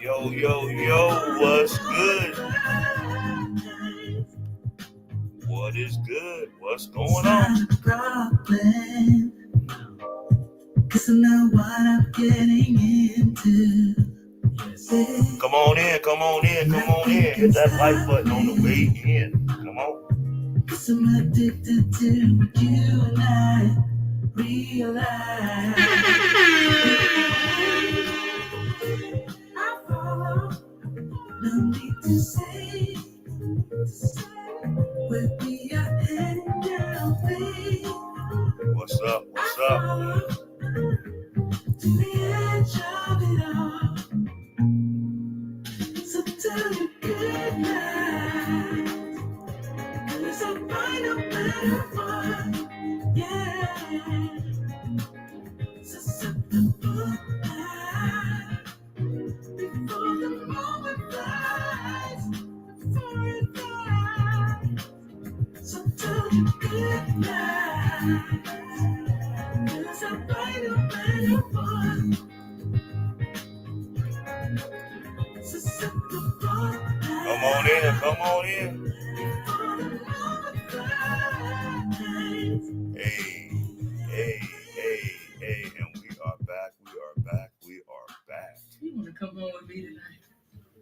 Yo, what's good? What is good? What's going on? Cause I know what I'm getting into. Come on in. Hit that like button on the way in. Come on. Cause I'm addicted to what you and I realize. I follow. No need to say where we are heading now, babe. What's up? To the edge of it all. So tell you good night. Cause I find no better one. Yeah. Susceptible night. Before the moment flies. Before it dies. So tell you good night. Cause I find no better one. Come on in. Hey, and we are back. You want to come home with me tonight?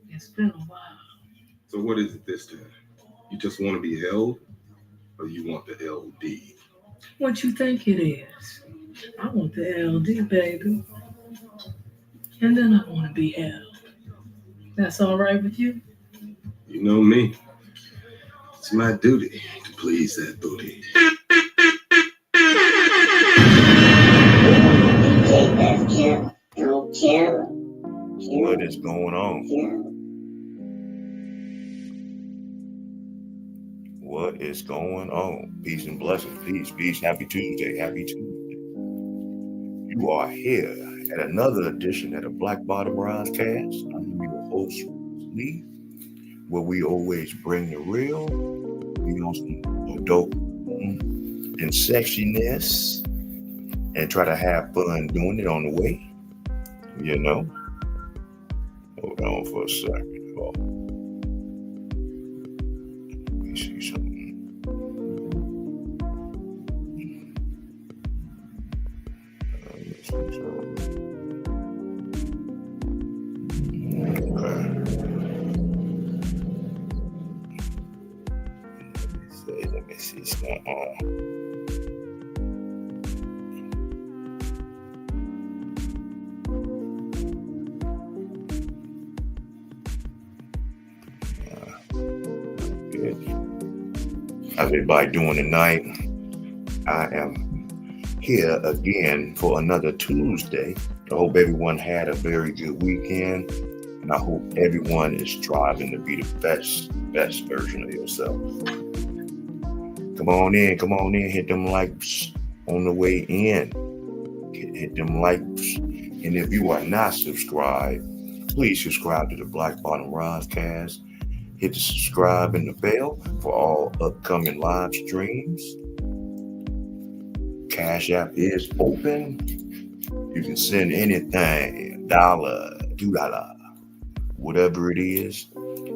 It's been a while. So what is it this time? You just want to be held, or you want the LD? What you think it is? I want the LD, baby. And then I want to be held. That's all right with you? You know me. It's my duty to please that booty. What is going on? What is going on? Peace and blessings. Peace. Happy Tuesday. You are here at another edition of the Black Bottom Rise Cast. I'm your host, Lee, where we always bring the real, some adult and sexiness, and try to have fun doing it on the way. You know. Hold on for a second. Let me see something. Let me see something. How's everybody doing tonight? I am here again for another Tuesday. I hope everyone had a very good weekend, and I hope everyone is striving to be the best version of yourself. Come on in, hit them likes on the way in. Hit them likes. And if you are not subscribed, please subscribe to the Black Bottom Rise Cast. Hit the subscribe and the bell for all upcoming live streams. Cash App is open. You can send anything, $1, $2, whatever it is.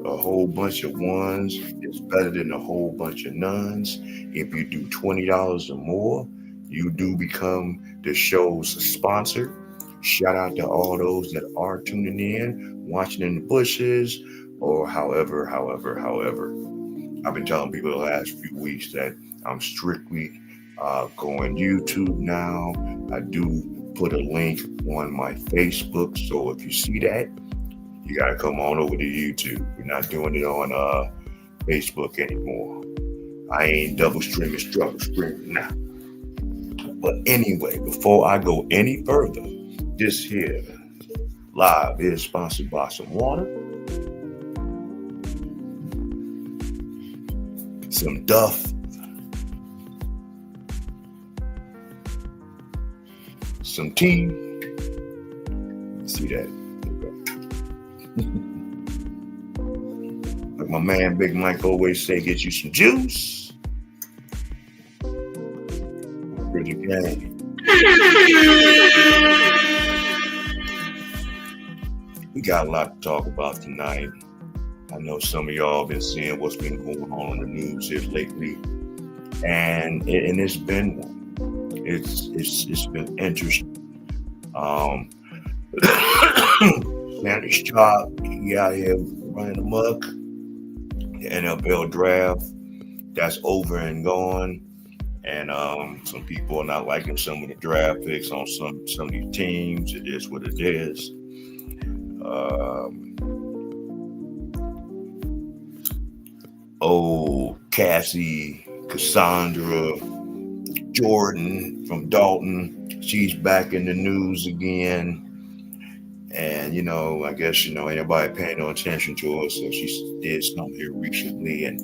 A whole bunch of ones is better than a whole bunch of nones. If you do $20 or more, you do become the show's sponsor. Shout out to all those that are tuning in, watching in the bushes, or however. I've been telling people the last few weeks that I'm strictly going YouTube now. I do put a link on my Facebook, so if you see that, you gotta come on over to YouTube. We're not doing it on Facebook anymore. I ain't double streaming, struggle streaming now. But anyway, before I go any further, this here live is sponsored by some water, some Duff, some tea. See that? Like my man Big Mike always say, get you some juice. Pretty gang. got a lot to talk about tonight. I know some of y'all been seeing what's been going on in the news here lately, and it's been it's been interesting. Shannon Sharpe, he out here running amok. The NFL draft that's over and gone, and some people are not liking some of the draft picks on some of these teams. It is what it is. Cassie, Cassandra, Jordan from Dalton, she's back in the news again. And, I guess, ain't nobody paying no attention to her. So she did something here recently, and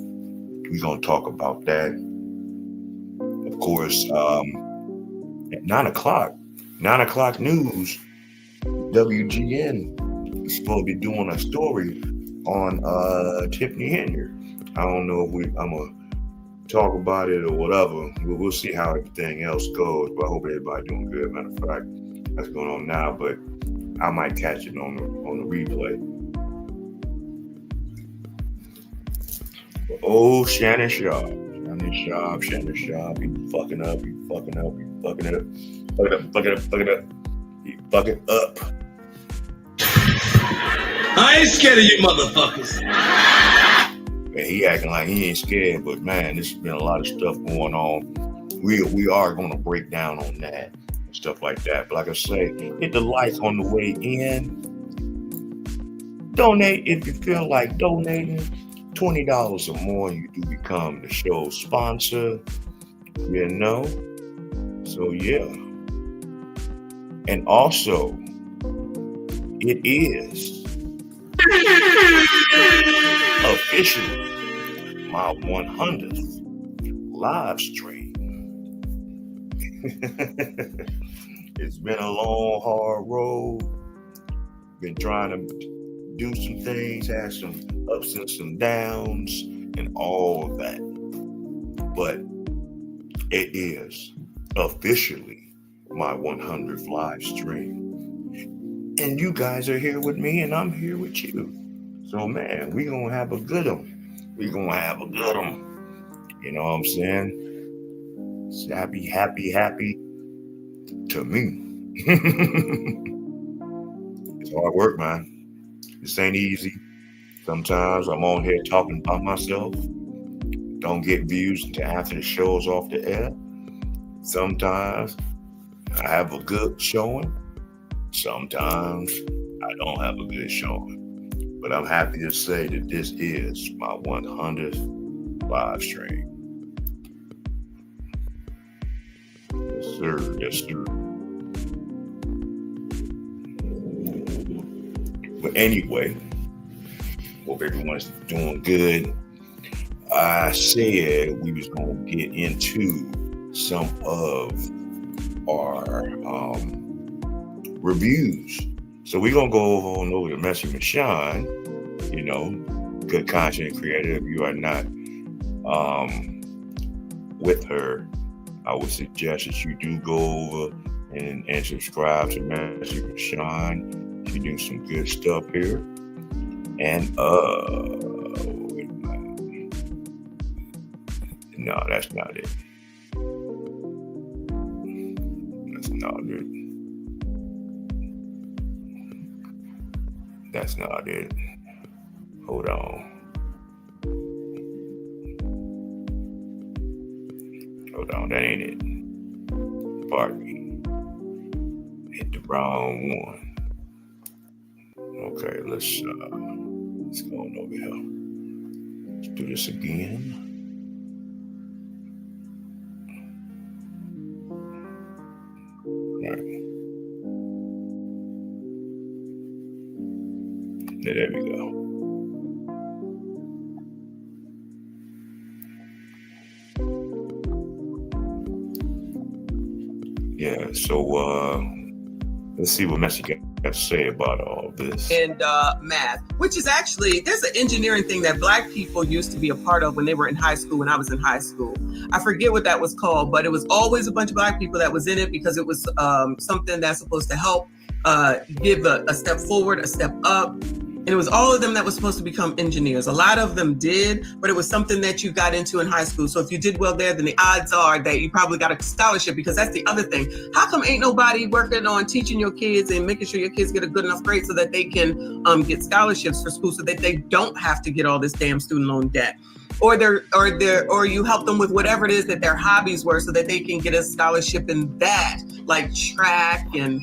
we're going to talk about that. Of course, at 9 o'clock news, WGN is supposed to be doing a story on Tiffany Henry. I don't know if I'm going to talk about it or whatever. We'll see how everything else goes, but I hope everybody doing good. Matter of fact, that's going on now, but I might catch it on the replay. Oh, Shannon Sharpe, he fucking up. I ain't scared of you motherfuckers. Man, he acting like he ain't scared, but man, there's been a lot of stuff going on. We are going to break down on that. Stuff like that. But like I say, hit the like on the way in. Donate if you feel like donating. $20 or more, you do become the show's sponsor. So yeah. And also, it is officially my 100th live stream. It's been a long, hard road. Been trying to do some things, had some ups and some downs, and all of that. But it is officially my 100th live stream. And you guys are here with me, and I'm here with you. So, man, we're going to have a good one. You know what I'm saying? It's happy to me. It's hard work, man. This ain't easy. Sometimes I'm on here talking by myself. Don't get views until after the show's off the air. Sometimes I have a good showing. Sometimes I don't have a good showing. But I'm happy to say that this is my 100th live stream. Yes, sir. But anyway, hope everyone's doing good. I said we was going to get into some of our reviews. So we're going to go over to Messy Michonne, good content creator. If you are not with her, I would suggest that you do go over and subscribe to Messy Shannon. She do some good stuff here. And no, that's not it. That's not it. Hold on. That ain't it. Pardon me. Hit the wrong one. Okay, let's go on over here. Let's do this again. All right. There we go. Yeah, so let's see what Messy got to say about all this. And math, which is actually, there's an engineering thing that Black people used to be a part of when they were in high school, when I was in high school. I forget what that was called, but it was always a bunch of Black people that was in it because it was something that's supposed to help give a step forward, a step up. And it was all of them that was supposed to become engineers. A lot of them did, but it was something that you got into in high school. So if you did well there, then the odds are that you probably got a scholarship, because that's the other thing. How come ain't nobody working on teaching your kids and making sure your kids get a good enough grade so that they can get scholarships for school, so that they don't have to get all this damn student loan debt? Or you help them with whatever it is that their hobbies were, so that they can get a scholarship in that, like track and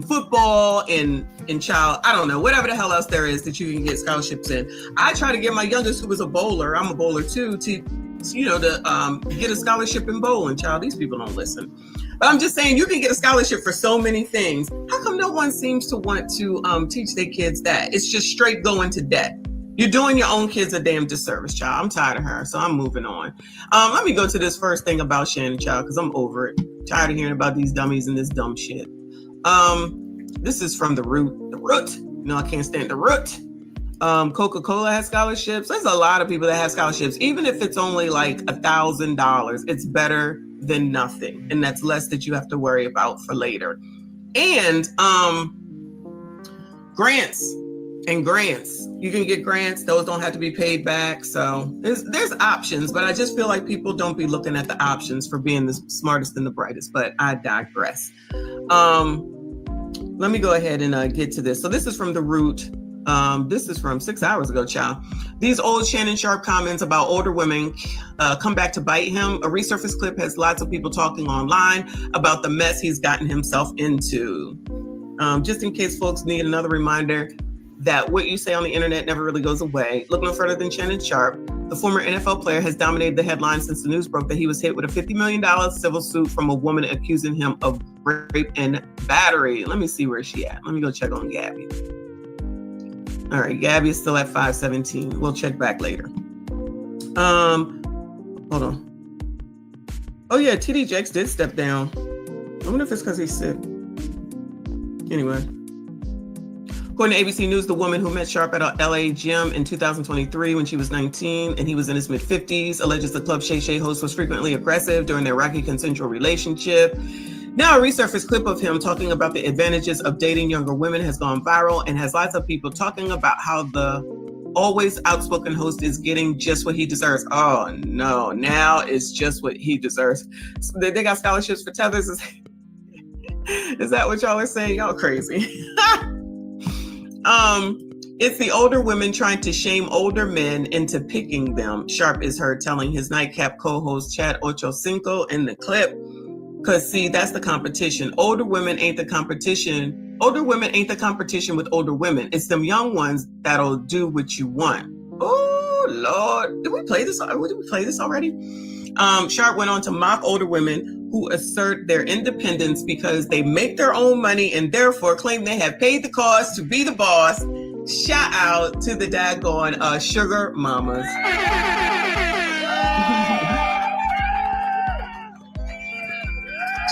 football and child, I don't know, whatever the hell else there is that you can get scholarships in. I try to get my youngest, who was a bowler, I'm a bowler too, to get a scholarship in bowling. Child, these people don't listen. But I'm just saying, you can get a scholarship for so many things. How come no one seems to want to teach their kids that? It's just straight going to debt. You're doing your own kids a damn disservice, child. I'm tired of her, so I'm moving on. Let me go to this first thing about Shannon, child, because I'm over it. Tired of hearing about these dummies and this dumb shit. This is from The Root. The Root. No, I can't stand The Root. Coca-Cola has scholarships. There's a lot of people that have scholarships. Even if it's only like $1,000, it's better than nothing. And that's less that you have to worry about for later. And grants. You can get grants. Those don't have to be paid back. So there's options, but I just feel like people don't be looking at the options for being the smartest and the brightest, but I digress. Let me go ahead and get to this. So this is from The Root. This is from 6 hours ago, child. These old Shannon Sharpe comments about older women come back to bite him. A resurfaced clip has lots of people talking online about the mess he's gotten himself into. Just in case folks need another reminder that what you say on the internet never really goes away. Look no further than Shannon Sharpe. The former NFL player has dominated the headlines since the news broke that he was hit with a $50 million civil suit from a woman accusing him of rape and battery. Let me see where she at. Let me go check on Gabby. All right, Gabby is still at 517. We'll check back later. Hold on. Oh yeah, TD Jakes did step down. I wonder if it's because he's sick. Anyway. According to ABC News, the woman who met Sharpe at a LA gym in 2023 when she was 19 and he was in his mid-50s alleges the Club Shay Shay host was frequently aggressive during their rocky consensual relationship. Now a resurfaced clip of him talking about the advantages of dating younger women has gone viral and has lots of people talking about how the always outspoken host is getting just what he deserves. Oh no, now it's just what he deserves. So they got scholarships for tethers. Is that what y'all are saying? Y'all crazy. It's the older women trying to shame older men into picking them. Sharpe is heard telling his nightcap co-host Chad Ochocinco in the clip. Because see, that's the competition. Older women ain't the competition. Older women ain't the competition with older women. It's them young ones that'll do what you want. Oh Lord, did we play this already? Sharpe went on to mock older women who assert their independence because they make their own money and therefore claim they have paid the cost to be the boss. Shout out to the daggone sugar mamas.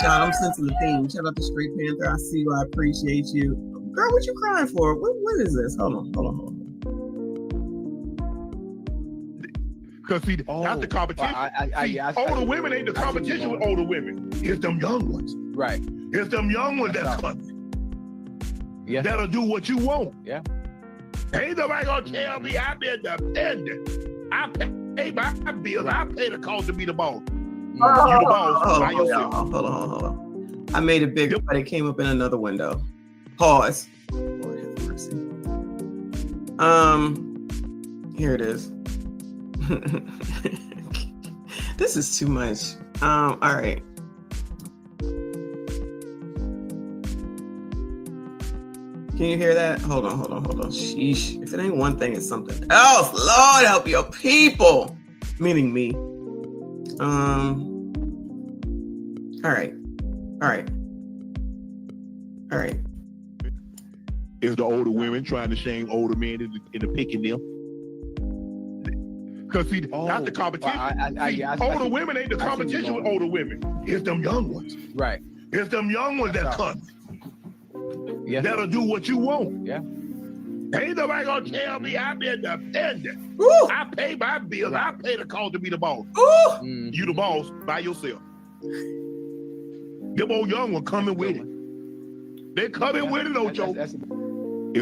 John, I'm sensing the theme. Shout out to Straight Panther. I see you. I appreciate you. Girl, what you crying for? What is this? Hold on. Because see, that's the competition. Older women ain't the competition with older women. It's them young ones. Right. It's them young ones that'll do what you want. Yeah. Ain't nobody gonna tell me I've been dependent. I pay my bills. I pay the cost to be the boss. You the boss by yourself. Hold on. I made it bigger, but it came up in another window. Pause. Lord have mercy. Here it is. This is too much. All right. Can you hear that? Hold on. Sheesh. If it ain't one thing, it's something else. Lord help your people. Meaning me. All right. It's the older women trying to shame older men into picking them. Because see, that's the competition. Older women ain't the competition with older women. It's them young ones. Right. It's them young ones that cut. Yeah. That'll do what you want. Yeah. Ain't nobody gonna tell me I've been dependent. I pay my bills. I pay the cost to be the boss. You the boss by yourself. Them old young ones coming with it. They coming with it, Ocho. It's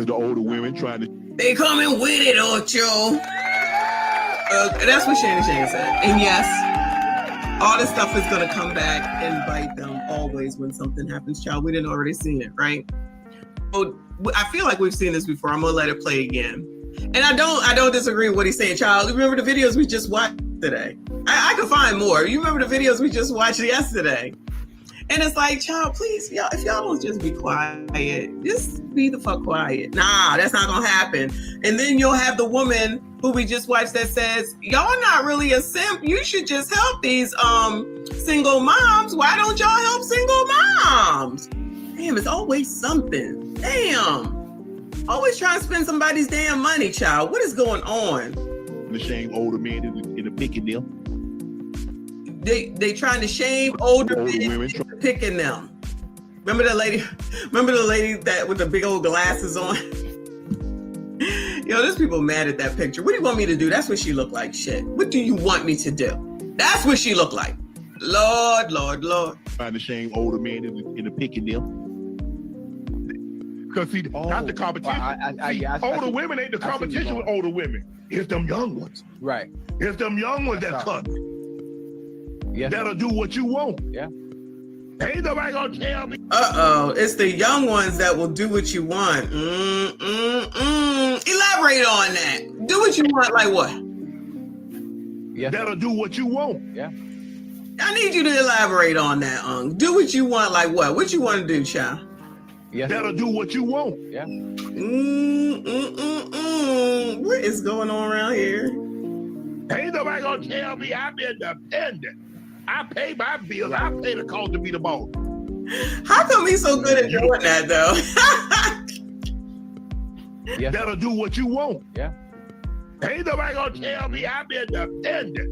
the older women trying to. They coming with it, Ocho. That's what Shannon said. And yes, all this stuff is going to come back and bite them always when something happens, child. We didn't already see it, right? Oh, I feel like we've seen this before. I'm going to let it play again. And I don't disagree with what he's saying, child. Remember the videos we just watched today? I could find more. You remember the videos we just watched yesterday? And it's like, child, please, y'all, if y'all don't just be quiet, just be the fuck quiet. Nah, that's not gonna happen. And then you'll have the woman who we just watched that says, y'all not really a simp. You should just help these single moms. Why don't y'all help single moms? Damn, it's always something. Damn. Always trying to spend somebody's damn money, child. What is going on? The shame older men in the picking deal. They trying to shame older men into picking them. Remember the lady that with the big old glasses on? Yo, there's people mad at that picture. What do you want me to do? That's what she looked like. Shit. What do you want me to do? That's what she looked like. Lord. Trying to shame older men in the picking deal. Because see, that's the competition. Older women ain't the competition with older women. It's them young ones. Right. It's them young ones that cut. Yes. That'll do what you want. Yeah. Ain't nobody gonna tell me. It's the young ones that will do what you want. Elaborate on that. Do what you want, like what? Yes. That'll do what you want. Yeah. I need you to elaborate on that, Do what you want, like what? What you want to do, child? Yes. That'll do what you want. Yeah. What is going on around here? Ain't nobody gonna tell me I'm independent. I pay my bills. I pay the cost to be the boss. How come he's so good at doing that, though? Yes. That'll do what you want. Yeah. Ain't nobody gonna tell me I'm independent.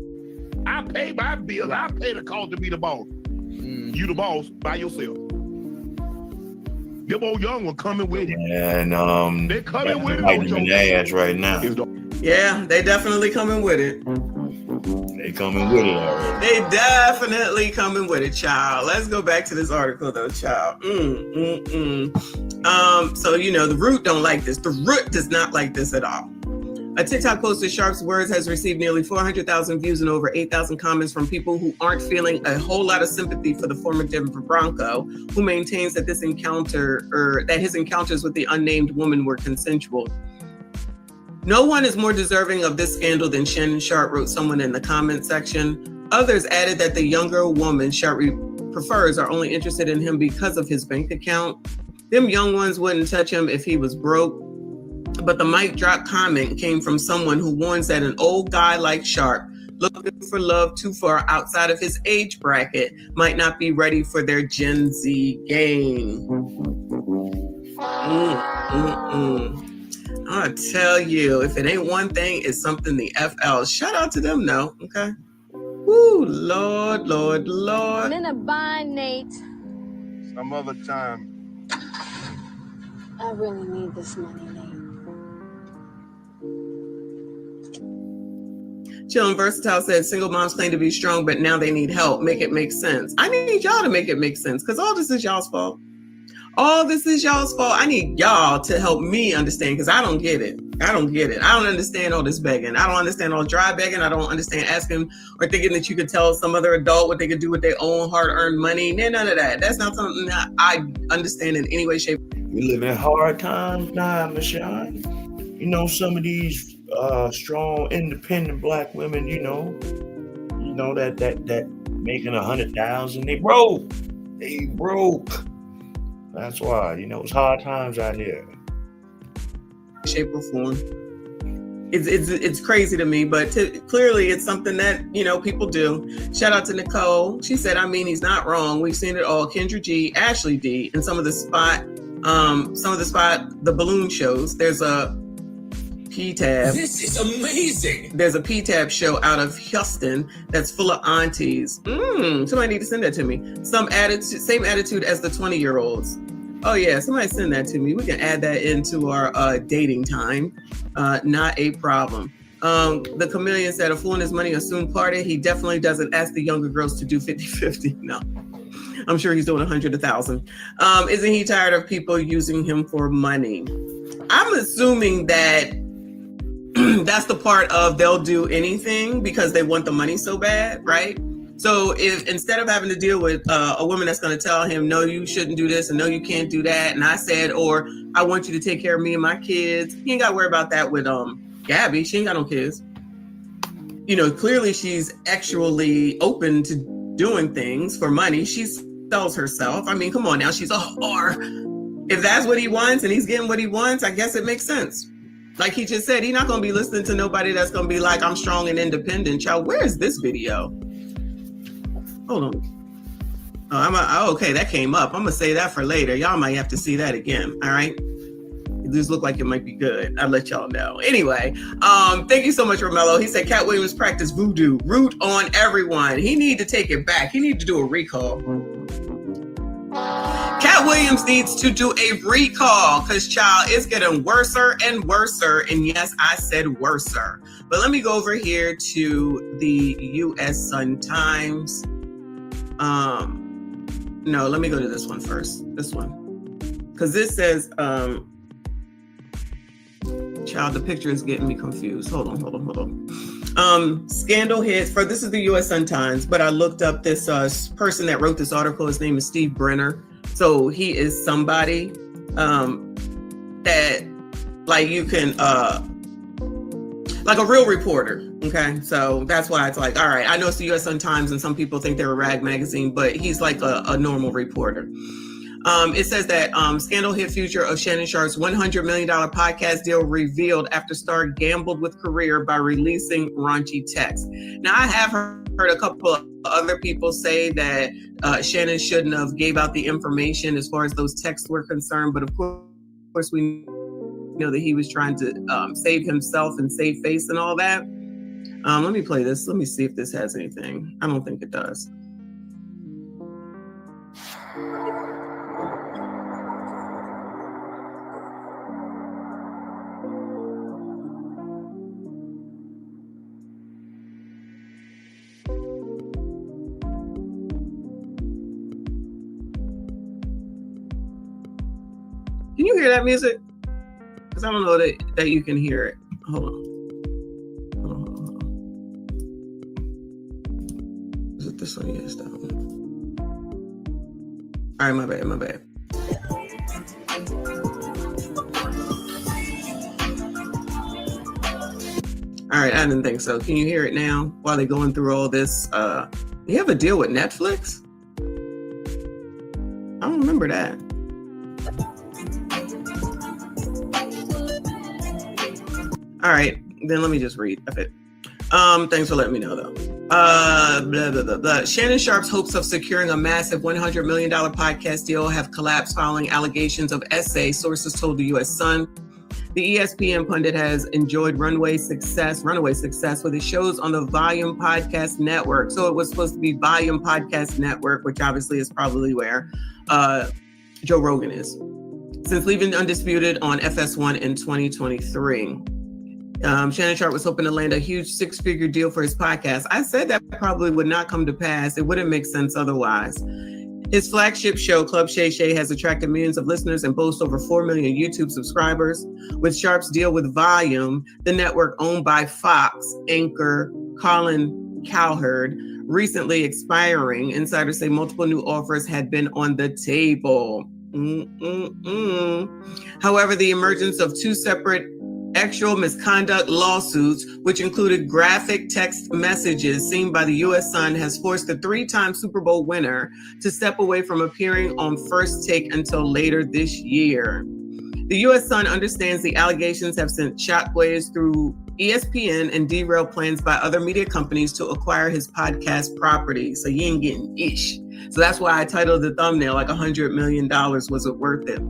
I pay my bills. I pay the cost to be the boss. You the boss by yourself. Them old young one coming with it. And they coming with it. Biting in the ass right now. Yeah, they definitely coming with it. They coming with it already. They definitely coming with it, child. Let's go back to this article, though, child. So the Root don't like this. The Root does not like this at all. A TikTok post of Sharpe's words has received nearly 400,000 views and over 8,000 comments from people who aren't feeling a whole lot of sympathy for the former Denver Bronco, who maintains that his encounters with the unnamed woman were consensual. No one is more deserving of this scandal than Shannon Sharpe, wrote someone in the comment section. Others added that the younger woman Sharpe prefers are only interested in him because of his bank account. Them young ones wouldn't touch him if he was broke. But the mic drop comment came from someone who warns that an old guy like Sharpe, looking for love too far outside of his age bracket, might not be ready for their Gen Z game. I tell you, if it ain't one thing, it's something the FL. Shout out to them, though. Okay. Woo, Lord. I'm in a bind, Nate. Some other time. I really need this money, Nate. Chill and Versatile said single moms claim to be strong, but now they need help. Make it make sense. I need y'all to make it make sense because all this is y'all's fault. All this is y'all's fault. I need y'all to help me understand because I don't get it. I don't understand all this begging. I don't understand all dry begging. I don't understand asking or thinking that you could tell some other adult what they could do with their own hard-earned money. None of that. That's not something that I understand in any way, shape. We live in hard times now, Michelle. Some of these strong, independent Black women, that making 100,000, they broke. That's why, it's hard times out here. Shape or form. It's crazy to me, but clearly it's something that, people do. Shout out to Nicole. She said, he's not wrong. We've seen it all. Kendra G, Ashley D, and some of the spot, the balloon shows. There's a P-Tab. This is amazing. There's a P-Tab show out of Houston that's full of aunties. Somebody need to send that to me. Same attitude as the 20-year-olds. Oh yeah, somebody send that to me. We can add that into our dating time. Not a problem. The Chameleon said, a fool in his money will soon party. He definitely doesn't ask the younger girls to do 50-50. No. I'm sure he's doing 100, 1,000. Isn't he tired of people using him for money? I'm assuming that that's the part of they'll do anything because they want the money so bad, right? So if instead of having to deal with a woman that's going to tell him, no, you shouldn't do this and no, you can't do that. And I said, or I want you to take care of me and my kids. He ain't got to worry about that with Gabby. She ain't got no kids. You know, clearly she's actually open to doing things for money. She sells herself. I mean, come on now. She's a whore. If that's what he wants and he's getting what he wants, I guess it makes sense. Like he just said, he's not going to be listening to nobody that's going to be like, I'm strong and independent. Child, where is this video? Hold on. Okay, that came up. I'm going to say that for later. Y'all might have to see that again. All right. These look like it might be good. I'll let y'all know. Anyway, thank you so much, Romello. He said Cat Williams practiced voodoo. Root on everyone. He need to take it back. He need to do a recall. Cat Williams needs to do a recall because, child, it's getting worser and worser. And yes, I said worser. But let me go over here to the U.S. Sun Times. No, let me go to this one first. This one. Because this says, child, the picture is getting me confused. Hold on. Scandal hits for, this is the U.S. Sun Times, but I looked up this person that wrote this article. His name is Steve Brenner. So he is somebody that like you can, like a real reporter. Okay. So that's why it's like, all right, I know it's the U.S. Sun Times and some people think they're a rag magazine, but he's like a normal reporter. It says that scandal hit future of Shannon Sharpe's $100 million podcast deal revealed after Star gambled with career by releasing raunchy text. Now, I have heard a couple of other people say that Shannon shouldn't have gave out the information as far as those texts were concerned. But of course, we know that he was trying to save himself and save face and all that. Let me play this. Let me see if this has anything. I don't think it does. Can you hear that music? Because I don't know that you can hear it. Hold on. Is it this one? Yes, that one. All right, my bad. All right, I didn't think so. Can you hear it now while they're going through all this? Do you have a deal with Netflix? I don't remember that. All right, then let me just read a bit. Thanks for letting me know, though. Shannon Sharpe's hopes of securing a massive $100 million podcast deal have collapsed following allegations of SA, sources told the U.S. Sun. The ESPN pundit has enjoyed runaway success with his shows on the Volume Podcast Network. So it was supposed to be Volume Podcast Network, which obviously is probably where Joe Rogan is. Since leaving Undisputed on FS1 in 2023. Shannon Sharpe was hoping to land a huge six-figure deal for his podcast. I said that probably would not come to pass. It wouldn't make sense otherwise. His flagship show, Club Shay Shay, has attracted millions of listeners and boasts over 4 million YouTube subscribers. With Sharpe's deal with Volume, the network owned by Fox anchor Colin Cowherd, recently expiring, insiders say multiple new offers had been on the table. However, the emergence of two separate actual misconduct lawsuits, which included graphic text messages seen by the U.S. Sun, has forced the three-time Super Bowl winner to step away from appearing on First Take until later this year. The U.S. Sun understands the allegations have sent shockwaves through ESPN and derailed plans by other media companies to acquire his podcast property. So you ain't getting ish. So that's why I titled the thumbnail like $100 million. Was it worth it?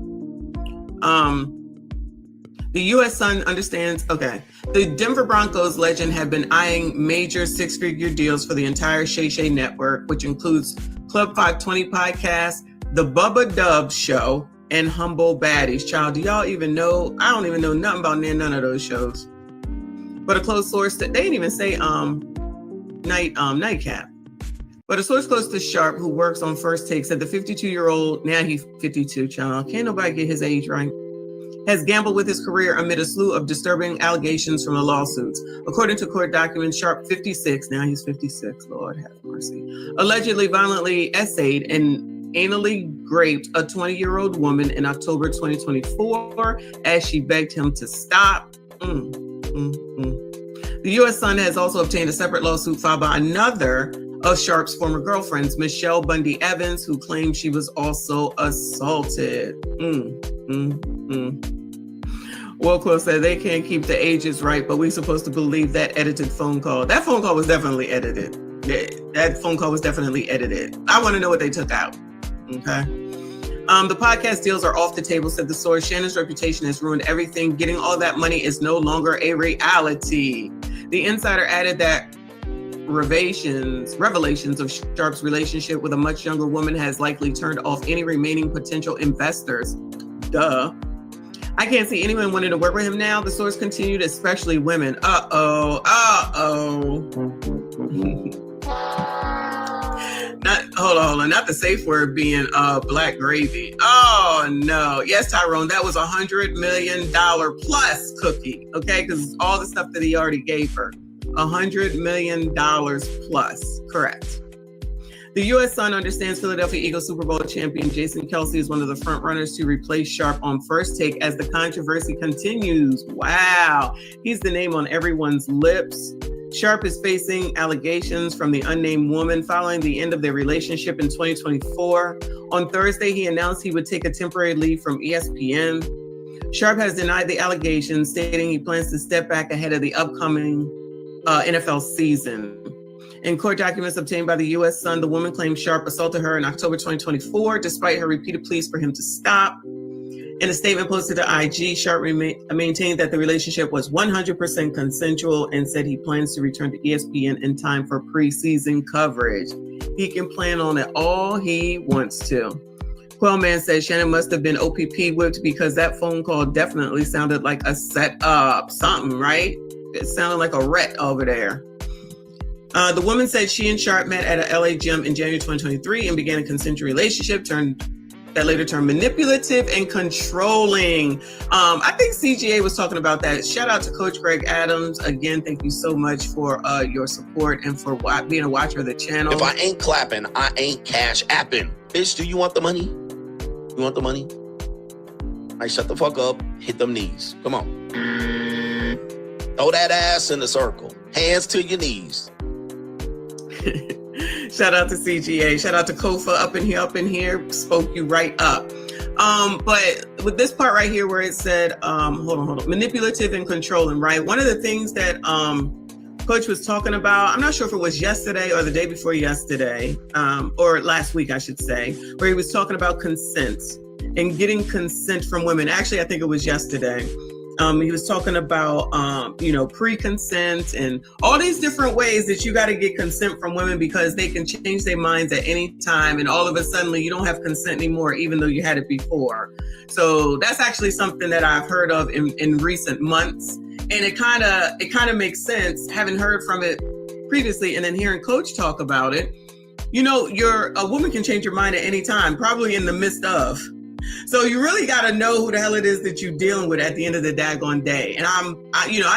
The U.S. Sun understands, okay, the Denver Broncos legend have been eyeing major six-figure deals for the entire Shay Shay network, which includes Club 520 podcast, The Bubba Dub Show, and Humble Baddies. Child, do y'all even know? I don't even know nothing about none of those shows. But a close source, they didn't even say Nightcap. But a source close to Sharpe, who works on First Take, said the 52-year-old, now he's 52, child, can't nobody get his age right, has gambled with his career amid a slew of disturbing allegations from the lawsuits. According to court documents, Sharpe, 56, now he's 56, Lord have mercy, allegedly violently essayed and anally raped a 20-year-old woman in October 2024 as she begged him to stop. The U.S. Sun has also obtained a separate lawsuit filed by another of Sharpe's former girlfriends, Michelle Bundy Evans, who claimed she was also assaulted. Wilco said they can't keep the ages right, but we're supposed to believe that edited phone call. That phone call was definitely edited. That phone call was definitely edited. I want to know what they took out. Okay. The podcast deals are off the table, said the source. Shannon's reputation has ruined everything. Getting all that money is no longer a reality. The insider added that revelations of Sharpe's relationship with a much younger woman has likely turned off any remaining potential investors. Duh. I can't see anyone wanting to work with him now, the source continued, especially women. Hold on. Not the safe word being black gravy. Oh no. Yes, Tyrone, that was $100 million plus cookie. Okay, because all the stuff that he already gave her. $100 million plus. Correct. The U.S. Sun understands Philadelphia Eagles Super Bowl champion Jason Kelce is one of the front runners to replace Sharpe on First Take as the controversy continues. Wow. He's the name on everyone's lips. Sharpe is facing allegations from the unnamed woman following the end of their relationship in 2024. On Thursday, he announced he would take a temporary leave from ESPN. Sharpe has denied the allegations, stating he plans to step back ahead of the upcoming NFL season. In court documents obtained by the U.S. Sun, the woman claimed Sharpe assaulted her in October 2024, despite her repeated pleas for him to stop. In a statement posted to IG, Sharpe maintained that the relationship was 100% consensual and said he plans to return to ESPN in time for preseason coverage. He can plan on it all he wants to. Quellman said Shannon must have been OPP whipped because that phone call definitely sounded like a setup. Something, right? It sounded like a ret over there. The woman said she and Sharpe met at a LA gym in January 2023 and began a consensual relationship that later turned manipulative and controlling. I think CGA was talking about that. Shout out to Coach Greg Adams. Again, thank you so much for your support and for being a watcher of the channel. If I ain't clapping, I ain't cash apping. Bitch, do you want the money? You want the money? All right, shut the fuck up. Hit them knees. Come on. Throw that ass in the circle. Hands to your knees. Shout out to CGA. Shout out to Kofa up in here. Spoke you right up. But with this part right here where it said, hold on. Manipulative and controlling, right? One of the things that Coach was talking about, I'm not sure if it was yesterday or the day before yesterday, or last week, I should say, where he was talking about consent and getting consent from women. Actually, I think it was yesterday. He was talking about, pre-consent and all these different ways that you got to get consent from women because they can change their minds at any time. And all of a sudden you don't have consent anymore, even though you had it before. So that's actually something that I've heard of in recent months. And it kind of makes sense having heard from it previously and then hearing Coach talk about it. You know, a woman can change your mind at any time, probably in the midst of. So you really got to know who the hell it is that you're dealing with at the end of the daggone day. And I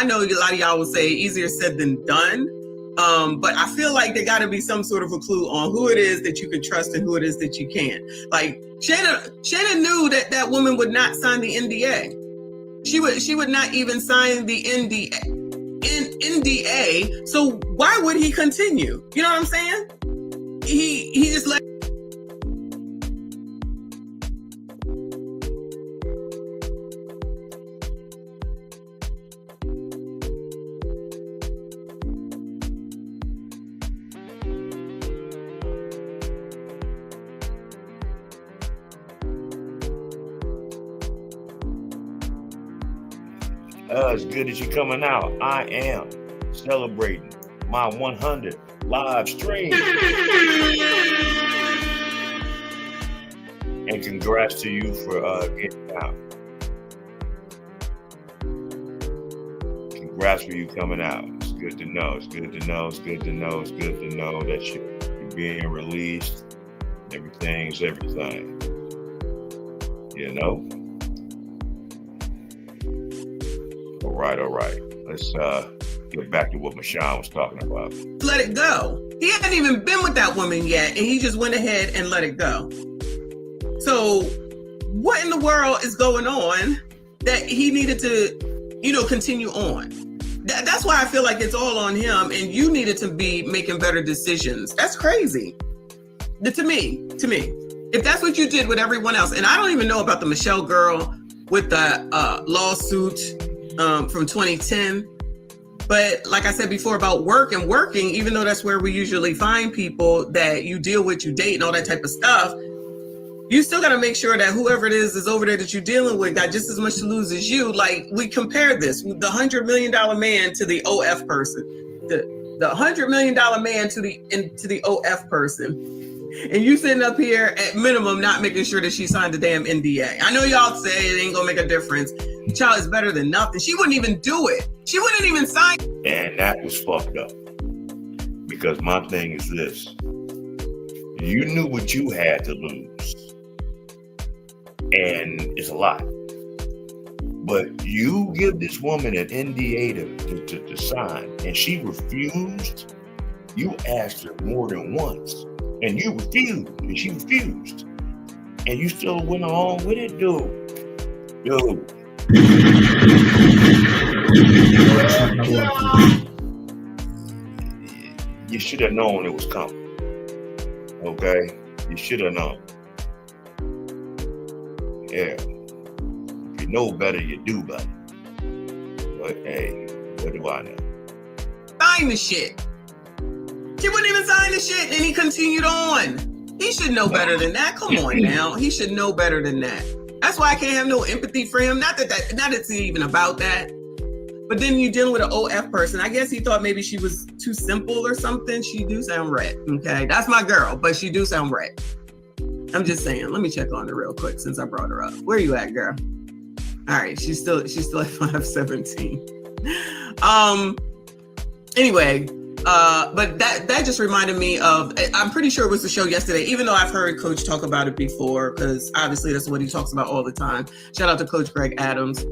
know a lot of y'all will say easier said than done. But I feel like there got to be some sort of a clue on who it is that you can trust and who it is that you can't. Like Shannon knew that woman would not sign the NDA. She would not even sign the NDA. So why would he continue? You know what I'm saying? He just let. It's good that you're coming out. I am celebrating my 100 live stream. And congrats to you for getting out. Congrats for you coming out. It's good to know. It's good to know. It's good to know. It's good to know that you're being released. Everything's everything. You know? All right. Let's get back to what Michonne was talking about. Let it go. He hadn't even been with that woman yet, and he just went ahead and let it go. So what in the world is going on that he needed to, continue on? That's why I feel like it's all on him, and you needed to be making better decisions. That's crazy. To me. If that's what you did with everyone else, and I don't even know about the Michelle girl with the lawsuit from 2010. But like I said before about working, even though that's where we usually find people that you deal with, you date and all that type of stuff, you still got to make sure that whoever it is over there that you're dealing with got just as much to lose as you. Like, we compare this, the $100 million man to the OF person, the $100 million man to the OF person. And you sitting up here at minimum not making sure that she signed the damn NDA. I know y'all say it ain't gonna make a difference. The child is better than nothing. She wouldn't even do it. She wouldn't even sign. And that was fucked up. Because my thing is this. You knew what you had to lose. And it's a lot. But you give this woman an NDA to sign, and she refused. You asked her more than once. And you refused, and she refused. And you still went along with it, dude. You should have known it was coming. Okay? You should have known. Yeah. If you know better, you do better. But hey, what do I know? Sign the shit. She wouldn't even sign the shit, and he continued on. He should know better than that. Come on now. He should know better than that. That's why I can't have no empathy for him. Not that it's even about that. But then you're dealing with an OF person. I guess he thought maybe she was too simple or something. She do sound red. Okay. That's my girl, but she do sound red. I'm just saying. Let me check on her real quick since I brought her up. Where you at, girl? All right. She's still at 517. Anyway. But that just reminded me of, I'm pretty sure it was the show yesterday, even though I've heard Coach talk about it before, because obviously that's what he talks about all the time. Shout out to Coach Greg Adams.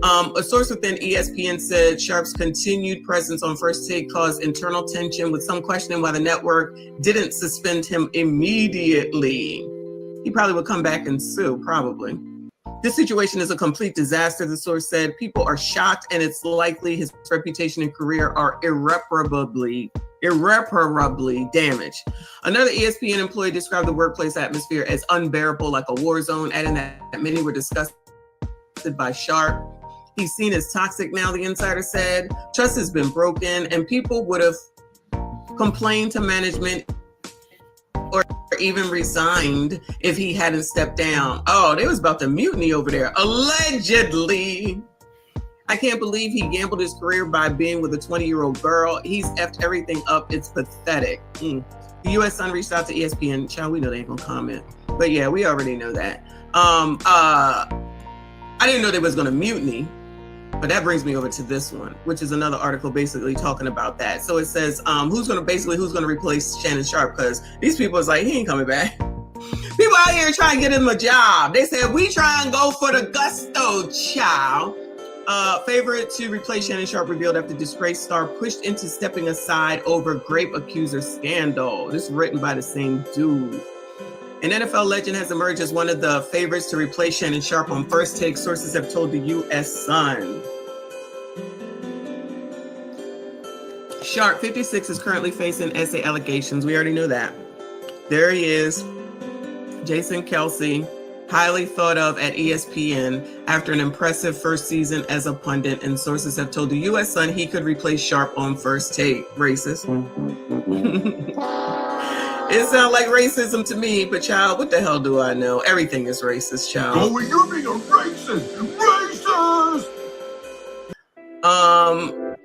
A source within ESPN said Sharpe's continued presence on First Take caused internal tension, with some questioning why the network didn't suspend him immediately. He probably would come back and sue, probably. This situation is a complete disaster, the source said. People are shocked, and it's likely his reputation and career are irreparably damaged. Another ESPN employee described the workplace atmosphere as unbearable, like a war zone, adding that many were disgusted by Sharpe. He's seen as toxic now, the insider said. Trust has been broken, and people would have complained to management or even resigned if he hadn't stepped down. Oh, they was about to mutiny over there, allegedly. I can't believe he gambled his career by being with a 20-year-old girl. He's effed everything up. It's pathetic. The U.S. Sun reached out to ESPN. Child, we know they ain't gonna comment. But yeah, we already know that. I didn't know they was gonna mutiny. But that brings me over to this one, which is another article basically talking about that. So it says, who's going to replace Shannon Sharpe? Because these people is like, he ain't coming back. People out here trying to get him a job. They said, we try and go for the gusto, child. Favorite to replace Shannon Sharpe revealed after disgraced star pushed into stepping aside over grape accuser scandal. This is written by the same dude. An NFL legend has emerged as one of the favorites to replace Shannon Sharpe on First Take, sources have told the U.S. Sun. Sharpe, 56, is currently facing essay allegations. We already knew that. There he is. Jason Kelsey, highly thought of at ESPN after an impressive first season as a pundit, and sources have told the U.S. Sun he could replace Sharpe on First Take. Racist. It sounds like racism to me, but child, what the hell do I know? Everything is racist, child. Oh, you're being a racist! Racist!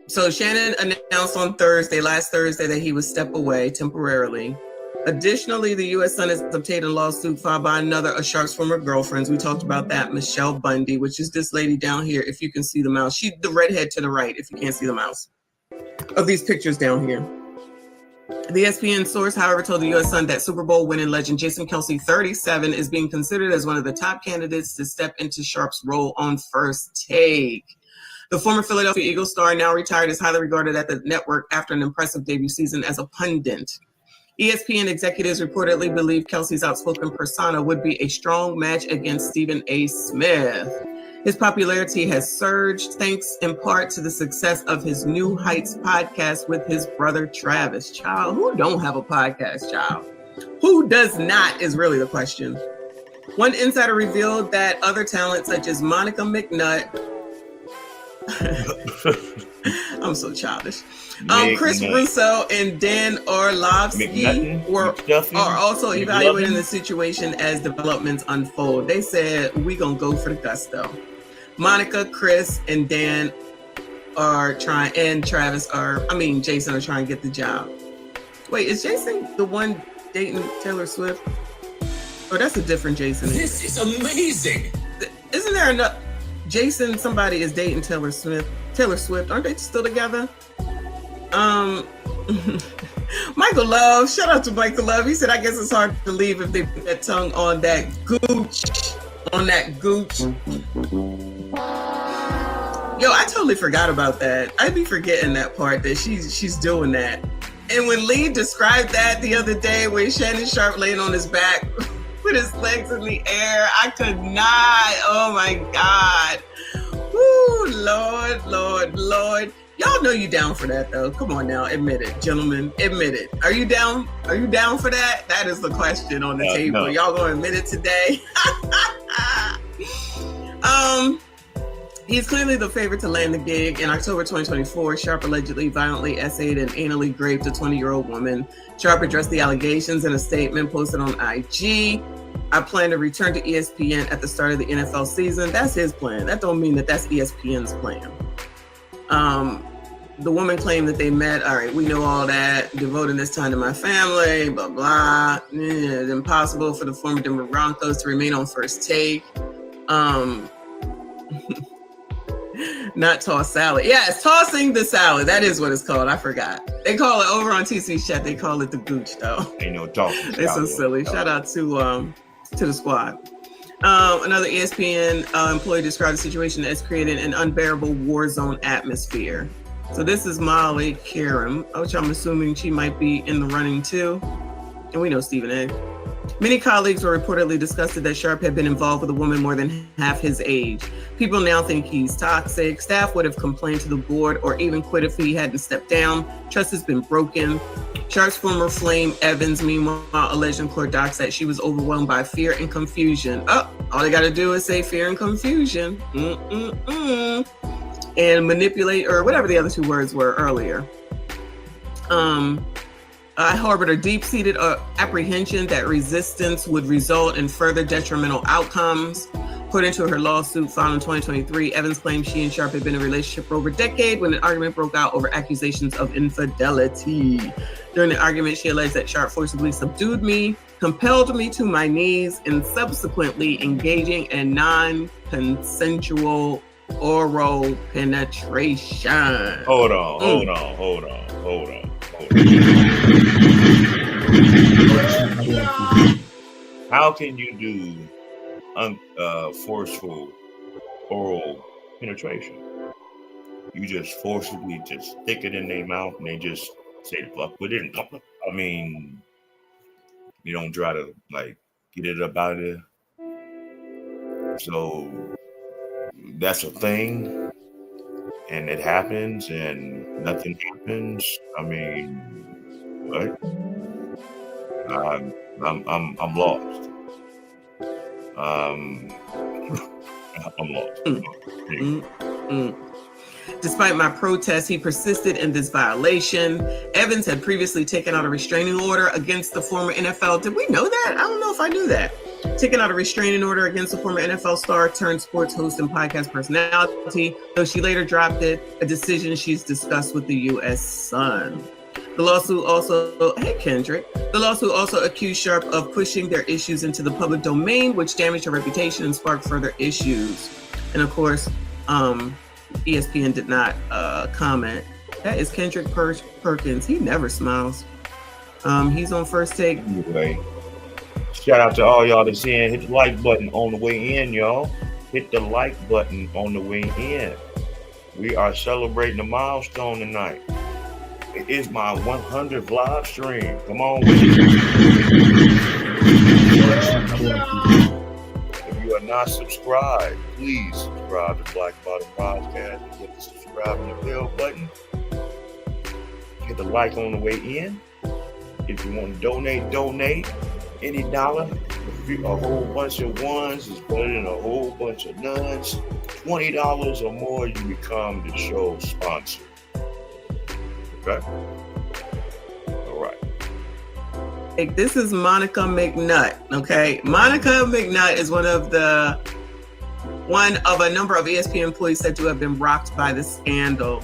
So Shannon announced on last Thursday, that he would step away temporarily. Additionally, the U.S. Sun has obtained a lawsuit filed by another of Sharpe's former girlfriends. We talked about that, Michelle Bundy, which is this lady down here, if you can see the mouse. She's the redhead to the right, if you can't see the mouse. Of these pictures down here. The ESPN source, however, told the U.S. Sun that Super Bowl winning legend Jason Kelce, 37, is being considered as one of the top candidates to step into Sharpe's role on First Take. The former Philadelphia Eagles star, now retired, is highly regarded at the network after an impressive debut season as a pundit. ESPN executives reportedly believe Kelce's outspoken persona would be a strong match against Stephen A. Smith. His popularity has surged thanks in part to the success of his New Heights podcast with his brother Travis. Child, who don't have a podcast, child? Who does not is really the question. One insider revealed that other talent such as Monica McNutt, I'm so childish, Chris Russo and Dan Orlovsky are also evaluating the situation as developments unfold. They said, we gonna go for the gusto. Monica, Chris, and Dan are trying, and Jason are trying to get the job. Wait, is Jason the one dating Taylor Swift? Oh, that's a different Jason. This is amazing. Isn't there enough? Jason, somebody is dating Taylor Swift. Aren't they still together? Michael Love, shout out to Michael Love. He said, I guess it's hard to believe if they put that tongue on that gooch. Yo, I totally forgot about that. I'd be forgetting that part that she's doing that. And when Lee described that the other day, where Shannon Sharpe laying on his back with his legs in the air, I could not. Oh my God. Woo, Lord. Y'all know you down for that though. Come on now, admit it, gentlemen. Admit it. Are you down? Are you down for that? That is the question on the table. No. Y'all gonna admit it today? He's clearly the favorite to land the gig. In October 2024, Sharpe allegedly violently essayed and anally raped a 20-year-old woman. Sharpe addressed the allegations in a statement posted on IG. I plan to return to ESPN at the start of the NFL season. That's his plan. That don't mean that that's ESPN's plan. The woman claimed that they met. All right, we know all that. Devoting this time to my family, blah, blah. It's impossible for the former Denver Broncos to remain on First Take. Not toss salad. Yeah, it's tossing the salad. That is what it's called. I forgot. They call it over on TC Chat. They call it the gooch, though. Ain't no tossing. It's so silly. Shout out to the squad. Another ESPN employee described the situation as creating an unbearable war zone atmosphere. So this is Molly Karam, which I'm assuming she might be in the running too. And we know Stephen A. Many colleagues were reportedly disgusted that Sharpe had been involved with a woman more than half his age. People now think he's toxic. Staff would have complained to the board or even quit if he hadn't stepped down. Trust has been broken. Sharpe's former flame, Evans, meanwhile, alleged in court docs that she was overwhelmed by fear and confusion. All they got to do is say fear and confusion. And manipulate, or whatever the other two words were earlier. I harbored a deep-seated apprehension that resistance would result in further detrimental outcomes. According to her lawsuit filed in 2023, Evans claimed she and Sharpe had been in a relationship for over a decade when an argument broke out over accusations of infidelity. During the argument, she alleged that Sharpe forcibly subdued me, compelled me to my knees, and subsequently engaging in non-consensual oral penetration. Hold on. How can you do forceful oral penetration? You just forcibly just stick it in their mouth and they just say the fuck with it. I mean, you don't try to like get it up out of there. So that's a thing, and it happens, and nothing happens. I mean, what? I'm lost. I'm lost. Despite my protest, he persisted in this violation. Evans had previously taken out a restraining order against the former NFL. Did we know that? I don't know if I knew that. Taking out a restraining order against the former NFL star turned sports host and podcast personality, though she later dropped it, a decision she's discussed with the U.S. Sun. The lawsuit also accused Sharpe of pushing their issues into the public domain, which damaged her reputation and sparked further issues. And of course, ESPN did not comment. That is Kendrick Perkins. He never smiles. He's on First Take. Anyway, shout out to all y'all that's in. Hit the like button on the way in, y'all. Hit the like button on the way in. We are celebrating a milestone tonight. It is my 100th live stream. Come on with it. If you are not subscribed, please subscribe to Black Bottom Podcast and hit the subscribe and the bell button. Hit the like on the way in. If you want to donate any dollar. A whole bunch of ones is better than a whole bunch of nuns. $20 or more, you become the show sponsor. Okay? All right. This is Monica McNutt, okay? Monica McNutt is one of a number of ESPN employees said to have been rocked by the scandal.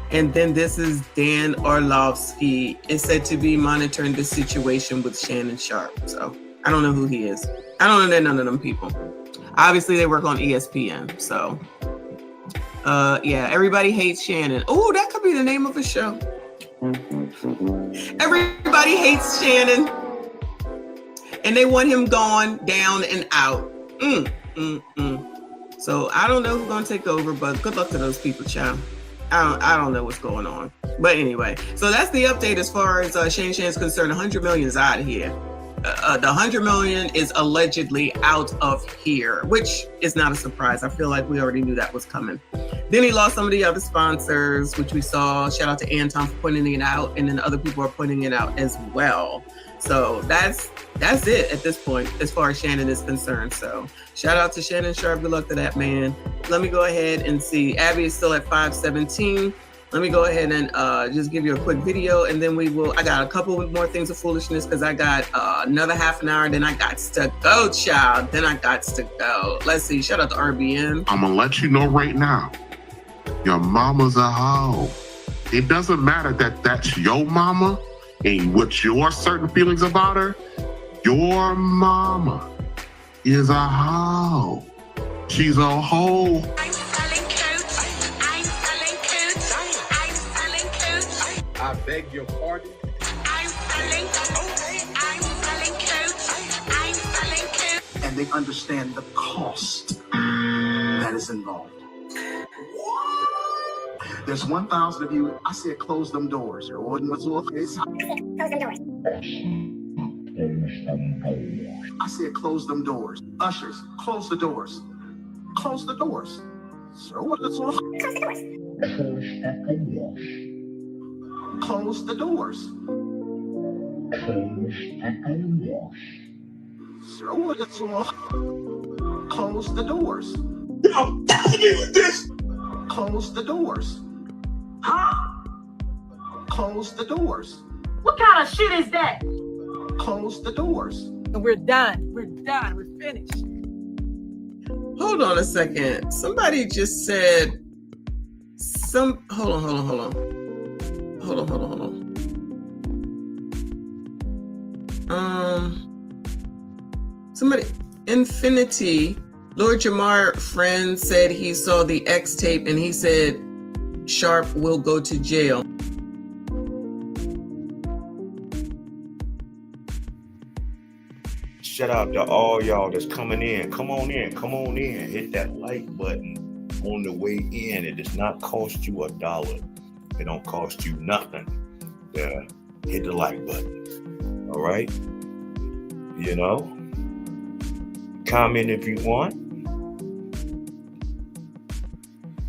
And then this is Dan Orlovsky is said to be monitoring the situation with Shannon Sharpe. So I don't know who he is. I don't know none of them people. Obviously they work on ESPN. So yeah, everybody hates Shannon. Oh, that could be the name of a show. Everybody hates Shannon. And they want him gone, down, and out. So I don't know who's gonna take over, but good luck to those people, child. I don't know what's going on. But anyway, so that's the update as far as Shane is concerned. 100 million is out of here. The 100 million is allegedly out of here, which is not a surprise. I feel like we already knew that was coming. Then he lost some of the other sponsors, which we saw. Shout out to Anton for pointing it out, and then other people are pointing it out as well. So that's it at this point as far as Shannon is concerned. So shout out to Shannon Sharpe. Good luck to that man. Let me go ahead and see. Abby is still at 517. Let me go ahead and just give you a quick video, and then I got a couple more things of foolishness because I got another half an hour. Then I got to go, child. Then I got to go. Let's see. Shout out to RBN. I'm going to let you know right now. Your mama's a hoe. It doesn't matter that that's your mama and what your certain feelings about her. Your mama is a hoe. She's a hoe. I'm selling coats. I'm selling coats. I'm selling coats. I beg your pardon. I'm selling coats. I'm selling coats. I'm selling coats. And they understand the cost that is involved. There's 1,000 of you. I said close them doors. I said close them doors. Ushers, close the doors. Close the doors. Close the doors. Close the doors. Close the doors. I'm telling you this. Close the doors. Huh? Close the doors. What kind of shit is that? Close the doors. And we're done. We're done. We're finished. Hold on a second. Somebody just said hold on. Somebody, Infinity, Lord Jamar friend said he saw the X tape and he said Sharpe will go to jail. Shout out to all y'all that's coming in. Come on in. Hit that like button on the way in. It does not cost you $1. It don't cost you nothing. Hit the like button. All right? You know? Comment if you want.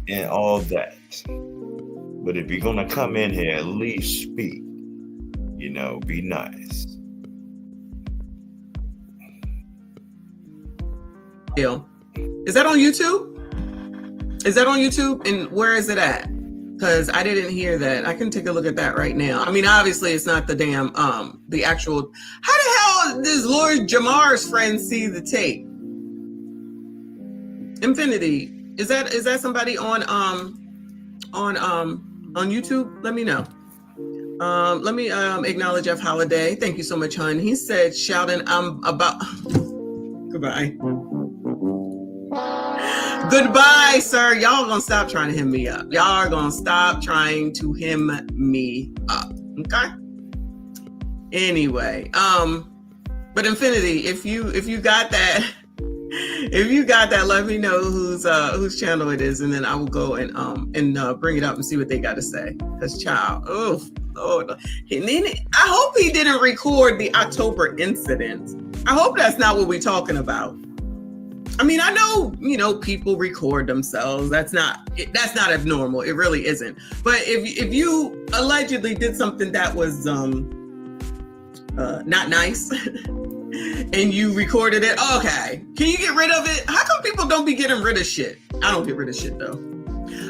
And all that. But if you're going to come in here, at least speak. You know, be nice. Is that on YouTube? And where is it at? Because I didn't hear that. I can take a look at that right now. I mean, obviously it's not the damn the actual. How the hell does Lord Jamar's friend see the tape? Infinity, is that somebody on YouTube? Let me know. Let me acknowledge F Holiday. Thank you so much, hun. He said, shouting, I'm about. Goodbye. Goodbye, sir. Y'all gonna stop trying to hem me up. Y'all are gonna stop trying to hem me up. Okay? Anyway, but Infinity, if you got that, let me know whose channel it is, and then I will go and bring it up and see what they got to say. Cause child, oh Lord, I hope he didn't record the October incident. I hope that's not what we're talking about. I mean, I know, people record themselves. That's not abnormal. It really isn't. But if you allegedly did something that was not nice and you recorded it, okay, can you get rid of it? How come people don't be getting rid of shit? I don't get rid of shit though.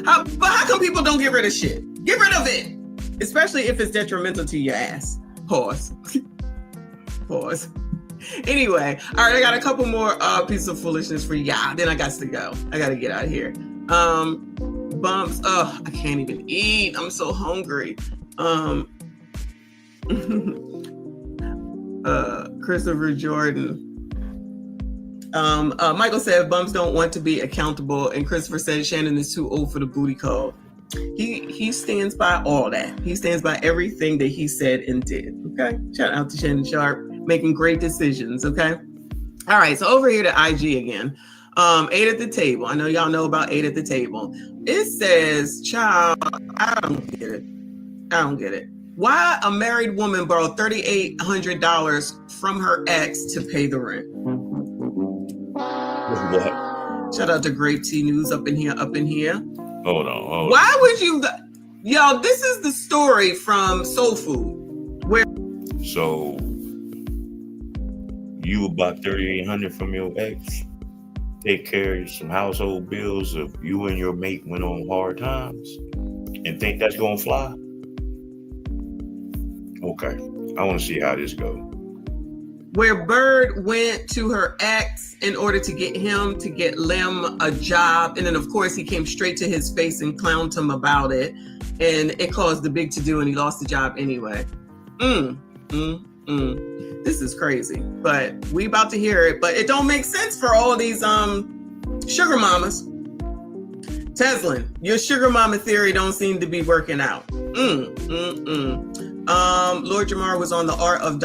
But how come people don't get rid of shit? Get rid of it, especially if it's detrimental to your ass. Pause. Anyway, all right, I got a couple more pieces of foolishness for y'all. Then I got to go. I got to get out of here. Bumps. Oh, I can't even eat. I'm so hungry. Christopher Jordan. Michael said bumps don't want to be accountable, and Christopher said Shannon is too old for the booty call. He stands by all that. He stands by everything that he said and did. Okay, shout out to Shannon Sharpe, making great decisions. Okay, all right. So over here to IG again. 8 at the table. I know y'all know about 8 at the table. It says, child, I don't get it. Why a married woman borrowed $3,800 from her ex to pay the rent? What? Shout out to Grape Tea News up in here. Hold on. Why would you? Yo, this is the story from Soul Food. So you about $3,800 from your ex? Take care of some household bills if you and your mate went on hard times and think that's gonna fly? Okay, I want to see how this goes. Where Bird went to her ex in order to get him to get Lim a job, and then of course he came straight to his face and clowned him about it, and it caused the big to-do, and he lost the job anyway. This is crazy, but we about to hear it. But it don't make sense for all these sugar mamas. Teslin, your sugar mama theory don't seem to be working out. Lord Jamar was on the Art of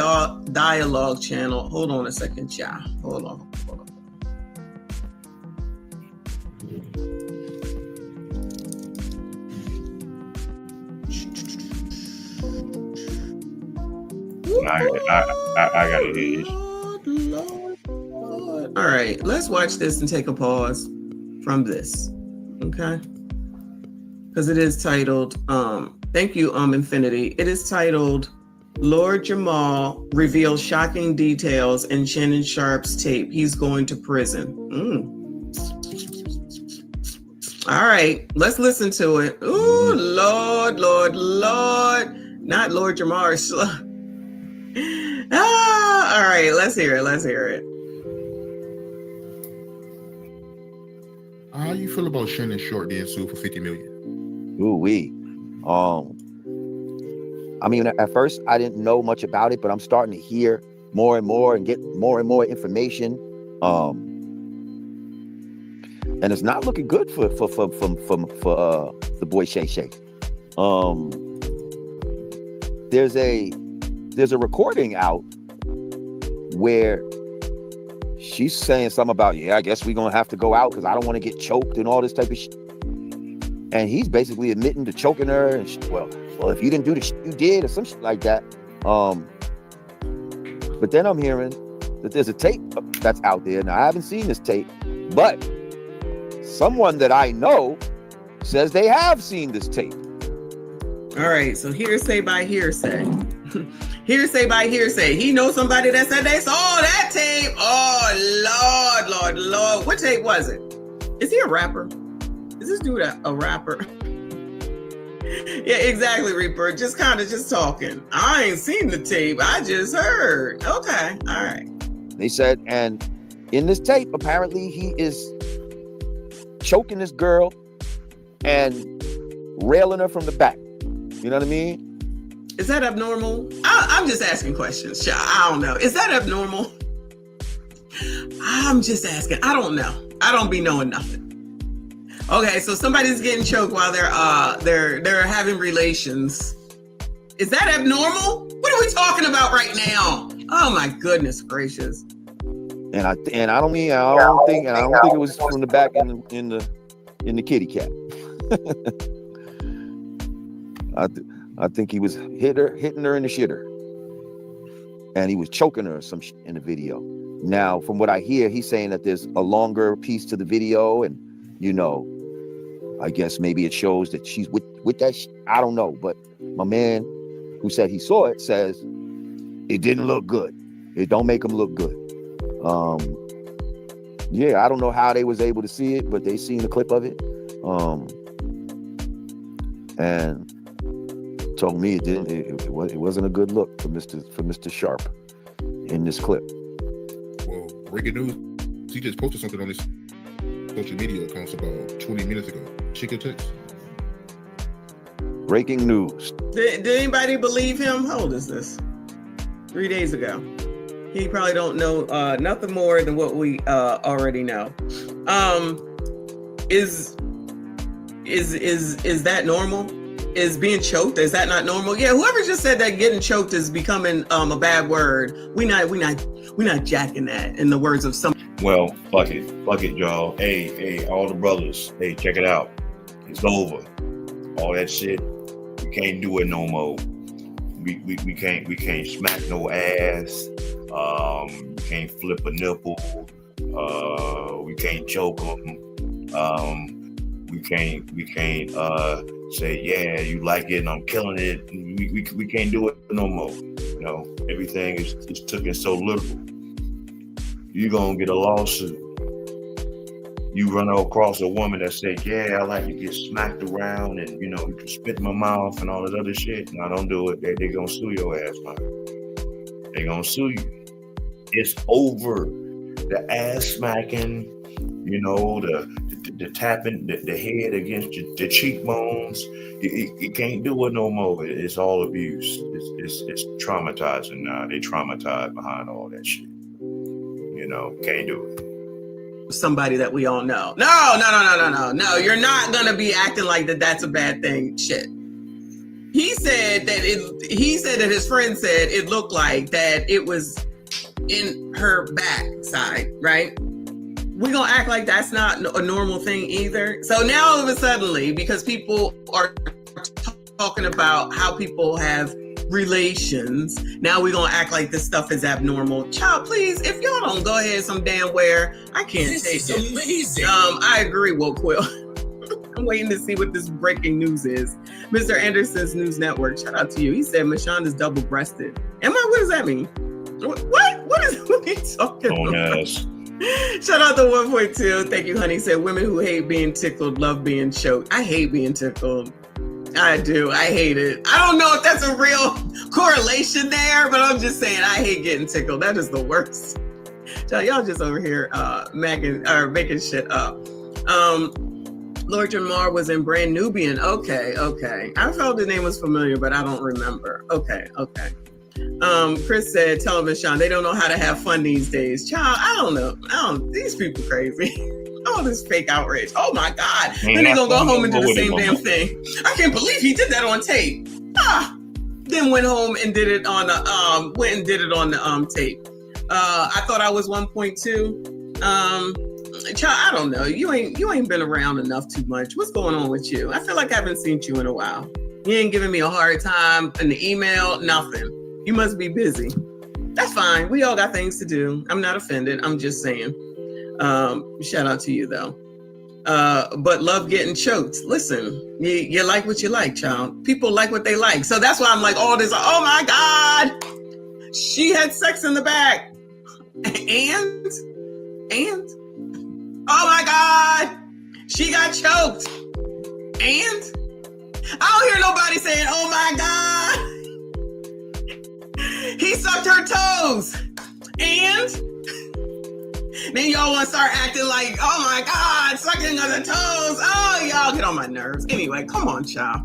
Dialogue channel. Hold on a second, child. Hold on. I gotta hear this. Lord. All right, let's watch this and take a pause from this, okay? Because it is titled, thank you, Infinity. It is titled, Lord Jamal reveals shocking details in Shannon Sharpe's tape. He's going to prison. All right, let's listen to it. Ooh, Lord. Not Lord Jamar. All right, let's hear it. How you feel about Shannon Sharpe being sued for $50 million? Ooh-wee. I mean, at first I didn't know much about it, but I'm starting to hear more and more and get more and more information. And it's not looking good for the boy Shay Shay. There's a recording out where she's saying something about, I guess we're gonna have to go out because I don't want to get choked and all this type of shit. And he's basically admitting to choking her. And well, if you didn't do the shit you did or some shit like that. But then I'm hearing that there's a tape that's out there. Now I haven't seen this tape, but someone that I know says they have seen this tape. All right, so hearsay by hearsay. Hearsay by hearsay. He knows somebody that said they saw that tape. Oh, Lord. What tape was it? Is he a rapper? Is this dude a rapper? Yeah, exactly, Reaper. Just talking. I ain't seen the tape. I just heard. Okay, all right. They said, and in this tape, apparently he is choking this girl and railing her from the back. You know what I mean? Is that abnormal? I'm just asking questions. I don't know. Is that abnormal? I'm just asking. I don't know. I don't be knowing nothing. Okay, so somebody's getting choked while they're having relations. Is that abnormal? What are we talking about right now? Oh my goodness gracious! And I don't think it was from the back in the kitty cat. I think he was hitting her in the shitter, and he was choking her in the video. Now, from what I hear, he's saying that there's a longer piece to the video, and I guess maybe it shows that she's with that. I don't know, but my man who said he saw it says it didn't look good. It don't make him look good. Yeah, I don't know how they was able to see it, but they seen the clip of it, and told me it didn't. It wasn't a good look for Mr. Sharpe in this clip. Well, breaking news. He just posted something on his social media accounts about 20 minutes ago. Chicken text. Breaking news. Did anybody believe him? How old is this? 3 days ago. He probably don't know nothing more than what we already know. Is that normal? Is being choked, is that not normal? Yeah, whoever just said that getting choked is becoming a bad word. We're not jacking that, in the words of some. Well, fuck it, y'all. Hey, all the brothers. Hey, check it out. It's over. All that shit. We can't do it no more. We can't smack no ass. We can't flip a nipple. We can't choke them. We can't say, yeah, you like it and I'm killing it. We can't do it no more. Everything is taken so literal. You're gonna get a lawsuit. You run across a woman that said, yeah, I like to get smacked around and you can spit in my mouth and all that other shit. No, don't do it. They're gonna sue your ass, man. They're gonna sue you. It's over. The ass smacking, the tapping the head against the cheekbones. You can't do it no more. It's all abuse. It's traumatizing now. They traumatized behind all that shit. Can't do it. Somebody that we all know. No. You're not gonna be acting like that's a bad thing. Shit. He said that his friend said it looked like that it was in her backside, right? We're gonna act like that's not a normal thing either. So now all of a sudden, because people are talking about how people have relations, now we're gonna act like this stuff is abnormal. Child, please, if y'all don't go ahead some damn where, I can't take it. This is amazing. I agree, Woke Quill. I'm waiting to see what this breaking news is. Mr. Anderson's News Network, shout out to you. He said Michonne is double-breasted. What does that mean? What are you talking about? Shout out to 1.2. Thank you, honey. Said women who hate being tickled love being choked. I hate being tickled. I do. I hate it. I don't know if that's a real correlation there, but I'm just saying I hate getting tickled. That is the worst. So y'all just over here making shit up. Lord Jamar was in Brand Nubian. Okay. I felt the name was familiar, but I don't remember. Okay. Chris said, tell him, Sean, they don't know how to have fun these days. Child, I don't know. These people crazy. All this fake outrage. Oh my God. Then they gonna go home and do the same damn thing. I can't believe he did that on tape. Then went home and did it on the tape. I thought I was 1.2. Child, I don't know. You ain't been around enough too much. What's going on with you? I feel like I haven't seen you in a while. You ain't giving me a hard time in the email, nothing. You must be busy. That's fine. We all got things to do. I'm not offended. I'm just saying. Shout out to you though. But love getting choked. Listen, you like what you like, child. People like what they like. So that's why I'm like, all this, oh my God, she had sex in the back. And oh my God, she got choked. And I don't hear nobody saying, oh my God, he sucked her toes. And then y'all want to start acting like, oh my God, sucking of the toes. Oh, y'all get on my nerves. Anyway, come on, child.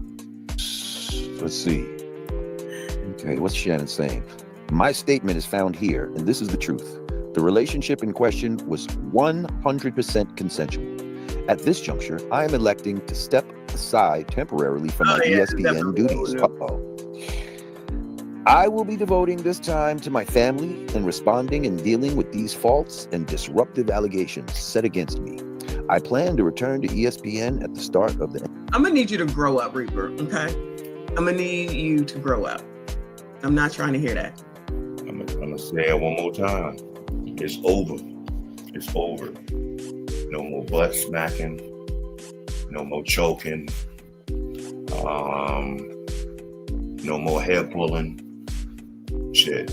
Let's see. Okay, what's Shannon saying? My statement is found here, and this is the truth. The relationship in question was 100% consensual. At this juncture, I am electing to step aside temporarily from my ESPN duties. I will be devoting this time to my family and responding and dealing with these false and disruptive allegations set against me. I plan to return to ESPN at the start of the... I'm gonna need you to grow up, Reaper, okay? I'm gonna need you to grow up. I'm not trying to hear that. I'm gonna say it one more time. It's over. It's over. No more butt smacking. No more choking. No more hair pulling. Shit.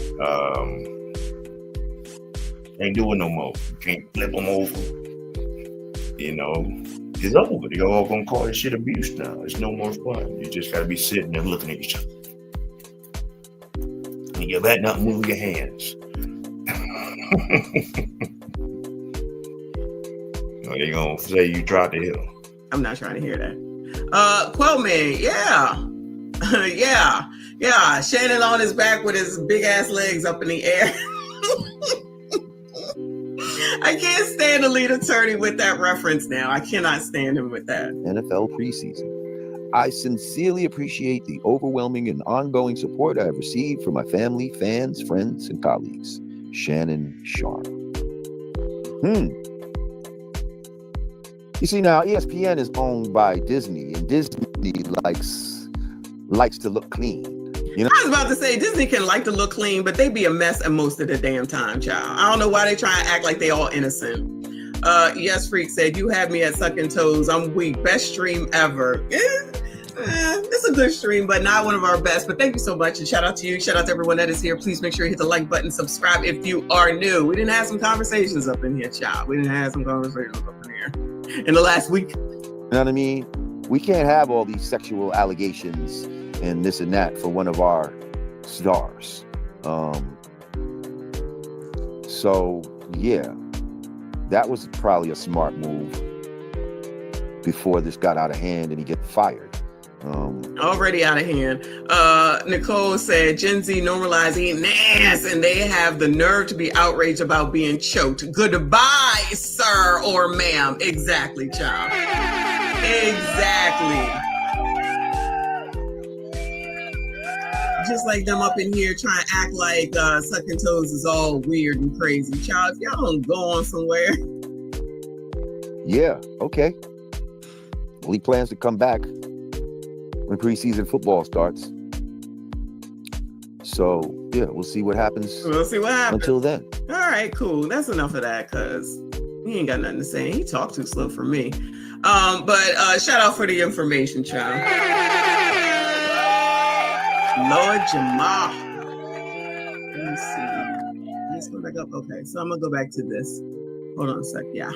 Ain't doing no more. Can't flip them over. You know, it's over. They all gonna call this shit abuse now. It's no more fun. You just gotta be sitting there looking at each other. And you better not move your hands. Or they gonna say you dropped the hill. I'm not trying to hear that. Quellman, yeah. yeah. Shannon on his back with his big ass legs up in the air. I can't stand the lead attorney with that reference now. I cannot stand him with that. NFL preseason. I sincerely appreciate the overwhelming and ongoing support I have received from my family, fans, friends, and colleagues. Shannon Sharpe. You see, now ESPN is owned by Disney, and Disney likes to look clean. You know? I was about to say Disney can like to look clean, but they be a mess at most of the damn time, child. I don't know why they try and act like they all innocent. Yes, Freak said, you had me at sucking toes. I'm weak. Best stream ever. It's a good stream, but not one of our best. But thank you so much. And shout out to you. Shout out to everyone that is here. Please make sure you hit the like button, subscribe if you are new. We didn't have some conversations up in here, child. We didn't have some conversations up in here in the last week. You know what I mean? We can't have all these sexual allegations and this and that for one of our stars. So yeah, that was probably a smart move before this got out of hand and he get fired. Already out of hand. Nicole said Gen Z normalize eating ass and they have the nerve to be outraged about being choked. Goodbye, sir or ma'am. Exactly, child. Exactly. Just like them up in here trying to act like sucking toes is all weird and crazy. Child, if y'all don't go on somewhere. Yeah, okay. Well, he plans to come back when preseason football starts. So, yeah, we'll see what happens. We'll see what happens. Until then. All right, cool. That's enough of that, because he ain't got nothing to say. He talked too slow for me. But shout out for the information, child. Lord Jamal. Let me see. Let's go back up. Okay, so I'm going to go back to this. Hold on a sec. Yeah.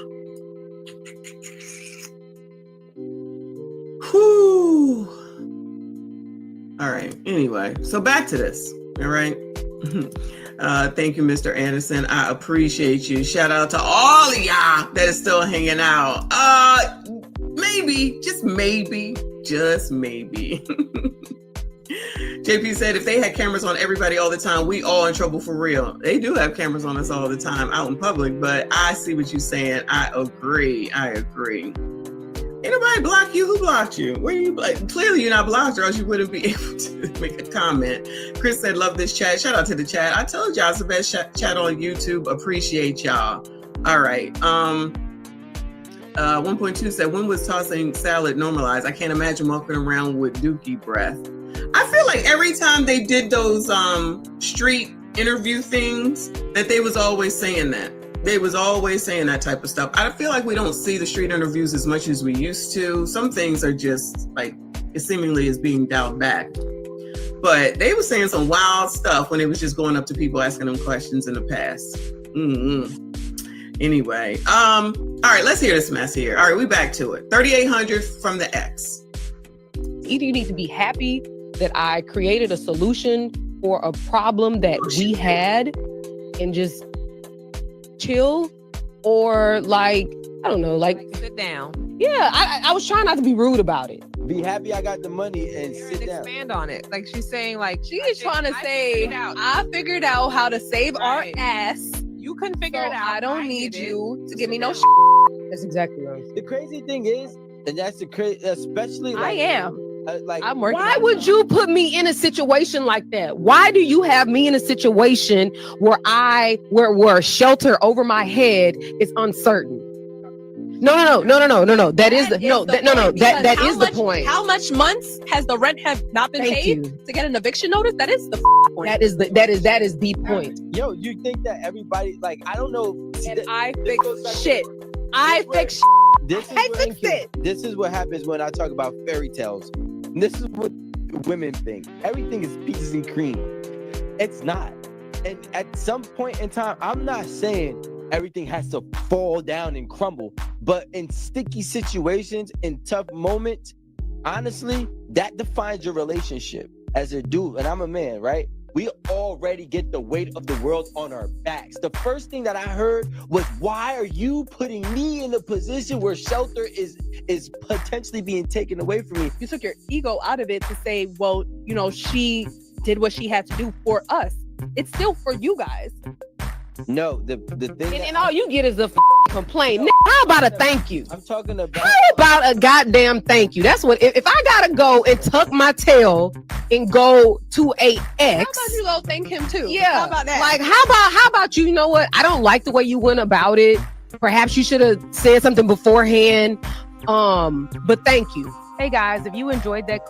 Whew. All right. Anyway, so back to this. All right. Thank you, Mr. Anderson. I appreciate you. Shout out to all of y'all that is still hanging out. Maybe, just maybe. JP said if they had cameras on everybody all the time, we all in trouble for real. They do have cameras on us all the time out in public, but I see what you're saying. I agree. Ain't nobody block you. Who blocked you? Where you? Clearly you're not blocked, or else you wouldn't be able to make a comment. Chris said, love this chat. Shout out to the chat. I told y'all it's the best chat on YouTube. Appreciate y'all. All right. 1.2 said, when was tossing salad normalized? I can't imagine walking around with dookie breath. I feel like every time they did those street interview things, that they was always saying that. They was always saying that type of stuff. I feel like we don't see the street interviews as much as we used to. Some things are just like, it seemingly is being dialed back. But they were saying some wild stuff when it was just going up to people asking them questions in the past. Anyway, all right, let's hear this mess here. All right, we back to it. 3,800 from the X. Either you need to be happy that I created a solution for a problem that we had and just chill, or like, I don't know, like sit down. Yeah, I was trying not to be rude about it. Be happy I got the money and sit down. Expand on it. Like she's saying, like She is trying to say, I figured out how to save our ass. You couldn't figure it out. I don't need you to give me no. That's exactly right. The crazy thing is, and that's the crazy, especially like, I am. Like, why would you put me in a situation like that? Why do you have me in a situation where shelter over my head is uncertain? No. That is the point. How much months has the rent have not been paid to get an eviction notice? That is the point. That is the point. Yo, you think that everybody, like, I don't know. And I fix shit. I fix shit. This is what happens when I talk about fairy tales. And this is what women think. Everything is peaches and cream. It's not. And at some point in time, I'm not saying everything has to fall down and crumble, but in sticky situations, in tough moments, honestly, that defines your relationship as a dude. And I'm a man, right? We already get the weight of the world on our backs. The first thing that I heard was, why are you putting me in a position where shelter is potentially being taken away from me? You took your ego out of it to say, well, you know, she did what she had to do for us. It's still for you guys. No, the thing and all you get is a complaint. How about a thank you? I'm talking about. How about a goddamn thank you? That's what. If I gotta go and tuck my tail and go to a ex, how about you go thank him too? Yeah. How about that? Like, how about you? You know what? I don't like the way you went about it. Perhaps you should have said something beforehand. But thank you. Hey guys, if you enjoyed that.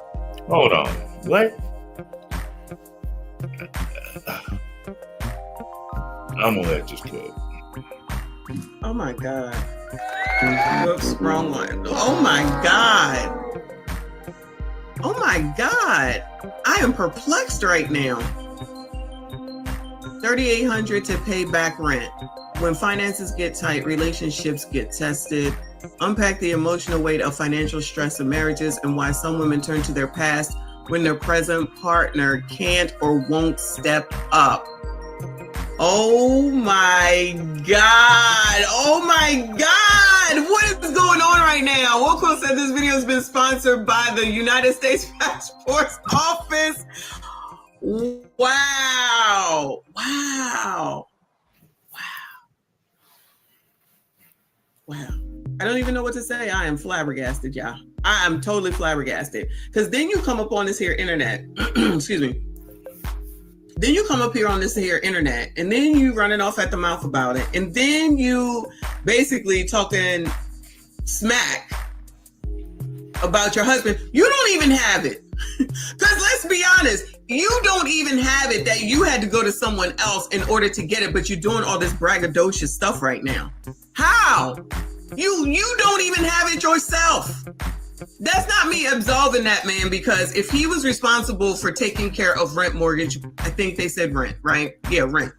Hold on. What? I'm gonna let this go. Oh my God. Whoops, wrong one. Oh my God. Oh my God. I am perplexed right now. $3,800 to pay back rent. When finances get tight, relationships get tested. Unpack the emotional weight of financial stress in marriages and why some women turn to their past when their present partner can't or won't step up. Oh my God. Oh my God. What is going on right now? Woko said this video has been sponsored by the United States Passport Office. Wow. Wow. I don't even know what to say. I am flabbergasted, y'all. I am totally flabbergasted. Because then you come up on this here internet. Excuse me. Then you come up here on this here internet, and then you running off at the mouth about it, and then you basically talking smack about your husband. You don't even have it. Because let's be honest, you don't even have it that you had to go to someone else in order to get it, but you're doing all this braggadocious stuff right now. How? You don't even have it yourself. That's not me absolving that man, because if he was responsible for taking care of rent, mortgage, I think they said rent, right? Yeah, rent.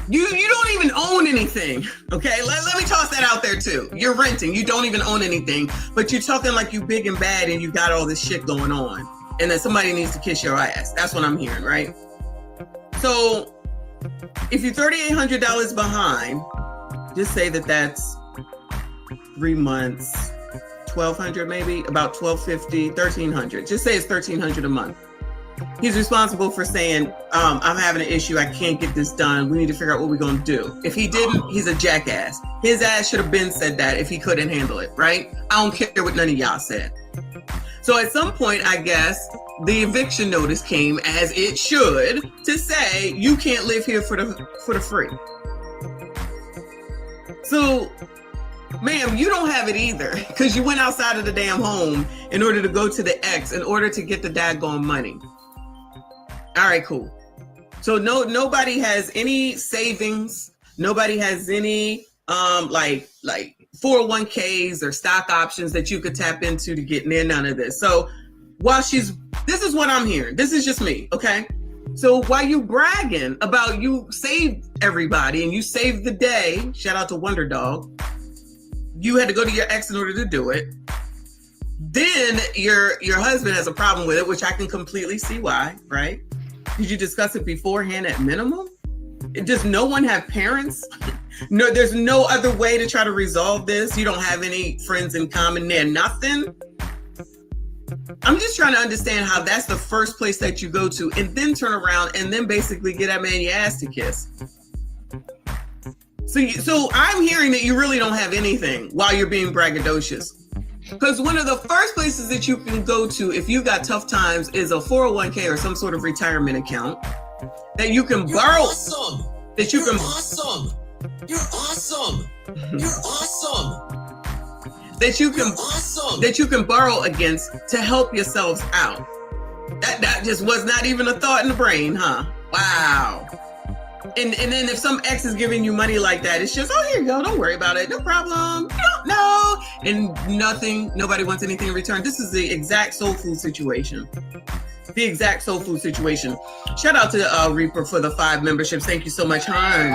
You don't even own anything, okay? Let me toss that out there too. You're renting. You don't even own anything, but you're talking like you big and bad and you got all this shit going on and that somebody needs to kiss your ass. That's what I'm hearing, right? So if you're $3,800 behind, just say that that's 3 months, $1,200 maybe, about $1,250, $1,300. Just say it's $1,300 a month. He's responsible for saying, I'm having an issue. I can't get this done. We need to figure out what we're going to do. If he didn't, he's a jackass. His ass should have been said that if he couldn't handle it, right? I don't care what none of y'all said. So at some point, I guess, the eviction notice came, as it should, to say you can't live here for the free. So, ma'am, you don't have it either, because you went outside of the damn home in order to go to the ex in order to get the daggone money. All right, cool. So nobody has any savings. Nobody has any like 401ks or stock options that you could tap into to get near none of this. So this is what I'm hearing. This is just me, okay? So while you bragging about you saved everybody and you saved the day, shout out to Wonder Dog, you had to go to your ex in order to do it. Then your husband has a problem with it, which I can completely see why, right? Did you discuss it beforehand at minimum? Does no one have parents? No, there's no other way to try to resolve this. You don't have any friends in common there, nothing. I'm just trying to understand how that's the first place that you go to and then turn around and then basically get that man your ass to kiss. So I'm hearing that you really don't have anything while you're being braggadocious. Because one of the first places that you can go to if you got tough times is a 401k or some sort of retirement account that you can borrow. Awesome. That you can. Awesome. You're awesome. You're awesome. That you can borrow against to help yourselves out. That just was not even a thought in the brain, huh? Wow. And then if some ex is giving you money like that, it's just, oh, here you go, don't worry about it, no problem, no, and nobody wants anything in return. This is the exact soul food situation. The exact soul food situation. Shout out to Reaper for the 5 memberships. Thank you so much, hon.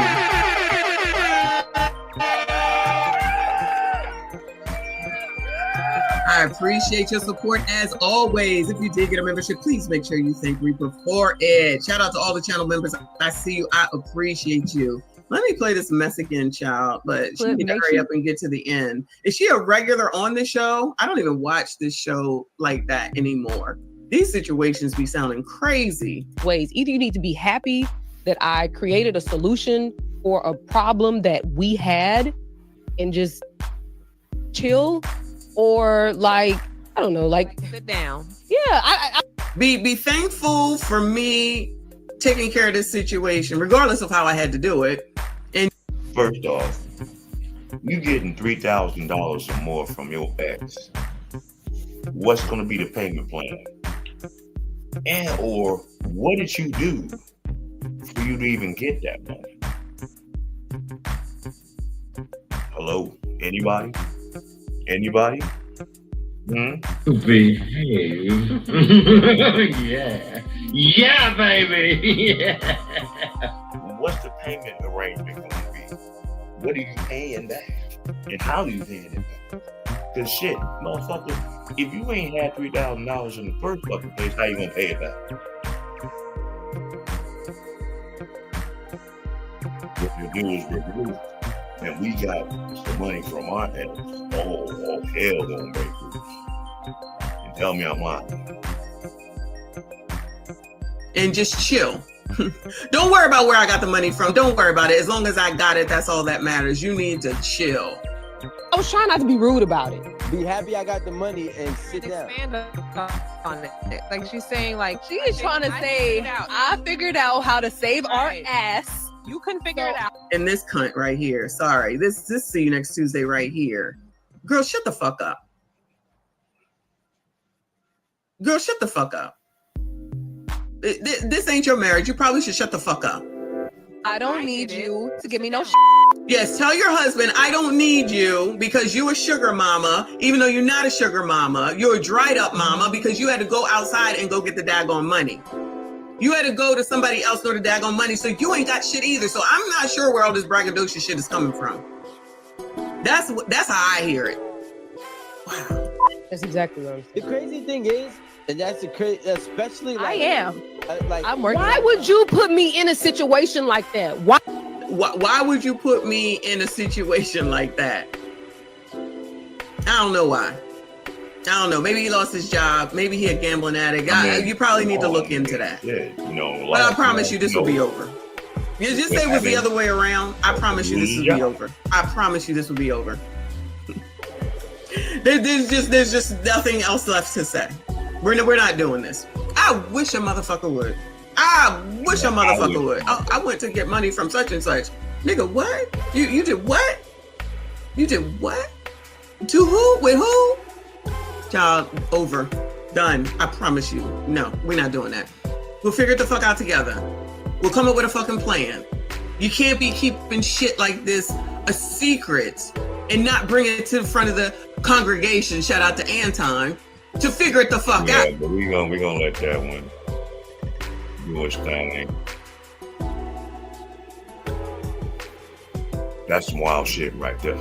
I appreciate your support as always. If you did get a membership, please make sure you thank Reaper for it. Shout out to all the channel members. I see you. I appreciate you. Let me play this mess again, child, but she need to hurry up and get to the end. Is she a regular on the show? I don't even watch this show like that anymore. These situations be sounding crazy. Ways. Either you need to be happy that I created a solution for a problem that we had and just chill, or like, I don't know, like sit down. Yeah, I be thankful for me taking care of this situation, regardless of how I had to do it. And first off, you getting $3,000 or more from your ex. What's going to be the payment plan? And or what did you do for you to even get that money? Hello? Anybody? Anybody? Behave. Yeah, baby. Yeah. What's the payment arrangement going to be? What are you paying back? And how are you paying it back? Because shit, motherfucker, if you ain't had $3,000 in the first fucking place, how you going to pay it back? What you do is remove, and we got some money from our ex. Oh, hell gonna break loose. And tell me I'm lying. And just chill. Don't worry about where I got the money from. Don't worry about it. As long as I got it, that's all that matters. You need to chill. I was trying not to be rude about it. Be happy I got the money and sit down. Expand on it. Like she's saying, like She is trying to say, I figured out how to save our ass. You couldn't figure it out. And this cunt right here. Sorry. This see you next Tuesday right here. Girl, shut the fuck up. Girl, shut the fuck up. This ain't your marriage. You probably should shut the fuck up. I don't need you to give me no Yes, tell your husband, I don't need you because you a sugar mama, even though you're not a sugar mama. You're a dried up mama because you had to go outside and go get the daggone money. You had to go to somebody else for the daggone money, so you ain't got shit either. So I'm not sure where all this braggadocious shit is coming from. That's how I hear it. Wow. That's exactly what I'm saying. The crazy thing is, and that's the crazy, especially like I am. Like, I'm working. Why would you put me in a situation like that? Why would you put me in a situation like that? I don't know why. I don't know. Maybe he lost his job. Maybe he a gambling addict. You probably need to look into that. Yeah, But I promise you this will be over. You just say it was the other way around. I promise you this will be over. I promise you this will be over. There's just nothing else left to say. We're not doing this. I wish a motherfucker would. I wish a motherfucker would. I went to get money from such and such. Nigga, what? You did what? You did what? To who? With who? Child, over. Done. I promise you. No, we're not doing that. We'll figure it the fuck out together. We'll come up with a fucking plan. You can't be keeping shit like this a secret and not bring it to the front of the congregation. Shout out to Anton to figure it the fuck out. Yeah, but we gonna let that one do its thing. That's some wild shit right there.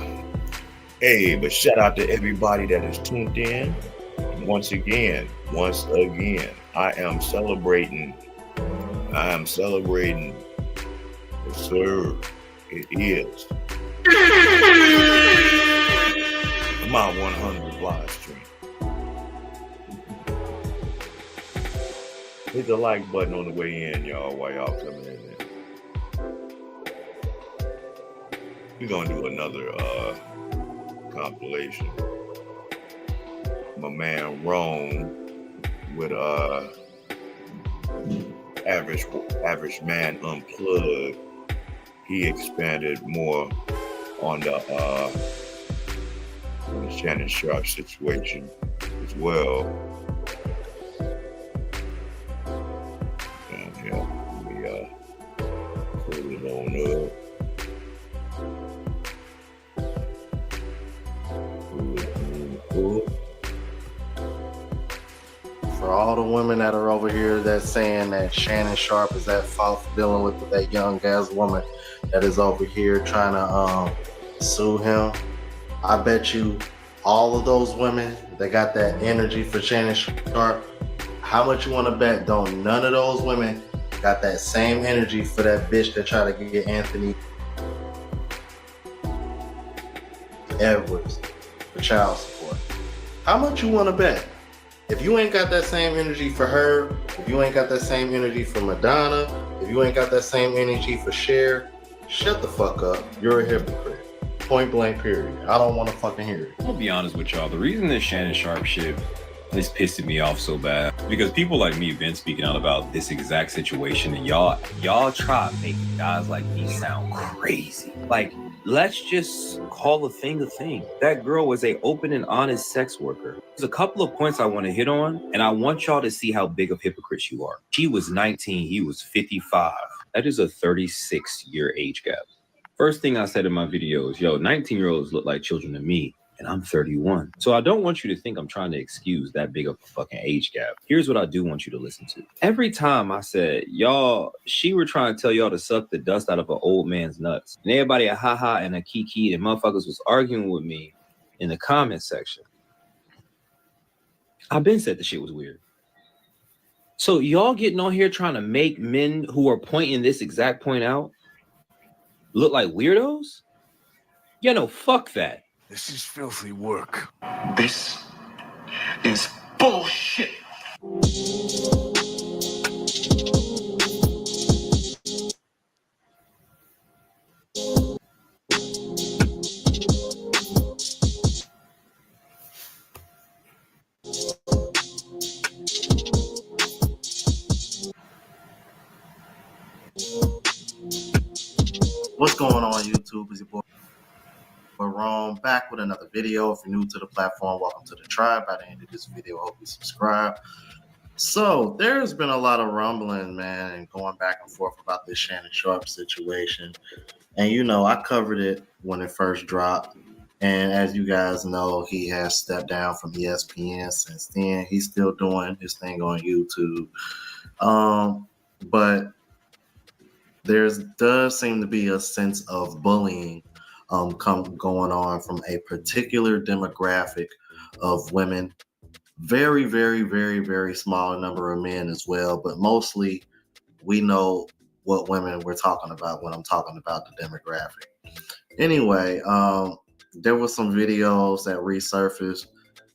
Hey, but shout out to everybody that is tuned in. Once again, I am celebrating. Yes, sir. It is my 100th live stream. Hit the like button on the way in, y'all, while y'all coming in there. We're gonna do another compilation. my man Rome with Average Man Unplugged, he expanded more on the Shannon Sharpe situation as well. And yeah, we pull it on up. For all the women that are over here that's saying that Shannon Sharpe is at fault for dealing with that young ass woman that is over here trying to sue him, I bet you all of those women that got that energy for Shannon Sharpe, how much you want to bet don't none of those women got that same energy for that bitch that tried to get Anthony Edwards for child support? How much you want to bet? If you ain't got that same energy for her, if you ain't got that same energy for Madonna, if you ain't got that same energy for Cher, shut the fuck up. You're a hypocrite. Point blank period. I don't want to fucking hear it. I'm gonna be honest with y'all. The reason this Shannon Sharpe shit is pissing me off so bad because people like me have been speaking out about this exact situation, and y'all try to make guys like me sound crazy. Like, let's just call a thing a thing. That girl was a open and honest sex worker. There's a couple of points I want to hit on, and I want y'all to see how big of hypocrites you are. She was 19, he was 55. That is a 36-year age gap. First thing I said in my video is, 19-year-olds look like children to me, and I'm 31. So I don't want you to think I'm trying to excuse that big of a fucking age gap. Here's what I do want you to listen to. Every time I said, she were trying to tell y'all to suck the dust out of an old man's nuts, and everybody a haha and a kiki and motherfuckers was arguing with me in the comment section, I've been said the shit was weird. So y'all getting on here trying to make men who are pointing this exact point out look like weirdos? Fuck that. This is filthy work. This is bullshit. What's going on, YouTube? It's your boy Rome, back with another video. If you're new to the platform, welcome to the tribe. By the end of this video, I hope you subscribe. So there's been a lot of rumbling, man, and going back and forth about this Shannon Sharpe situation. And I covered it when it first dropped. And as you guys know, he has stepped down from ESPN since then. He's still doing his thing on YouTube. But there does seem to be a sense of bullying going on from a particular demographic of women. Very, very, very, very small number of men as well, but mostly we know what women we're talking about when I'm talking about the demographic. Anyway, there were some videos that resurfaced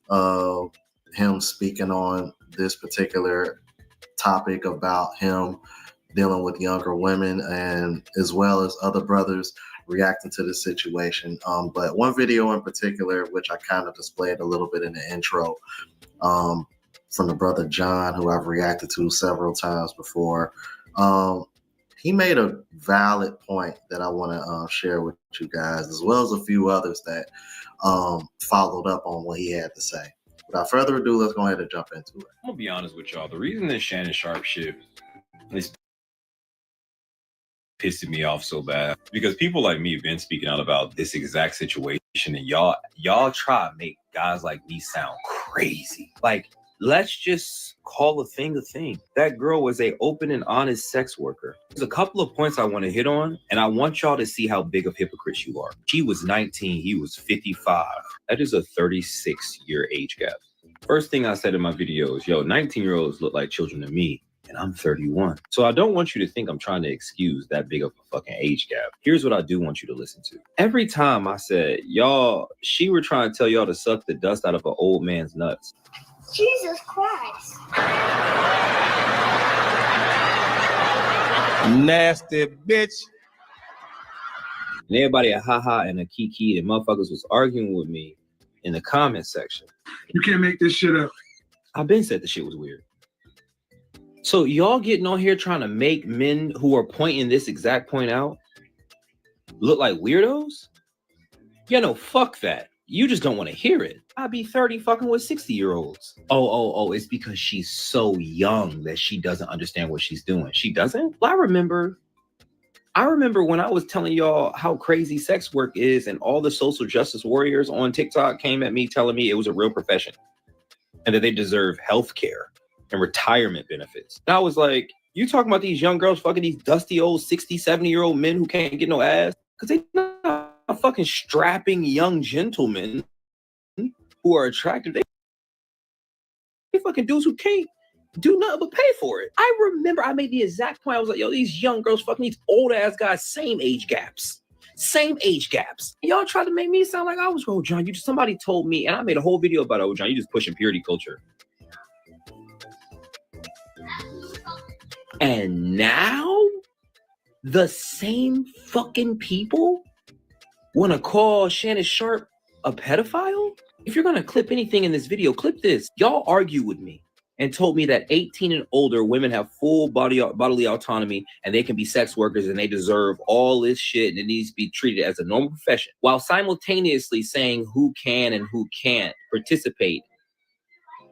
of him speaking on this particular topic about him dealing with younger women, and as well as other brothers reacting to the situation. But one video in particular, which I kind of displayed a little bit in the intro, from the brother John, who I've reacted to several times before, he made a valid point that I want to share with you guys, as well as a few others that followed up on what he had to say. Without further ado, let's go ahead and jump into it. I'm gonna be honest with y'all. The reason this Shannon Sharpe shit is pissing me off so bad because people like me have been speaking out about this exact situation, and y'all try to make guys like me sound crazy. Like, let's just call a thing a thing. That girl was a open and honest sex worker. There's a couple of points I want to hit on, and I want y'all to see how big of hypocrites you are. She was 19, he was 55. That is a 36-year age gap. First thing I said in my video is, 19-year-olds look like children to me, and I'm 31. So I don't want you to think I'm trying to excuse that big of a fucking age gap. Here's what I do want you to listen to. Every time I said, she were trying to tell y'all to suck the dust out of an old man's nuts. Jesus Christ. Nasty bitch. And everybody a haha and a kiki and motherfuckers was arguing with me in the comment section. You can't make this shit up. I've been said the shit was weird. So y'all getting on here trying to make men who are pointing this exact point out look like weirdos? Yeah, no, fuck that. You just don't want to hear it. I'd be 30 fucking with 60-year-olds. Oh, it's because she's so young that she doesn't understand what she's doing. She doesn't? Well, I remember when I was telling y'all how crazy sex work is, and all the social justice warriors on TikTok came at me telling me it was a real profession and that they deserve health care and retirement benefits. And I was like, you talking about these young girls fucking these dusty old 60, 70-year-old men who can't get no ass? Because they not fucking strapping young gentlemen who are attractive. They fucking dudes who can't do nothing but pay for it. I remember I made the exact point. I was like, yo, these young girls fucking these old ass guys, same age gaps. Y'all tried to make me sound like I was, oh, John, somebody told me, and I made a whole video about, oh, John, you just pushing purity culture. And now the same fucking people want to call Shannon Sharpe a pedophile? If you're going to clip anything in this video, clip this. Y'all argue with me and told me that 18 and older women have full bodily autonomy and they can be sex workers and they deserve all this shit and it needs to be treated as a normal profession, while simultaneously saying who can and who can't participate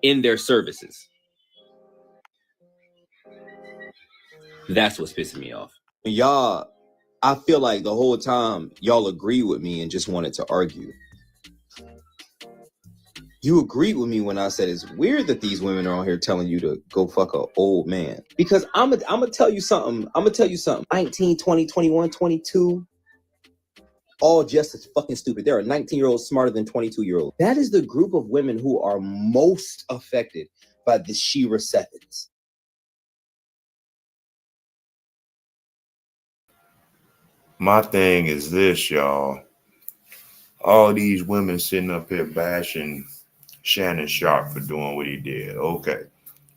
in their services. That's what's pissing me off. Y'all, I feel like the whole time y'all agree with me and just wanted to argue. You agreed with me when I said it's weird that these women are on here telling you to go fuck an old man. Because I'm gonna tell you something. 19, 20, 21, 22, all just as fucking stupid. There are 19-year-olds smarter than 22-year-olds. That is the group of women who are most affected by the Shira Sevens. My thing is this, y'all. All these women sitting up here bashing Shannon Sharpe for doing what he did. Okay.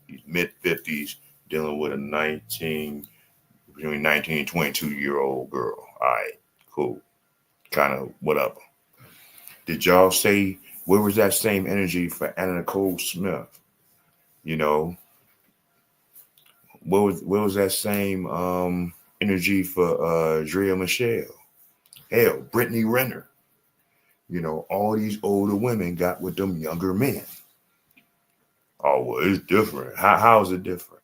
He's mid-50s dealing with a between 19 and 22-year-old girl. All right, cool. Kind of whatever. Did y'all say, where was that same energy for Anna Nicole Smith? You know, where was that same energy for Drea Michelle? Hell, Brittany Renner. You know, all these older women got with them younger men. Oh, well, it's different. How is it different?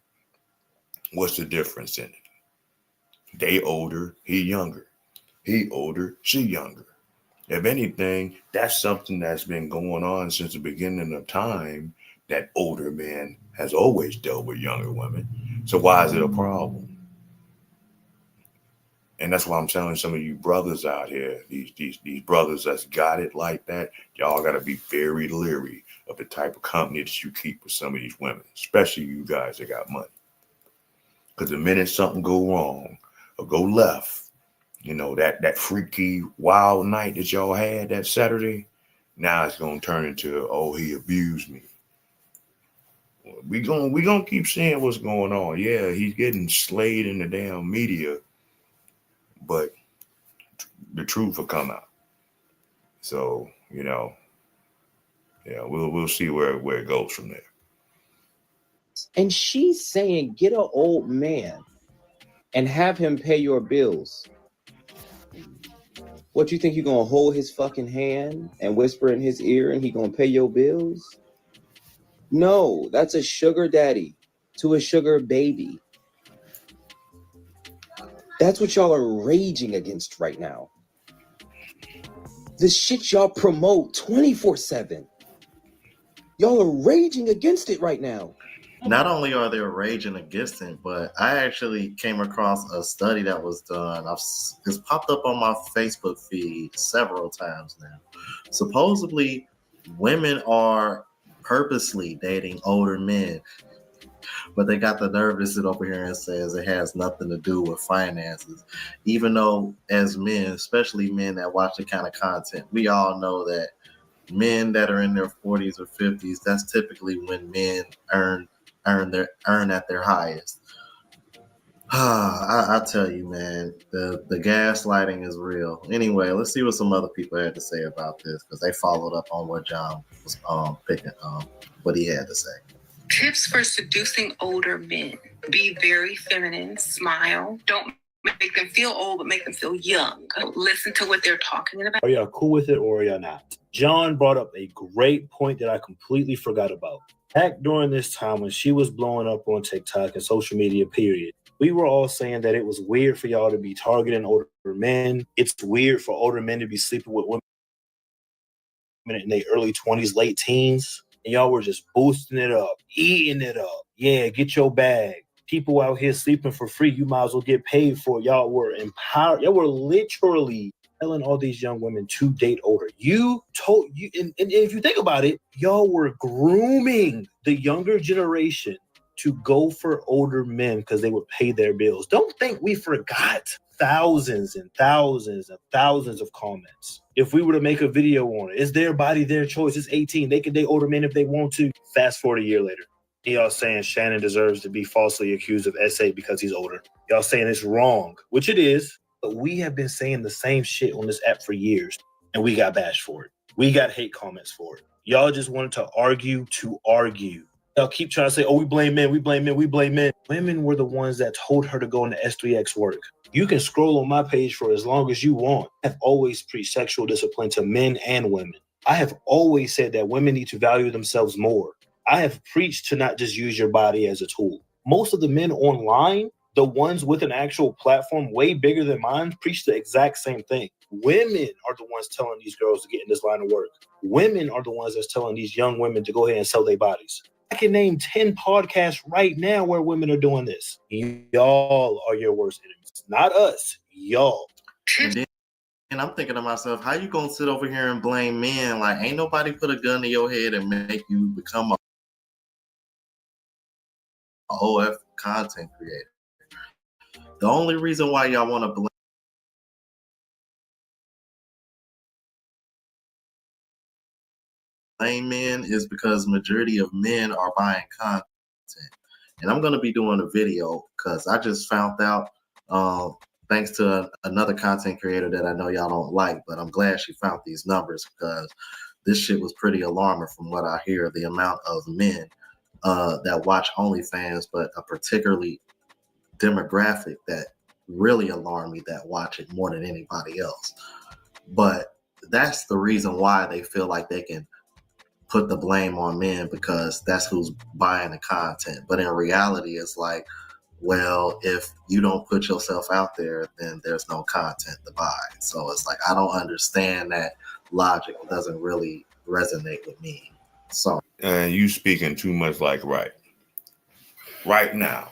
What's the difference in it? They older, he younger. He older, she younger. If anything, that's something that's been going on since the beginning of time, that older man has always dealt with younger women. So why is it a problem? And that's why I'm telling some of you brothers out here, these brothers that's got it like that, y'all got to be very leery of the type of company that you keep with some of these women, especially you guys that got money. Because the minute something go wrong or go left, you know, that freaky wild night that y'all had that Saturday, now it's going to turn into, oh, he abused me. We gonna keep seeing what's going on. Yeah, he's getting slayed in the damn media, but the truth will come out. So, you know, yeah, we'll see where it goes from there. And she's saying, get an old man and have him pay your bills. What, you think you're gonna hold his fucking hand and whisper in his ear and he gonna pay your bills? No, that's a sugar daddy to a sugar baby. That's what y'all are raging against right now. The shit y'all promote 24/7. Y'all are raging against it right now. Not only are they raging against it, but I actually came across a study that was done. It's popped up on my Facebook feed several times now. Supposedly, women are purposely dating older men, but they got the nerve to sit over here and says it has nothing to do with finances. Even though as men, especially men that watch the kind of content, we all know that men that are in their 40s or 50s, that's typically when men earn at their highest. I tell you, man, the gaslighting is real. Anyway, let's see what some other people had to say about this because they followed up on what John was picking, what he had to say. Tips for seducing older men. Be very feminine, smile. Don't make them feel old, but make them feel young. Listen to what they're talking about. Are y'all cool with it or are y'all not? John brought up a great point that I completely forgot about. Back during this time when she was blowing up on TikTok and social media, period, we were all saying that it was weird for y'all to be targeting older men. It's weird for older men to be sleeping with women in their early 20s, late teens. And y'all were just boosting it up, eating it up. Yeah, get your bag. People out here sleeping for free. You might as well get paid for it. Y'all were empowered. Y'all were literally telling all these young women to date older. You told you, and if you think about it, y'all were grooming the younger generation to go for older men because they would pay their bills. Don't think we forgot thousands and thousands and thousands of comments. If we were to make a video on it, it's their body, their choice. It's 18. They can date older men if they want to. Fast forward a year later. Y'all saying Shannon deserves to be falsely accused of SA because he's older. Y'all saying it's wrong, which it is, but we have been saying the same shit on this app for years, and we got bashed for it. We got hate comments for it. Y'all just wanted to argue to argue. Y'all keep trying to say, oh, we blame men, we blame men, we blame men. Women were the ones that told her to go into S3X work. You can scroll on my page for as long as you want. I've always preached sexual discipline to men and women. I have always said that women need to value themselves more. I have preached to not just use your body as a tool. Most of the men online, the ones with an actual platform way bigger than mine, preach the exact same thing. Women are the ones telling these girls to get in this line of work. Women are the ones that's telling these young women to go ahead and sell their bodies. I can name 10 podcasts right now where women are doing this. Y'all are your worst enemies. Not us. Y'all. And I'm thinking to myself, how you gonna sit over here and blame men? Like, ain't nobody put a gun to your head and make you become a OF content creator. The only reason why y'all want to blame men is because majority of men are buying content. And I'm going to be doing a video because I just found out, thanks to another content creator that I know y'all don't like, but I'm glad she found these numbers because this shit was pretty alarming from what I hear, the amount of men that watch OnlyFans, but a particularly demographic that really alarmed me that watch it more than anybody else. But that's the reason why they feel like they can put the blame on men because that's who's buying the content. But in reality, it's like, well, if you don't put yourself out there, then there's no content to buy. So it's like, I don't understand that logic. It doesn't really resonate with me. So, and you speaking too much like right now,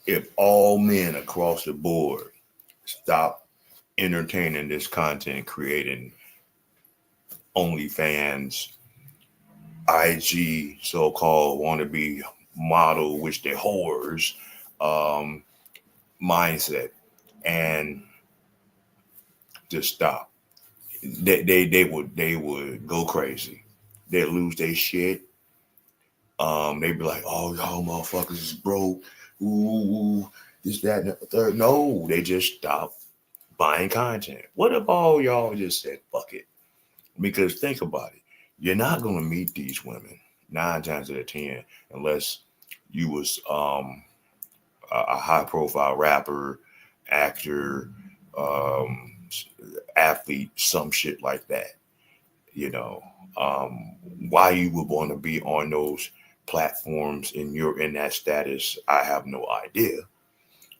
if all men across the board stop entertaining this content, creating OnlyFans, IG, so-called wannabe model, which they're whores, mindset, and just stop, they would go crazy. They'd lose their shit. They'd be like, oh, y'all motherfuckers is broke. Ooh, this, that, and the third. No, they just stop buying content. What if all y'all just said, fuck it? Because think about it. You're not going to meet these women 9 times out of 10 unless you was a high-profile rapper, actor, athlete, some shit like that. You know, why you would want to be on those platforms and you're in that status, I have no idea.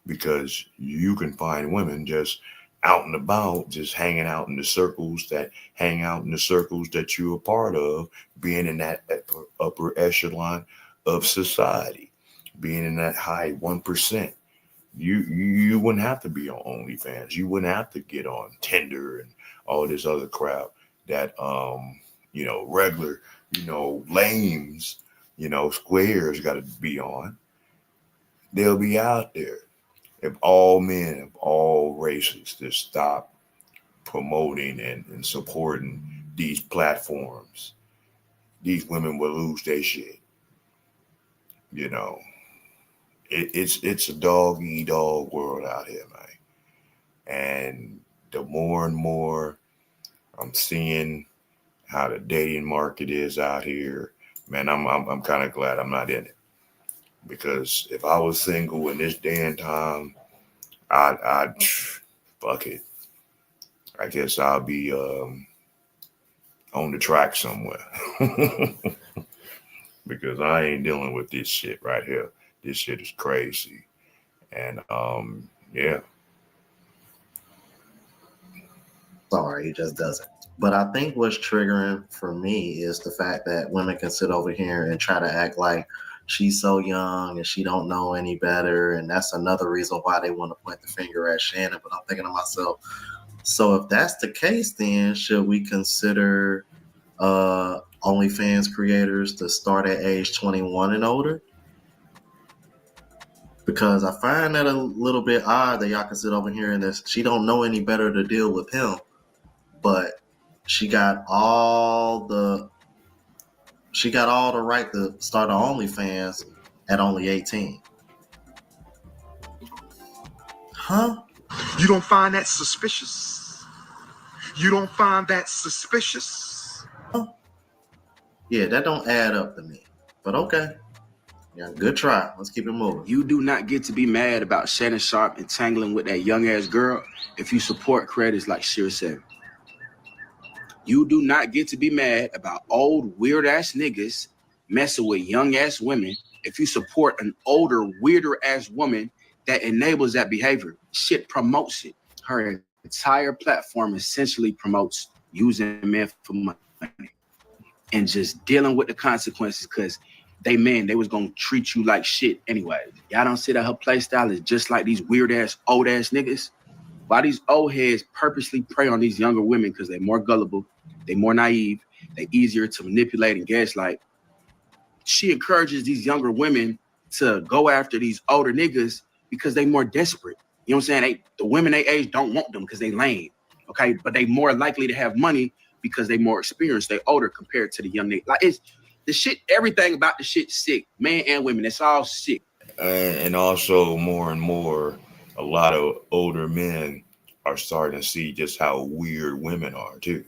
Because you can find women just out and about, just hanging out in the circles that hang out in the circles that you're a part of, being in that upper echelon of society, being in that high 1%. You wouldn't have to be on OnlyFans. You wouldn't have to get on Tinder and all this other crap that regular, lames, squares got to be on. They'll be out there. If all men of all races just stop promoting and supporting these platforms, these women will lose their shit. it's a dog eat dog world out here, man. And the more and more I'm seeing how the dating market is out here, man, I'm kind of glad I'm not in it. Because if I was single in this day and time, I'd fuck it. I guess I'll be on the track somewhere. Because I ain't dealing with this shit right here. This shit is crazy. And yeah. Sorry, he just doesn't. But I think what's triggering for me is the fact that women can sit over here and try to act like she's so young and she don't know any better. And that's another reason why they want to point the finger at Shannon. But I'm thinking to myself, so if that's the case, then should we consider OnlyFans creators to start at age 21 and older? Because I find that a little bit odd that y'all can sit over here and she don't know any better to deal with him, but she got all the right to start her OnlyFans at only 18. Huh? You don't find that suspicious? You don't find that suspicious? Yeah, that don't add up to me. But okay. Yeah, good try. Let's keep it moving. You do not get to be mad about Shannon Sharpe entangling with that young ass girl if you support creators like Sheer 7. You do not get to be mad about old weird ass niggas messing with young ass women if you support an older weirder ass woman that enables that behavior. Shit promotes it. Her entire platform essentially promotes using men for money and just dealing with the consequences because they was gonna treat you like shit anyway. Y'all don't see that her play style is just like these weird ass old ass niggas? Why these old heads purposely prey on these younger women because they're more gullible, they're more naive, they're easier to manipulate and gaslight. She encourages these younger women to go after these older niggas because they more desperate. You know what I'm saying? The women they age don't want them because they lame, okay? But they more likely to have money because they more experienced, they older compared to the young nigga. Like it's the shit, everything about the shit sick, men and women, it's all sick. And also more and more, a lot of older men are starting to see just how weird women are too.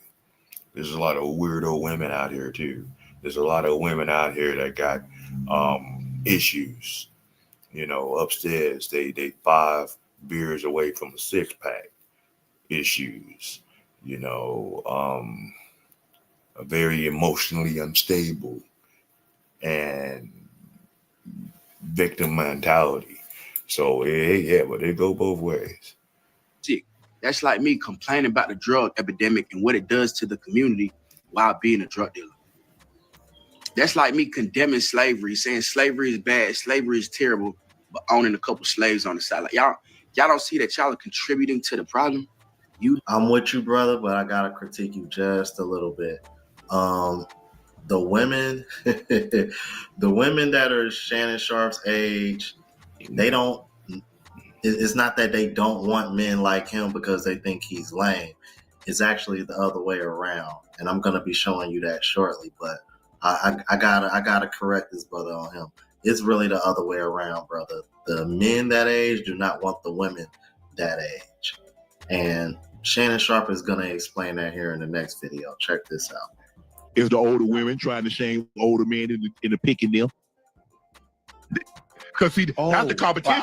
There's a lot of weirdo women out here too. There's a lot of women out here that got issues. You know, upstairs they 5 beers away from a 6-pack. Issues. You know, very emotionally unstable and victim mentality. So yeah, but it go both ways. Sick. That's like me complaining about the drug epidemic and what it does to the community while being a drug dealer. That's like me condemning slavery, saying slavery is bad, slavery is terrible, but owning a couple slaves on the side. Like y'all don't see that y'all are contributing to the problem. I'm with you, brother, but I gotta critique you just a little bit. The women, the women that are Shannon Sharpe's age, they don't. It's not that they don't want men like him because they think he's lame. It's actually the other way around, and I'm gonna be showing you that shortly. But I gotta correct this brother on him. It's really the other way around, brother. The men that age do not want the women that age, and Shannon Sharpe is gonna explain that here in the next video. Check this out. It's the older women trying to shame older men into picking them. Because see, not the competition.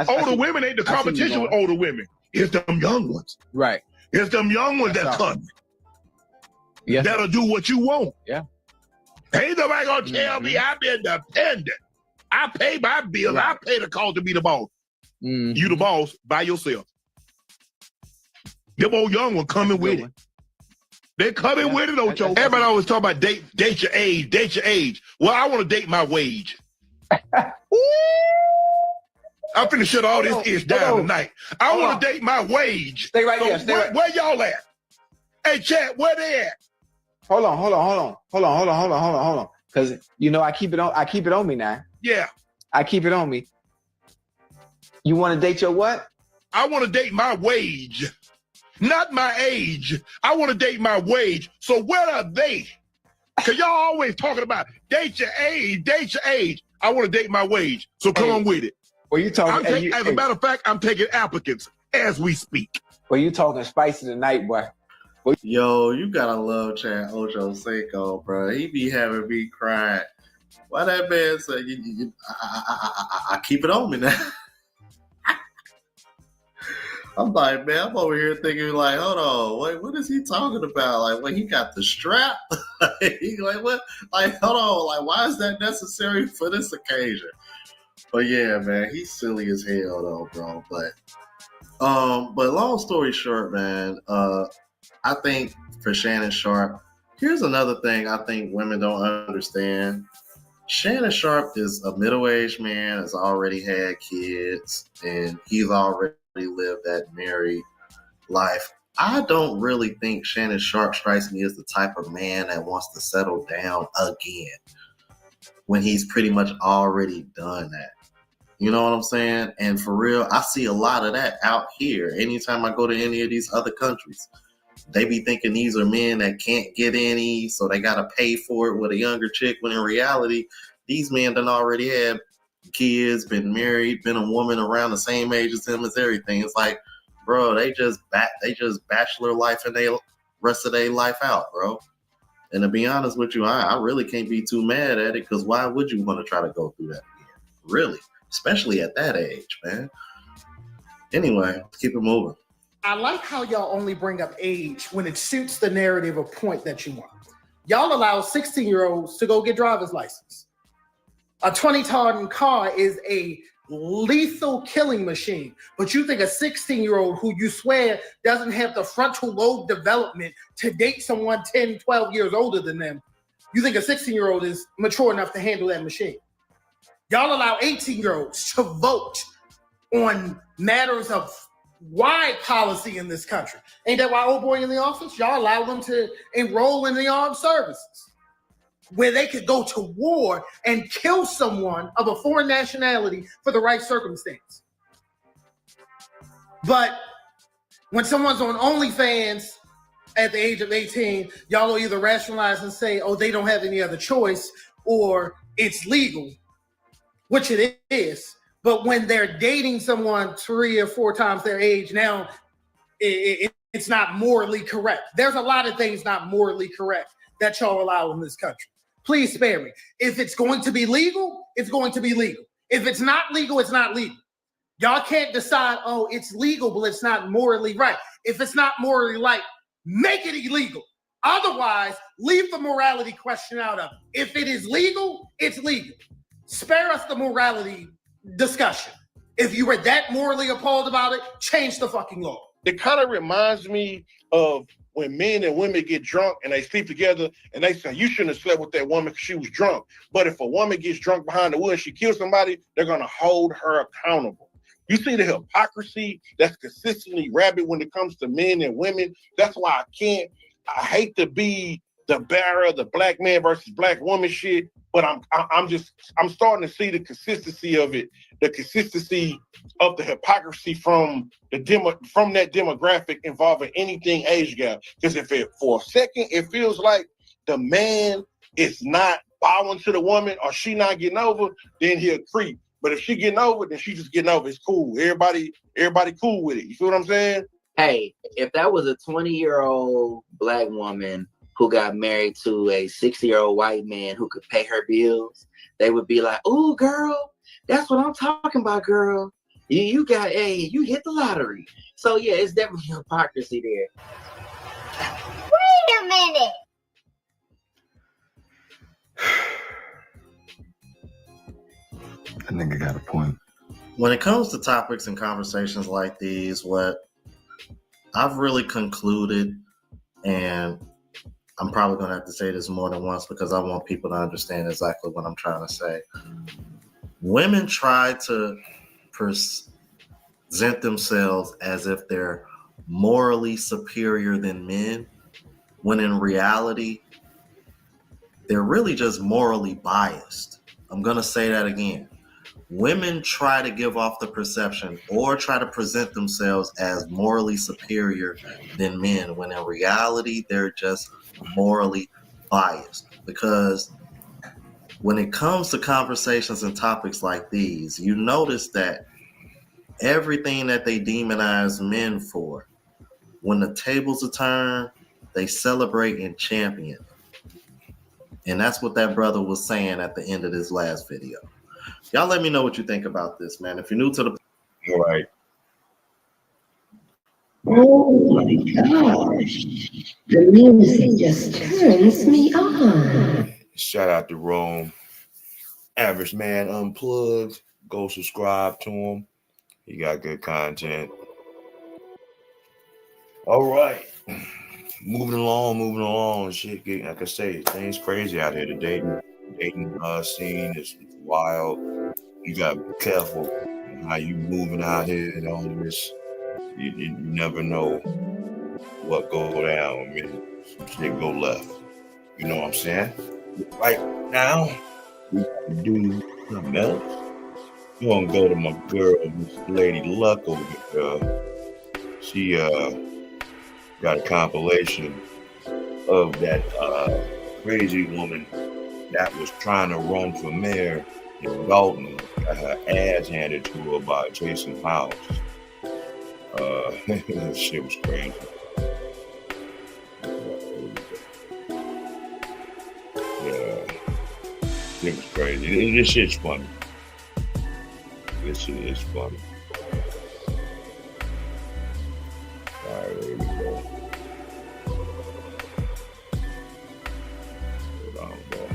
Older women ain't the competition with older women. It's them young ones. Right. It's them young ones that come. Yes. That'll do what you want. Yeah. Ain't nobody gonna tell me I'm independent. I pay my bills. Right. I pay the cost to be the boss. Mm-hmm. You the boss by yourself. Them old young ones coming with it. They coming with it, Ocho. Everybody always talk about date your age, date your age. Well, I want to date my wage. I'm finna shut all this ish down tonight. I want to date my wage. Stay right there. Where y'all at? Hey, chat, where they at? Hold on. Because you know I keep it on me now. Yeah. I keep it on me. You want to date your what? I want to date my wage. Not my age. I want to date my wage. So where are they? Because y'all always talking about date your age, date your age. I want to date my wage. So come on with it. Well, you talking? As a matter of fact, I'm taking applicants as we speak. Well, you talking spicy tonight, boy. Yo, you gotta love Chad Ochocinco, bro. He be having me crying. Why that man say, I keep it on me now. I'm like, man, I'm over here thinking like, hold on, wait, what is he talking about? Like, when he got the strap? He like, what? Like, hold on, like, why is that necessary for this occasion? But yeah, man, he's silly as hell though, bro. But long story short, man, I think for Shannon Sharpe, here's another thing I think women don't understand. Shannon Sharpe is a middle-aged man, has already had kids, and he's already lived that married life. I don't really think Shannon Sharpe strikes me as the type of man that wants to settle down again when he's pretty much already done that. You know what I'm saying? And for real, I see a lot of that out here. Anytime I go to any of these other countries, they be thinking these are men that can't get any, so they got to pay for it with a younger chick, when in reality, these men done already had kids, been married, been a woman around the same age as him as everything. It's like, bro, they just bachelor life and they rest of their life out, bro. And to be honest with you, I really can't be too mad at it, because why would you want to try to go through that again? Really? Especially at that age, man. Anyway, let's keep it moving. I like how y'all only bring up age when it suits the narrative or point that you want. Y'all allow 16-year-olds to go get driver's license. A 20-ton car is a lethal killing machine, but you think a 16-year-old who you swear doesn't have the frontal lobe development to date someone 10, 12 years older than them, you think a 16-year-old is mature enough to handle that machine. Y'all allow 18-year-olds to vote on matters of wide policy in this country. Ain't that why old boy in the office? Y'all allow them to enroll in the armed services, where they could go to war and kill someone of a foreign nationality for the right circumstance. But when someone's on OnlyFans at the age of 18, y'all will either rationalize and say, oh, they don't have any other choice, or it's legal, which it is. But when they're dating someone 3 or 4 times their age, now it's not morally correct. There's a lot of things not morally correct that y'all allow in this country. Please spare me. If it's going to be legal, it's going to be legal. If it's not legal, it's not legal. Y'all can't decide, oh, it's legal, but it's not morally right. If it's not morally right, make it illegal. Otherwise, leave the morality question out of it. If it is legal, it's legal. Spare us the morality discussion. If you were that morally appalled about it, change the fucking law. It kind of reminds me of when men and women get drunk and they sleep together and they say, you shouldn't have slept with that woman because she was drunk. But if a woman gets drunk behind the wheel and she kills somebody, they're going to hold her accountable. You see the hypocrisy that's consistently rabid when it comes to men and women. That's why I hate to be the bearer of the black man versus black woman shit. But I'm starting to see the consistency of it, the consistency of the hypocrisy from that demographic involving anything age gap. Because for a second it feels like the man is not bowing to the woman or she not getting over, then he'll creep. But if she getting over, then she just getting over. It's cool. Everybody cool with it. You feel what I'm saying? Hey, if that was a 20-year-old black woman who got married to a 60-year-old white man who could pay her bills, they would be like, "Ooh, girl, that's what I'm talking about, girl. You hit the lottery." So yeah, it's definitely hypocrisy there. Wait a minute. That nigga got a point. When it comes to topics and conversations like these, what I've really concluded, and I'm probably going to have to say this more than once because I want people to understand exactly what I'm trying to say. Women try to present themselves as if they're morally superior than men, when in reality, they're really just morally biased. I'm going to say that again. Women try to give off the perception or try to present themselves as morally superior than men, when in reality, they're just morally biased. Because when it comes to conversations and topics like these, you notice that everything that they demonize men for, when the tables are turned, they celebrate and champion. And that's what that brother was saying at the end of this last video. Y'all let me know what you think about this, man. If you're new to the... All right. Oh my gosh. The music just turns me on. Shout out to Rome. Average Man Unplugged. Go subscribe to him. He got good content. All right. Moving along. Shit, like I say, things crazy out here. The dating scene is wild. You gotta be careful how you moving out here and all this. You never know what go down. I mean, some shit go left. You know what I'm saying? Right now, we gotta do something else. I'm gonna go to my girl, Miss Lady Luck over here. She got a compilation of that crazy woman that was trying to run for mayor in Dalton. Got her ass handed to her by Jason House. Shit was crazy. Yeah, it was crazy. This shit's funny. This shit is funny. All right, there we go. Hold on, boy.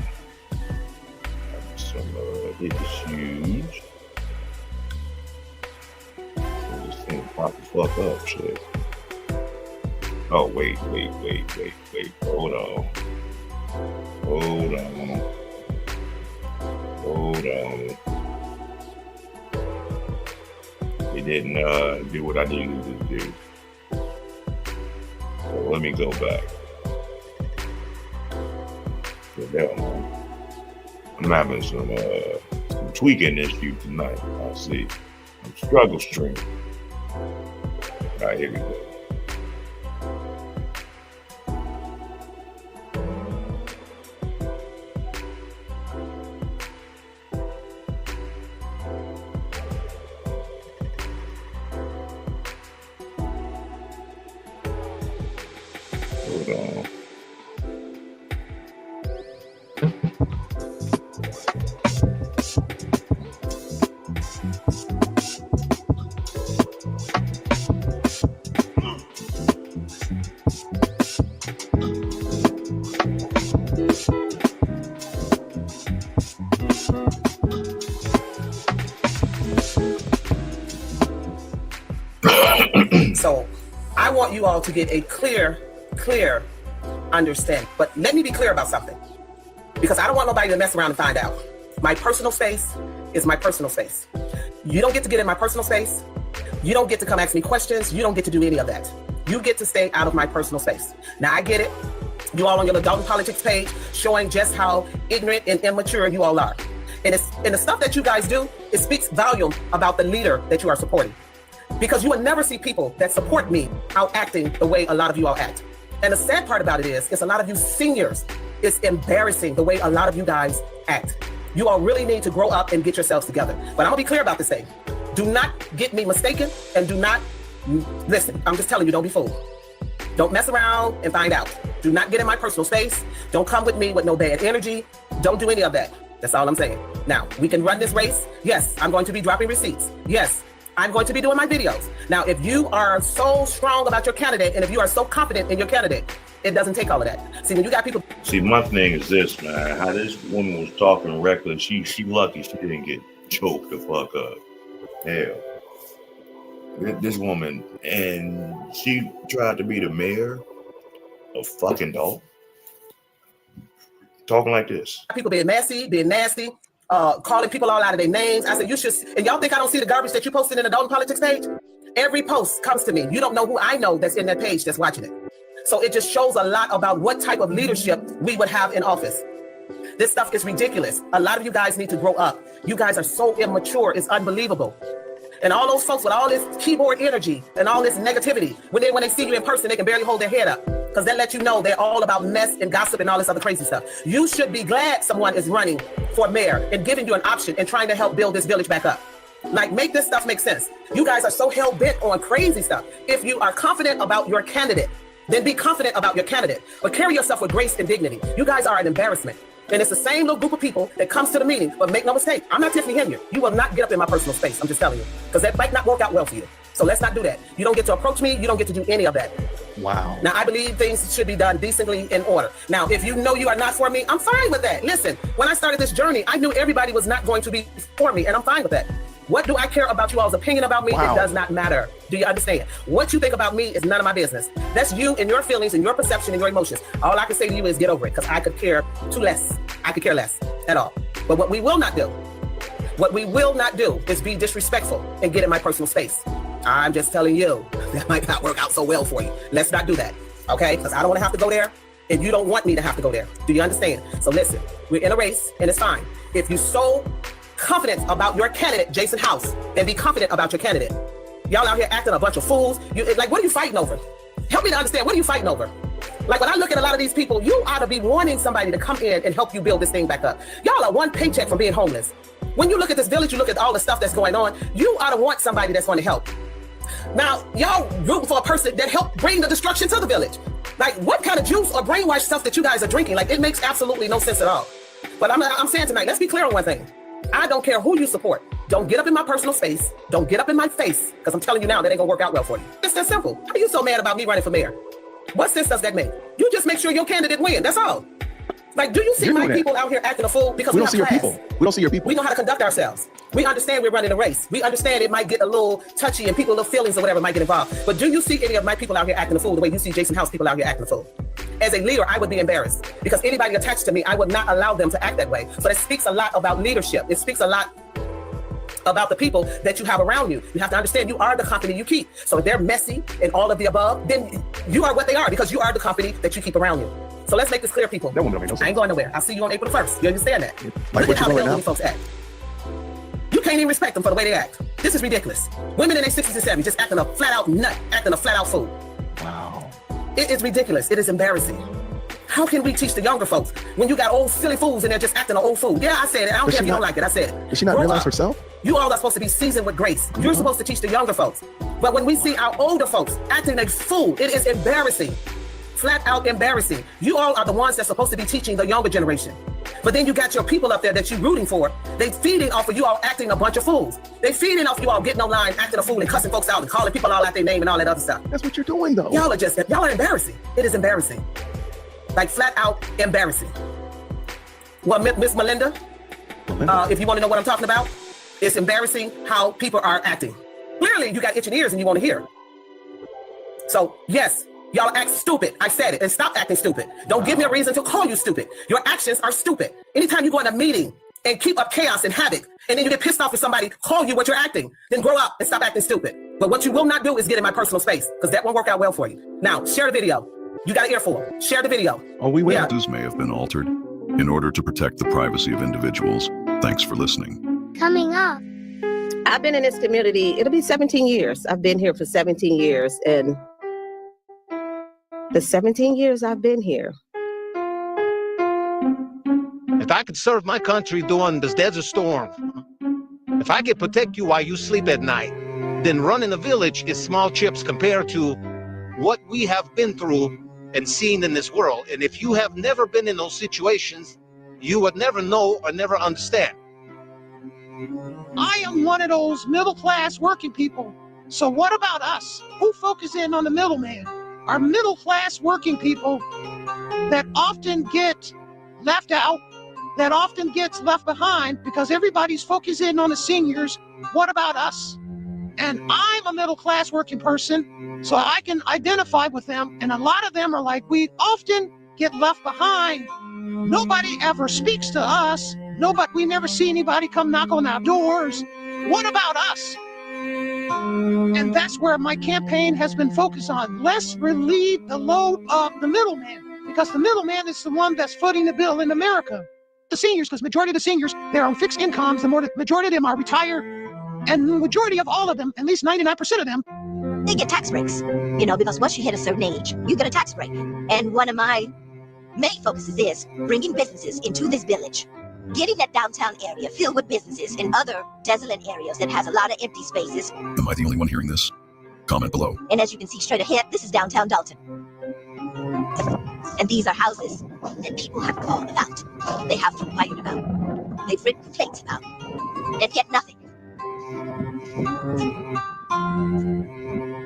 Some it is huge. This thing pop the fuck up, shit. Oh, wait. Hold on. It didn't do what I needed to do. So let me go back. I'm having some tweaking issues tonight. I see. I'm struggle streaming. All right, here we go. Hold on. So I want you all to get a clear understanding. But let me be clear about something, because I don't want nobody to mess around and find out. My personal space is my personal space. You don't get to get in my personal space. You don't get to come ask me questions. You don't get to do any of that. You get to stay out of my personal space. Now, I get it. You all on your adult politics page showing just how ignorant and immature you all are. And the stuff that you guys do, it speaks volume about the leader that you are supporting. Because you will never see people that support me out acting the way a lot of you all act. And the sad part about it is a lot of you seniors, it's embarrassing the way a lot of you guys act. You all really need to grow up and get yourselves together. But I'm gonna be clear about this thing. Do not get me mistaken, and do not, listen, I'm just telling you, don't be fooled. Don't mess around and find out. Do not get in my personal space. Don't come with me with no bad energy. Don't do any of that. That's all I'm saying. Now, we can run this race. Yes, I'm going to be dropping receipts. Yes, I'm going to be doing my videos. Now, if you are so strong about your candidate, and if you are so confident in your candidate, it doesn't take all of that. See, when you got people... See, my thing is this, man. How this woman was talking reckless, she lucky she didn't get choked the fuck up. Hell. This woman, and she tried to be the mayor of fucking Dalton. Talking like this. People being messy, being nasty, calling people all out of their names. I said, you should, and y'all think I don't see the garbage that you posted in the Dalton Politics page? Every post comes to me. You don't know who I know that's in that page that's watching it. So it just shows a lot about what type of leadership we would have in office. This stuff is ridiculous. A lot of you guys need to grow up. You guys are so immature. It's unbelievable. And all those folks with all this keyboard energy and all this negativity, when they see you in person, they can barely hold their head up. Because that lets you know they're all about mess and gossip and all this other crazy stuff. You should be glad someone is running for mayor and giving you an option and trying to help build this village back up. Like, make this stuff make sense. You guys are so hell-bent on crazy stuff. If you are confident about your candidate, then be confident about your candidate. But carry yourself with grace and dignity. You guys are an embarrassment. And it's the same little group of people that comes to the meeting, but make no mistake, I'm not Tiffany Henry. You will not get up in my personal space. I'm just telling you, because that might not work out well for you. So let's not do that. You don't get to approach me. You don't get to do any of that. Wow. Now, I believe things should be done decently in order. Now, if you know you are not for me, I'm fine with that. Listen, when I started this journey, I knew everybody was not going to be for me, and I'm fine with that. What do I care about you all's opinion about me? Wow. It does not matter. Do you understand? What you think about me is none of my business. That's you and your feelings and your perception and your emotions. All I can say to you is get over it, because I could care less. I could care less at all. But what we will not do is be disrespectful and get in my personal space. I'm just telling you, that might not work out so well for you. Let's not do that, okay? Because I don't want to have to go there, and you don't want me to have to go there. Do you understand? So listen, we're in a race, and it's fine. If you so confident about your candidate, Jason House, and be confident about your candidate. Y'all out here acting a bunch of fools. Like, what are you fighting over? Help me to understand, what are you fighting over? Like, when I look at a lot of these people, you ought to be wanting somebody to come in and help you build this thing back up. Y'all are one paycheck from being homeless. When you look at this village, you look at all the stuff that's going on, you ought to want somebody that's going to help. Now, y'all rooting for a person that helped bring the destruction to the village. Like, what kind of juice or brainwash stuff that you guys are drinking? Like, it makes absolutely no sense at all. But I'm saying tonight, let's be clear on one thing. I don't care who you support. Don't get up in my personal space. Don't get up in my face, because I'm telling you now, that ain't gonna work out well for you. It's that simple. How are you so mad about me running for mayor? What sense does that make? You just make sure your candidate win. That's all. Like, do you see my people out here acting a fool? Because we don't see your people. We don't see your people. We know how to conduct ourselves. We understand we're running a race. We understand it might get a little touchy and people, little feelings or whatever might get involved. But do you see any of my people out here acting a fool the way you see Jason House people out here acting a fool? As a leader, I would be embarrassed, because anybody attached to me, I would not allow them to act that way. So that speaks a lot about leadership. It speaks a lot about the people that you have around you. You have to understand you are the company you keep. So if they're messy and all of the above, then you are what they are, because you are the company that you keep around you. So let's make this clear, people. I ain't going nowhere. I'll see you on April 1st. You understand that? Like, look at how the elderly folks act. You can't even respect them for the way they act. This is ridiculous. Women in their 60s and 70s just acting a flat out nut, acting a flat out fool. Wow. It is ridiculous. It is embarrassing. How can we teach the younger folks when you got old silly fools and they're just acting an old fool? Yeah, I said it. I don't care if you don't like it. I said it. Does she not realize herself? You all are supposed to be seasoned with grace. You're supposed to teach the younger folks. But when we see our older folks acting like fool, it is embarrassing. Flat out embarrassing. You all are the ones that's supposed to be teaching the younger generation. But then you got your people up there that you're rooting for. They feeding off of you all acting a bunch of fools. They feeding off you all getting online, acting a fool and cussing folks out and calling people all out their name and all that other stuff. That's what you're doing, though. Y'all are embarrassing. It is embarrassing. Like, flat out embarrassing. Well, Miss Melinda, if you want to know what I'm talking about, it's embarrassing how people are acting. Clearly, you got itching ears and you want to hear. So, yes, y'all act stupid. I said it. And stop acting stupid. Don't give me a reason to call you stupid. Your actions are stupid. Anytime you go in a meeting and keep up chaos and havoc, and then you get pissed off if somebody call you what you're acting, then grow up and stop acting stupid. But what you will not do is get in my personal space, because that won't work out well for you. Now, share the video. You got an earful. Share the video. Oh, we will. Policies may have been altered in order to protect the privacy of individuals. Thanks for listening. Coming up. I've been in this community, it'll be 17 years. I've been here for 17 years. And the 17 years I've been here. If I could serve my country during this desert storm, if I could protect you while you sleep at night, then running a village is small chips compared to what we have been through and seen in this world. And if you have never been in those situations, you would never know or never understand. I am one of those middle-class working people. So what about us? Who focuses in on the middleman? Our middle-class working people that often get left out, that often gets left behind because everybody's focusing on the seniors. What about us? And I'm a middle-class working person, so I can identify with them. And a lot of them are like, we often get left behind. Nobody ever speaks to us. We never see anybody come knock on our doors. What about us? And that's where my campaign has been focused on. Let's relieve the load of the middleman, because the middleman is the one that's footing the bill in America. The seniors, because majority of the seniors, they're on fixed incomes. The majority of them are retired. And the majority of all of them, at least 99% of them, they get tax breaks. You know, because once you hit a certain age, you get a tax break. And one of my main focuses is bringing businesses into this village. Getting that downtown area filled with businesses in other desolate areas that has a lot of empty spaces. Am I the only one hearing this? Comment below. And as you can see straight ahead, this is downtown Dalton. And these are houses that people have called about. They have inquired about. They've written complaints about. And yet nothing.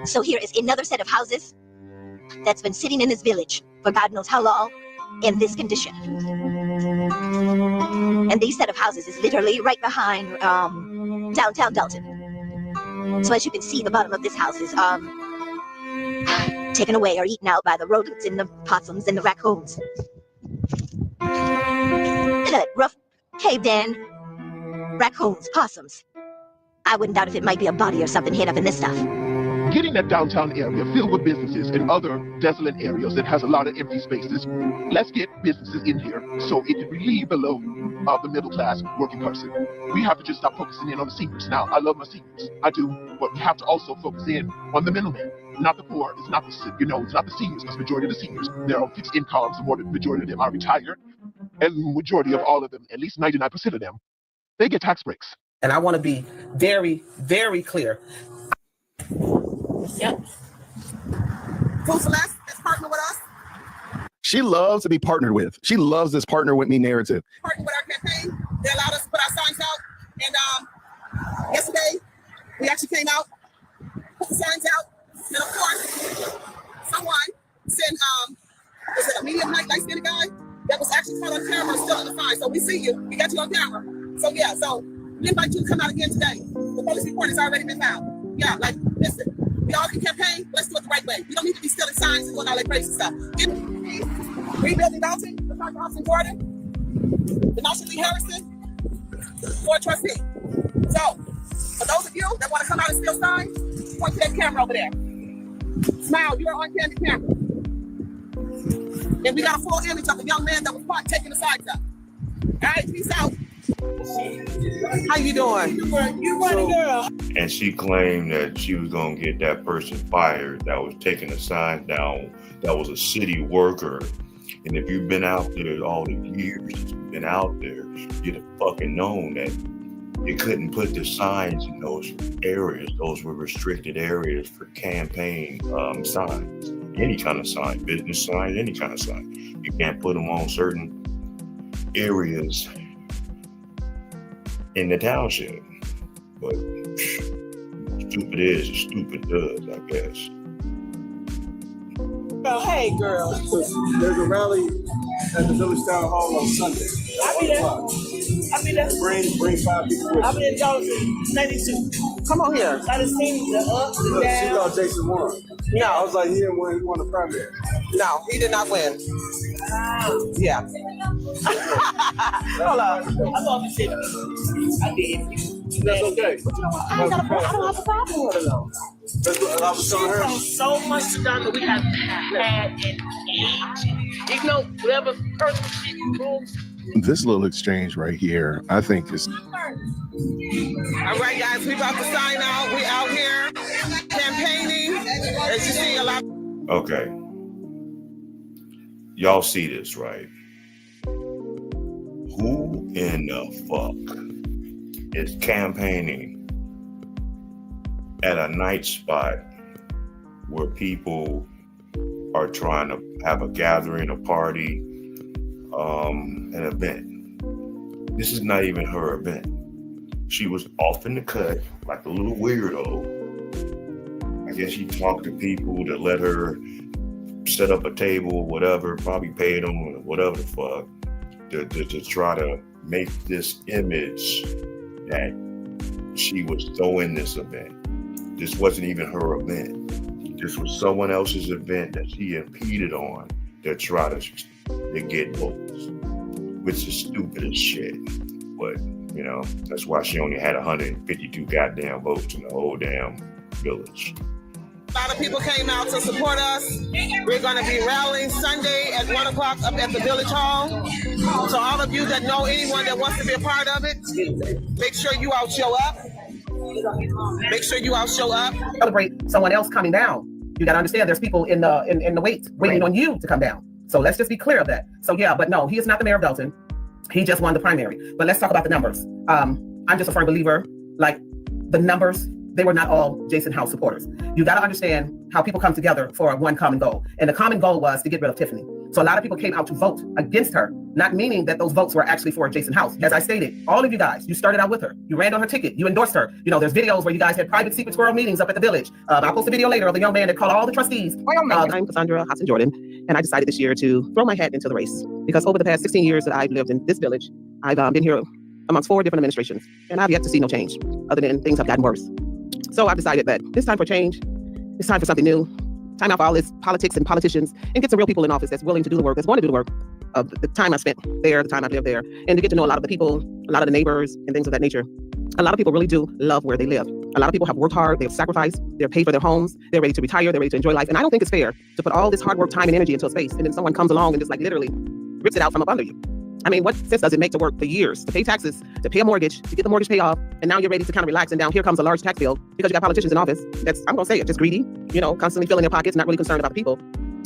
So here is another set of houses that's been sitting in this village for God knows how long in this condition. And these set of houses is literally right behind downtown Dalton. So as you can see, the bottom of this house is taken away or eaten out by the rodents and the possums and the raccoons. Look at it, rough, caved in, raccoons, possums. I wouldn't doubt if it might be a body or something hid up in this stuff. Getting that downtown area filled with businesses in other desolate areas that has a lot of empty spaces. Let's get businesses in here so it can relieve the load of the middle class working person. We have to just stop focusing in on the seniors. Now, I love my seniors, I do, but we have to also focus in on the middleman, not the poor. It's not the it's not the seniors, because majority of the seniors, they're on fixed incomes, and more than the majority of them are retired, and the majority of all of them, at least 99% of them, they get tax breaks. And I want to be very, very clear. Yep. Food for Less is partnering with us. She loves to be partnered with. She loves this partner with me narrative. Partnering with our campaign. They allowed us to put our signs out. And yesterday, we actually came out, put the signs out. And of course, someone sent, was it a medium light skinned guy that was actually caught on camera still in the sign. So we see you. We got you on camera. So yeah, so we invite you to come out again today. The police report has already been filed. Yeah, like, listen. We all can campaign. Let's do it the right way. We don't need to be stealing signs and doing all that crazy stuff. Rebuilding Dalton, the Park House in Jordan, the Marshall Lee Harrison, for trustee. So, for those of you that want to come out and steal signs, point to that camera over there. Smile, you're on camera. And we got a full image of the young man that was caught taking the signs up. All right, peace out. How you doing? You running, girl. And she claimed that she was going to get that person fired that was taking the sign down, that was a city worker. And if you've been out there all the years you've been out there, you'd have fucking known that you couldn't put the signs in those areas. Those were restricted areas for campaign signs. Any kind of sign, business sign, any kind of sign. You can't put them on certain areas in the township. But stupid is, stupid does, I guess. Oh, hey, girl. There's a rally at the Village Town Hall on Sunday. I'll be there. I'll be there. Bring 5 people with I'll be in Dalton, 92. Come on here. I just seen the up, the Look, down. she thought Jason won. No. I was like, he didn't win, he won the primary. No, he did not win. Yeah. Hold on. I'm off the shit. I did. That's okay. But you know what? I don't have a problem with it though. That's what I was telling her. She's so much done that we have had in age. You know, whatever person she moves. This little exchange right here, I think is. All right, guys, we about to sign out. We out here campaigning. As you see, a lot. Okay. Y'all see this, right? Who in the fuck is campaigning at a night spot where people are trying to have a gathering, a party, an event? This is not even her event. She was off in the cut like a little weirdo. I guess she talked to people that let her set up a table or whatever, probably paid them or whatever the fuck, to try to make this image that she was throwing this event. This wasn't even her event. This was someone else's event that she impeded on to try to get votes, which is stupid as shit. But, you know, that's why she only had 152 goddamn votes in the whole damn village. A lot of people came out to support us. We're going to be rallying Sunday at 1 o'clock up at the Village Hall. So all of you that know anyone that wants to be a part of it, make sure you out show up. Make sure you all show up. Celebrate someone else coming down. You got to understand there's people in the waiting on you to come down. So let's just be clear of that. So yeah, but no, he is not the mayor of Dalton. He just won the primary. But let's talk about the numbers. I'm just a firm believer, like the numbers, they were not all Jason House supporters. You got to understand how people come together for one common goal. And the common goal was to get rid of Tiffany. So a lot of people came out to vote against her, not meaning that those votes were actually for Jason House. As I stated, all of you guys, you started out with her. You ran on her ticket. You endorsed her. You know, there's videos where you guys had private secret squirrel meetings up at the village. I'll post a video later of the young man that called all the trustees. I'm Cassandra Hassan-Jordan, and I decided this year to throw my hat into the race because over the past 16 years that I've lived in this village, I've been here amongst 4 different administrations, and I've yet to see no change other than things have gotten worse. So I've decided that it's time for change. It's time for something new. Time out for all this politics and politicians and get some real people in office that's willing to do the work, that's going to do the work of the time I spent there, the time I've lived there, and to get to know a lot of the people, a lot of the neighbors and things of that nature. A lot of people really do love where they live. A lot of people have worked hard, they've sacrificed, they're paid for their homes, they're ready to retire, they're ready to enjoy life. And I don't think it's fair to put all this hard work, time, and energy into a space, and then someone comes along and just like literally rips it out from up under you. I mean, what sense does it make to work for years, to pay taxes, to pay a mortgage, to get the mortgage paid off, and now you're ready to kind of relax and down here comes a large tax bill because you got politicians in office that's, I'm going to say it, just greedy, you know, constantly filling their pockets, not really concerned about the people.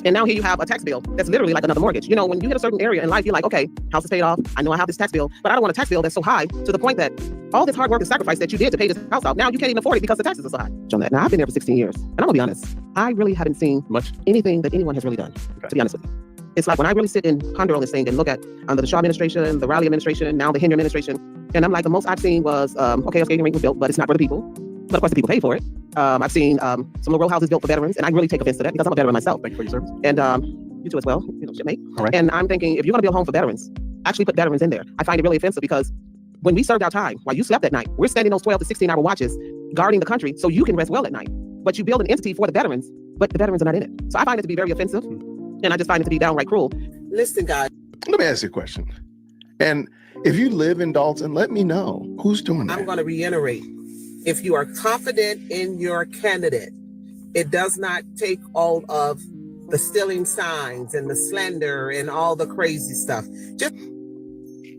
And now here you have a tax bill that's literally like another mortgage. You know, when you hit a certain area in life, you're like, okay, house is paid off. I know I have this tax bill, but I don't want a tax bill that's so high to the point that all this hard work and sacrifice that you did to pay this house off, now you can't even afford it because the taxes are so high. Now, I've been there for 16 years, and I'm going to be honest, I really haven't seen anything that anyone has really done, to be honest with you. It's like when I really sit and ponder on this thing and look at under the Sharpe administration, the Raleigh administration, now the Henry administration, and I'm like, the most I've seen was, okay, a skating rink was built, but it's not for the people. But of course, the people pay for it. I've seen some little row houses built for veterans, and I really take offense to that because I'm a veteran myself. Thank you for your service. And you too as well, you know, shipmate. All right. And I'm thinking, if you're going to build a home for veterans, actually put veterans in there. I find it really offensive because when we served our time, while you slept at night, we're spending those 12 to 16-hour watches guarding the country so you can rest well at night. But you build an entity for the veterans, but the veterans are not in it. So I find it to be very offensive, and I just find it to be downright cruel. Listen, guys. Let me ask you a question. And if you live in Dalton, let me know who's doing that. I'm going to reiterate. If you are confident in your candidate, it does not take all of the stealing signs and the slander and all the crazy stuff. Just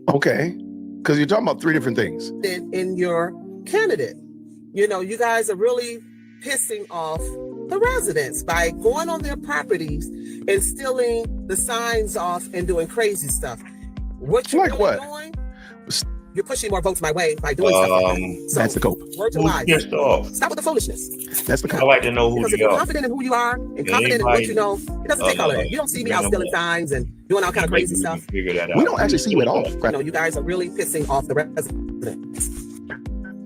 okay, because you're talking about 3 different things. In your candidate, you know, you guys are really pissing off the residents by going on their properties and stealing the signs off and doing crazy stuff. What you're really doing, you're pushing more votes my way by doing stuff like that. So, that's the cope. Word to wise. Stop with the foolishness. That's the cope. I like to know who because if you you're are. confident in who you are and confident in what you know, it doesn't take all of that. You don't see me out stealing signs and doing all kind of crazy stuff. We don't actually see you at all. You know, you guys are really pissing off the residents.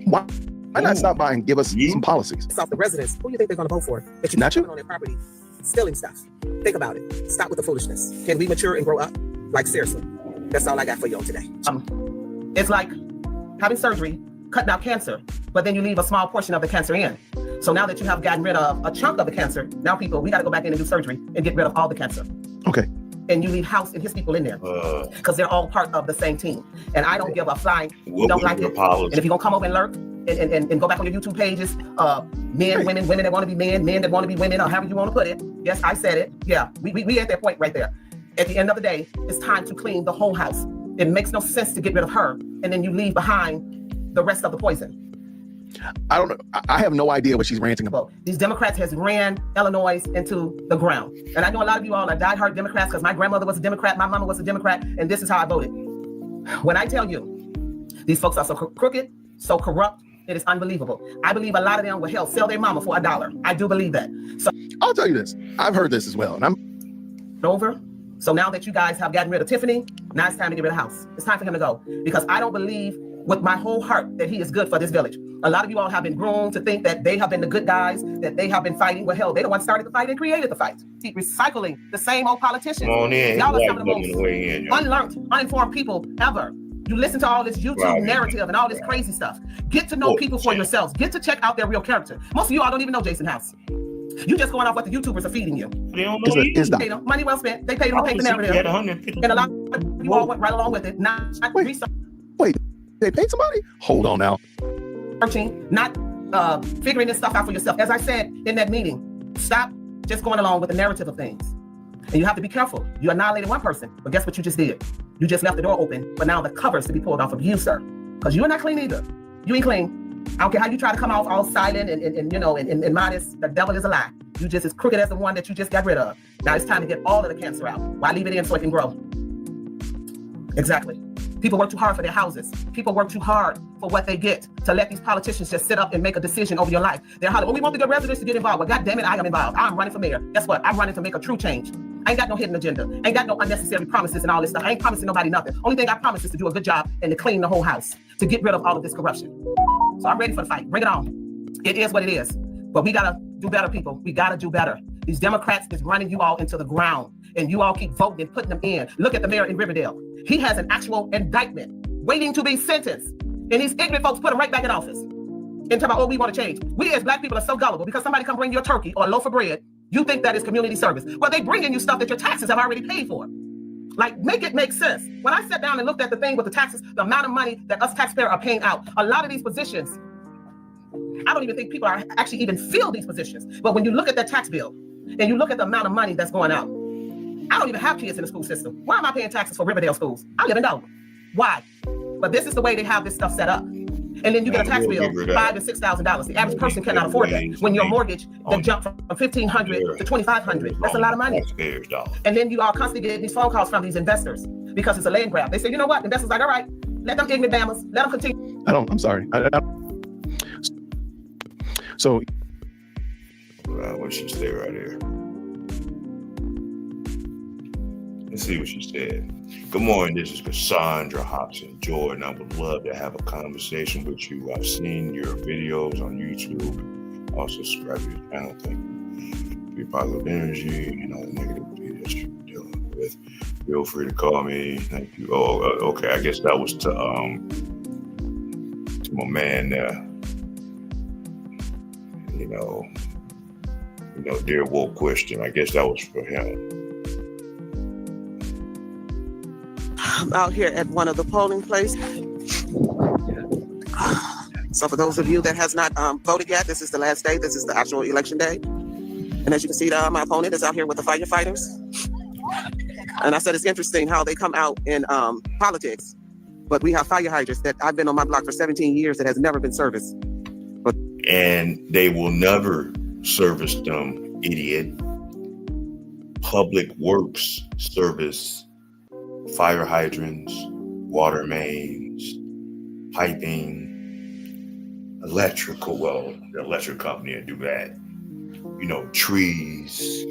Why not stop by and give us some policies? Piss off the residents. Who do you think they're going to vote for? That Not you. On their property, stealing stuff. Think about it. Stop with the foolishness. Can we mature and grow up? Like seriously. That's all I got for you all today. It's like having surgery, cutting out cancer, but then you leave a small portion of the cancer in. So now that you have gotten rid of a chunk of the cancer, now people, we got to go back in and do surgery and get rid of all the cancer. Okay. And you leave House and his people in there because they're all part of the same team. And I don't give a flying. You don't like it. And if you're going to come over and lurk and go back on your YouTube pages, men, women that want to be men that want to be women, or however you want to put it. Yes, I said it. Yeah, we at that point right there. At the end of the day, it's time to clean the whole house. It makes no sense to get rid of her and then you leave behind the rest of the poison. I don't know. I have no idea what she's ranting about. These Democrats has ran Illinois into the ground. And I know a lot of you all are diehard Democrats because my grandmother was a Democrat, my mama was a Democrat, and this is how I voted. When I tell you, these folks are so crooked, so corrupt, it is unbelievable. I believe a lot of them will hell sell their mama for $1. I do believe that. So I'll tell you this. I've heard this as well. And I'm over. So now that you guys have gotten rid of Tiffany, now it's time to get rid of House. It's time for him to go. Because I don't believe with my whole heart that he is good for this village. A lot of you all have been groomed to think that they have been the good guys, that they have been fighting. Well, hell, they the ones started the fight and created the fight. Keep recycling the same old politicians. On in. Y'all are some of the most unlearned, uninformed people ever. You listen to all this YouTube narrative and all this crazy stuff. Get to know people for yourselves. Get to check out their real character. Most of you all don't even know Jason House. You just going off what the YouTubers are feeding you. They don't know money well spent. They paid them to paint the narrative. And a lot of you all went right along with it. Not wait, they paid somebody? Hold on now. Not figuring this stuff out for yourself. As I said in that meeting, stop just going along with the narrative of things. And you have to be careful. You annihilated one person, but guess what you just did? You just left the door open, but now the cover's to be pulled off of you, sir. Because you're not clean either. You ain't clean. I don't care how you try to come off all silent and modest. The devil is a lie. You just as crooked as the one that you just got rid of. Now it's time to get all of the cancer out. Why leave it in so it can grow? Exactly. People work too hard for their houses. People work too hard for what they get. To let these politicians just sit up and make a decision over your life. They're hollering, we want the good residents to get involved. Well, God damn it, I am involved. I'm running for mayor. Guess what? I'm running to make a true change. I ain't got no hidden agenda. Ain't got no unnecessary promises and all this stuff. I ain't promising nobody nothing. Only thing I promise is to do a good job and to clean the whole house, to get rid of all of this corruption. So I'm ready for the fight. Bring it on. It is what it is. But we gotta do better, people. We gotta do better. These Democrats is running you all into the ground, and you all keep voting and putting them in. Look at the mayor in Riverdale. He has an actual indictment waiting to be sentenced. And these ignorant folks put him right back in office. And talk about, oh, we want to change. We as black people are so gullible because somebody come bring you a turkey or a loaf of bread. You think that is community service. Well, they bringing you stuff that your taxes have already paid for. Like, make it make sense. When I sat down and looked at the thing with the taxes, the amount of money that us taxpayers are paying out, a lot of these positions, I don't even think people are actually even feel these positions. But when you look at that tax bill and you look at the amount of money that's going out, I don't even have kids in the school system. Why am I paying taxes for Riverdale schools? I live in Dover. Why? But this is the way they have this stuff set up. And then you get a tax bill, $5,000 to $6,000. The average person cannot afford that. When your mortgage then jump from $1,500 to $2,500, that's a lot of money. And then you are constantly getting these phone calls from these investors because it's a land grab. They say, you know what? Investors like, all right, let them ignorant bammers, let them continue. I'm sorry. So. What she said right here. Let's see what she said. Good morning, this is Cassandra Hobson Jordan. I would love to have a conversation with you. I've seen your videos on YouTube. Also subscribe to your channel. Thank you. Be positive energy and all the negativity that you're dealing with. Feel free to call me. Thank you. Oh, okay. I guess that was to my man there. Dear Wolf question. I guess that was for him. I'm out here at one of the polling places. So for those of you that has not voted yet, this is the last day. This is the actual election day. And as you can see, my opponent is out here with the firefighters. And I said it's interesting how they come out in politics, but we have fire hydrants that I've been on my block for 17 years that has never been serviced. And they will never service them, idiot. Public Works service fire hydrants, water mains, piping, electrical. Well, the electric company will do that. Trees.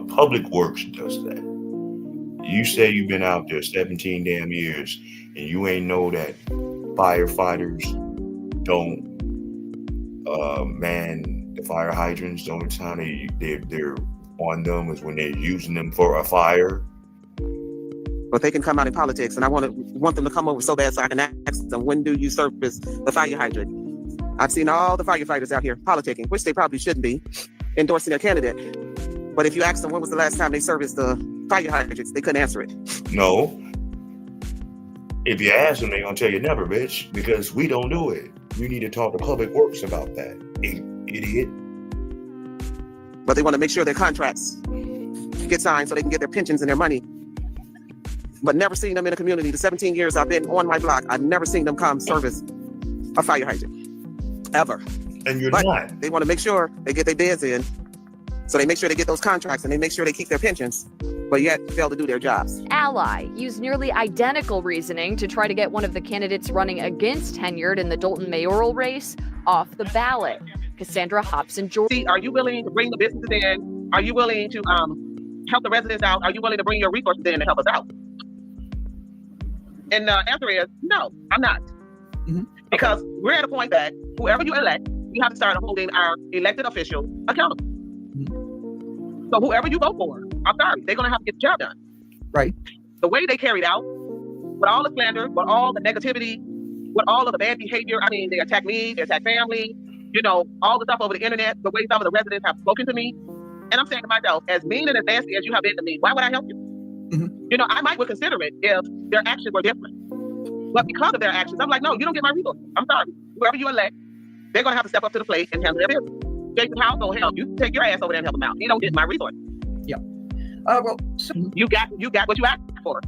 Public Works does that. You say you've been out there 17 damn years, and you ain't know that firefighters don't man the fire hydrants. The only time they're on them is when they're using them for a fire. But they can come out in politics, and I want them to come over so bad so I can ask them, when do you service the fire hydrant? I've seen all the firefighters out here politicking, which they probably shouldn't be, endorsing their candidate. But if you ask them when was the last time they serviced the fire hydrants, they couldn't answer it. No. If you ask them, they're going to tell you never, bitch, because we don't do it. You need to talk to Public Works about that, idiot. But they want to make sure their contracts get signed so they can get their pensions and their money. But never seen them in a community. The 17 years I've been on my block, I've never seen them come service a fire hydrant, ever. And you're not. They want to make sure they get their bids in, so they make sure they get those contracts and they make sure they keep their pensions, but yet fail to do their jobs. Ally used nearly identical reasoning to try to get one of the candidates running against tenured in the Dalton mayoral race off the ballot. Cassandra Hobson Jordan. Are you willing to bring the businesses in? Are you willing to help the residents out? Are you willing to bring your resources in to help us out? And the answer is no, I'm not. Mm-hmm. Because we're at a point that whoever you elect, you have to start holding our elected officials accountable. Mm-hmm. So whoever you vote for, I'm sorry, they're going to have to get the job done. Right. The way they carried out, with all the slander, with all the negativity, with all of the bad behavior, I mean, they attack me, they attack family, all the stuff over the internet, the way some of the residents have spoken to me. And I'm saying to myself, as mean and as nasty as you have been to me, why would I help you? Mm-hmm. I might would consider it if their actions were different. But because of their actions, I'm like, no, you don't get my resources. I'm sorry. Whoever you elect, they're going to have to step up to the plate and handle their business. Jason House don't help. You take your ass over there and help them out. You don't get my resources. Yeah. Well, you got what you asked for.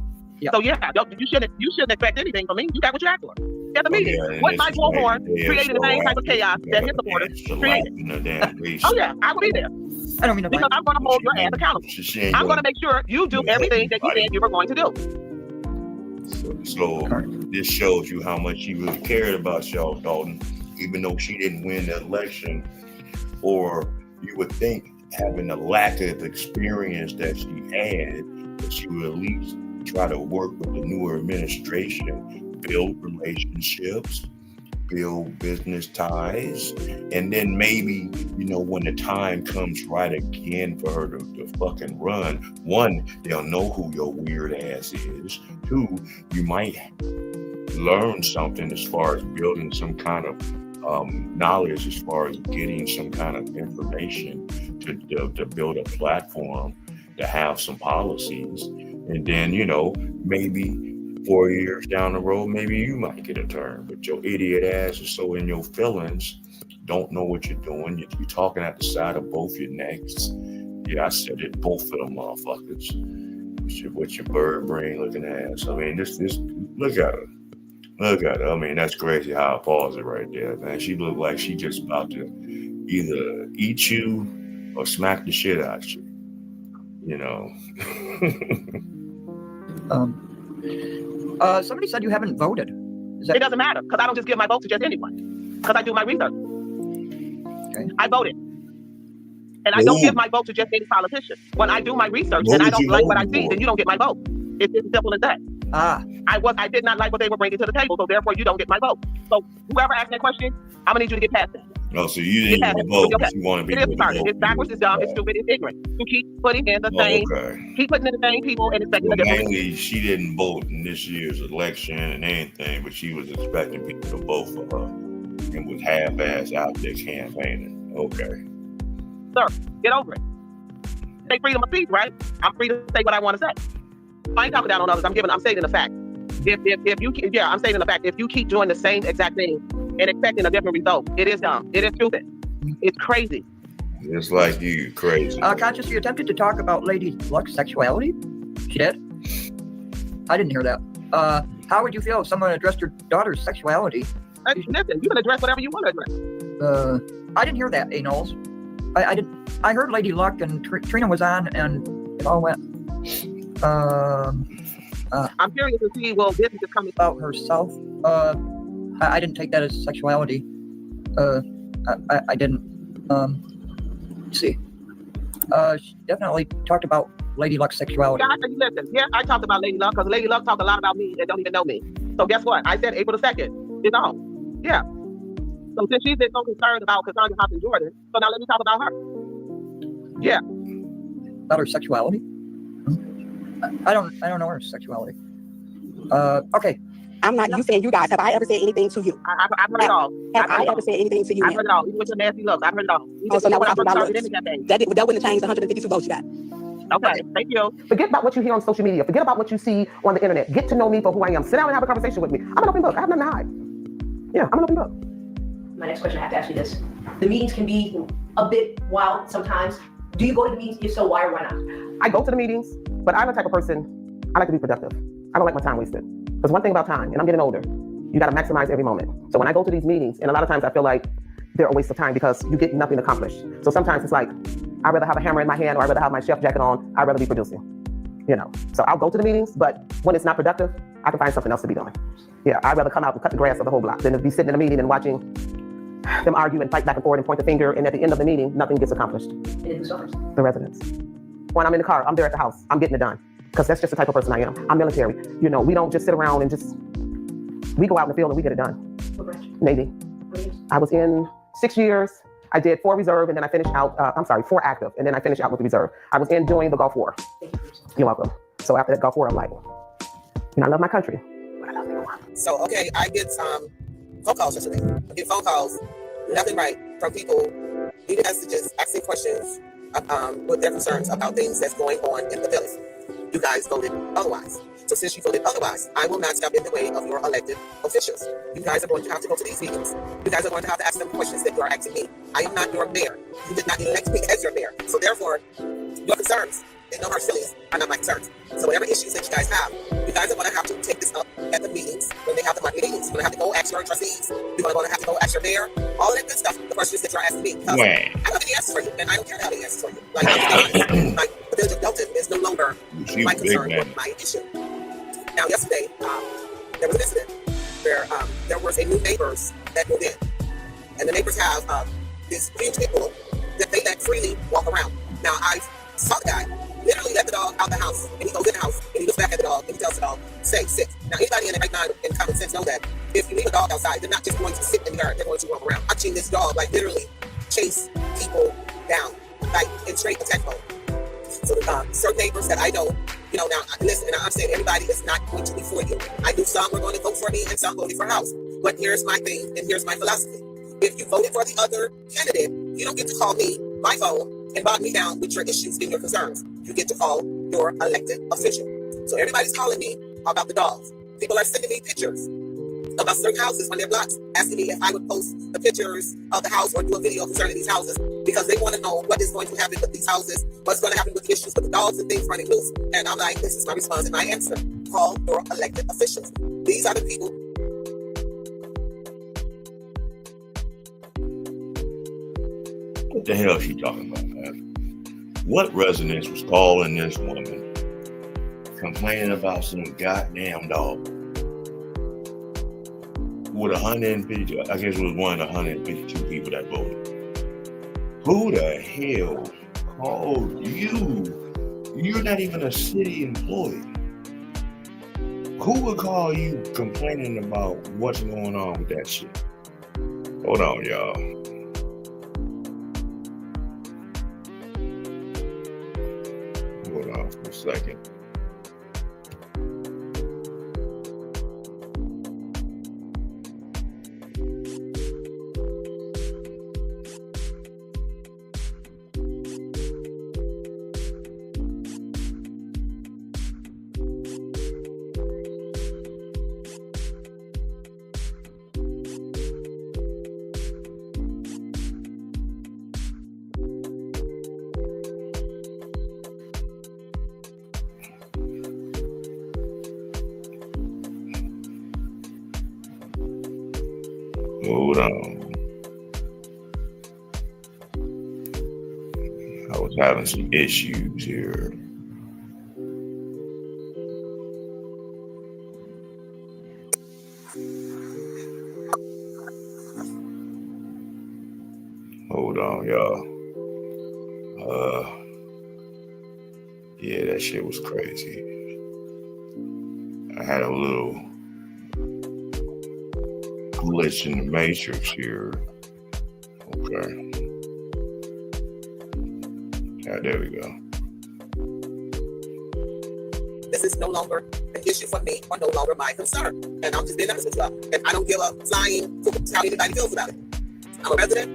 So yeah, you shouldn't expect anything from me. You got what you asked for. At the meeting, what my bullhorn created the same type of chaos that his supporters created. Oh yeah, I will be there. I don't mean to because I'm going to hold your ass accountable. I'm going to make sure you do everything that you said you were going to do. So this shows you how much she really cared about Charles Dalton, even though she didn't win the election, or you would think having the lack of experience that she had, that she would at least try to work with the newer administration, build relationships, build business ties, and then maybe, when the time comes right again for her to fucking run, one, they'll know who your weird ass is. Two, you might learn something as far as building some kind of knowledge, as far as getting some kind of information to build a platform, to have some policies, and then, maybe 4 years down the road, maybe you might get a turn, but your idiot ass is so in your feelings, don't know what you're doing. You're talking at the side of both your necks. Yeah, I said it, both of them motherfuckers. With your bird brain looking ass. I mean, this look at her. Look at her. I mean, that's crazy how I pause it right there, man. She looked like she just about to either eat you or smack the shit out you. Somebody said you haven't voted. It doesn't matter, because I don't just give my vote to just anyone. Because I do my research. Okay. I voted. And I don't give my vote to just any politician. When I do my research and I don't like what I see, then you don't get my vote. It's as simple as that. I did not like what they were bringing to the table, so therefore you don't get my vote. So whoever asked that question, I'm gonna need you to get past that. No, so you didn't even vote. Okay. You want to be. It is retarded. It's backwards. It's dumb. It's stupid. It's ignorant. You keep putting in the same. Keep putting in the same people and expecting a different. Mainly, she didn't vote in this year's election and anything, but she was expecting people to vote for her and was half-ass out there campaigning. Okay. Sir, get over it. Take freedom of speech, right? I'm free to say what I want to say. I ain't talking down on others. I'm stating the fact. I'm stating the fact. If you keep doing the same exact thing and expecting a different result, it is dumb. It is stupid. It's crazy. It's like you crazy. Conscious, you attempted to talk about Lady Luck's sexuality? She did? I didn't hear that. How would you feel if someone addressed your daughter's sexuality? Listen, you can address whatever you want to address. I didn't hear that, Knowles. I heard Lady Luck and Trina was on, and it all went. I'm curious to see, well, this is coming about herself. I didn't take that as sexuality. I didn't. See. She definitely talked about Lady Luck's sexuality. Listen, yeah, I talked about Lady Luck because Lady Luck talked a lot about me that don't even know me. So guess what? I said April the 2nd. It's on. Yeah. So since she's been so concerned about Cassandra Hopkins Jordan, so now let me talk about her. Yeah. About her sexuality? I don't know her sexuality. Okay. I'm not. You saying you guys? Have I ever said anything to you? I've heard it all. Have I ever said anything to you? I've heard it all. Even with your nasty looks, I've heard it all. Oh, so now we're talking about looks. That wouldn't change the 152 votes you got. Okay, thank you. Forget about what you hear on social media. Forget about what you see on the internet. Get to know me for who I am. Sit down and have a conversation with me. I'm an open book. I have nothing to hide. Yeah, I'm an open book. My next question, I have to ask you this. The meetings can be a bit wild sometimes. Do you go to the meetings? If so, why or why not? I go to the meetings, but I'm the type of person, I like to be productive. I don't like my time wasted. Because one thing about time, and I'm getting older, you got to maximize every moment. So when I go to these meetings, and a lot of times I feel like they're a waste of time because you get nothing accomplished. So sometimes it's like, I'd rather have a hammer in my hand or I'd rather have my chef jacket on. I'd rather be producing, So I'll go to the meetings, but when it's not productive, I can find something else to be doing. Yeah, I'd rather come out and cut the grass of the whole block than to be sitting in a meeting and watching them argue and fight back and forth and point the finger, and at the end of the meeting, nothing gets accomplished. And who suffers? The residents. When I'm in the car, I'm there at the house. I'm getting it done. Because that's just the type of person I am. I'm military. We don't just sit around and we go out in the field and we get it done. What branch? Navy. I was in 6 years. I did 4 reserve and then I finished out, 4 active, and then I finished out with the reserve. I was in doing the Gulf War. You're welcome. So after that Gulf War, I'm like, I love my country. So, okay, I get some phone calls yesterday. I get phone calls, left and right, from people leaving messages, asking questions with their concerns about things that's going on in the village. You guys voted otherwise. So since you voted otherwise, I will not step in the way of your elected officials. You guys are going to have to go to these meetings. You guys are going to have to ask them questions that you are asking me. I am not your mayor. You did not elect me as your mayor. So therefore, your concerns no hard feelings are not my concerns. So whatever issues that you guys have, you guys are going to have to take this up at the meetings when they have the monthly meetings. You're going to have to go ask your trustees. You're going to have to go ask your mayor. All of that good stuff. The questions that you're asking me, because I don't have any answers for you, and I don't care to have any answers for you. Like, I'm just being honest. Like, the village of Delton is no longer my concern or my issue. Now, yesterday, there was an incident where there was a new neighbors that moved in, and the neighbors have these huge people that they let freely walk around. Now, I saw the guy literally let the dog out the house, and he goes in the house, and he looks back at the dog, and he tells the dog, "Stay, sit." Now, anybody in the right mind and common sense know that if you leave a dog outside, they're not just going to sit in the yard, they're going to roam around. I've seen this dog, like, literally chase people down, like, in straight attack mode. So, certain neighbors that I know, you know, now, listen, and I'm saying everybody is not going to be for you. I knew some were going to vote for me, and some voted for House. But here's my thing, and here's my philosophy. If you voted for the other candidate, you don't get to call me, my phone, and bog me down with your issues and your concerns. You get to call your elected official. So everybody's calling me about the dogs. People are sending me pictures about certain houses on their blocks, asking me if I would post the pictures of the house or do a video concerning these houses, because they want to know what is going to happen with these houses, what's going to happen with the issues with the dogs and things running loose. And I'm like, this is my response and my answer. Call your elected officials. These are the people. What the hell is she talking about, man? What residents was calling this woman complaining about some goddamn dog? With 150, I guess it was one of the 152 people that voted. Who the hell called you? You're not even a city employee. Who would call you complaining about what's going on with that shit? Hold on, y'all. Hold on for a second. Hold on. I was having some issues here. Hold on, y'all. Yeah, that shit was crazy. I had a little glitch in the matrix here. Okay. Yeah, there we go. This is no longer an issue for me or no longer my concern. And I'm just being honest with you all. And I don't give a flying how anybody feels about it. I'm a resident,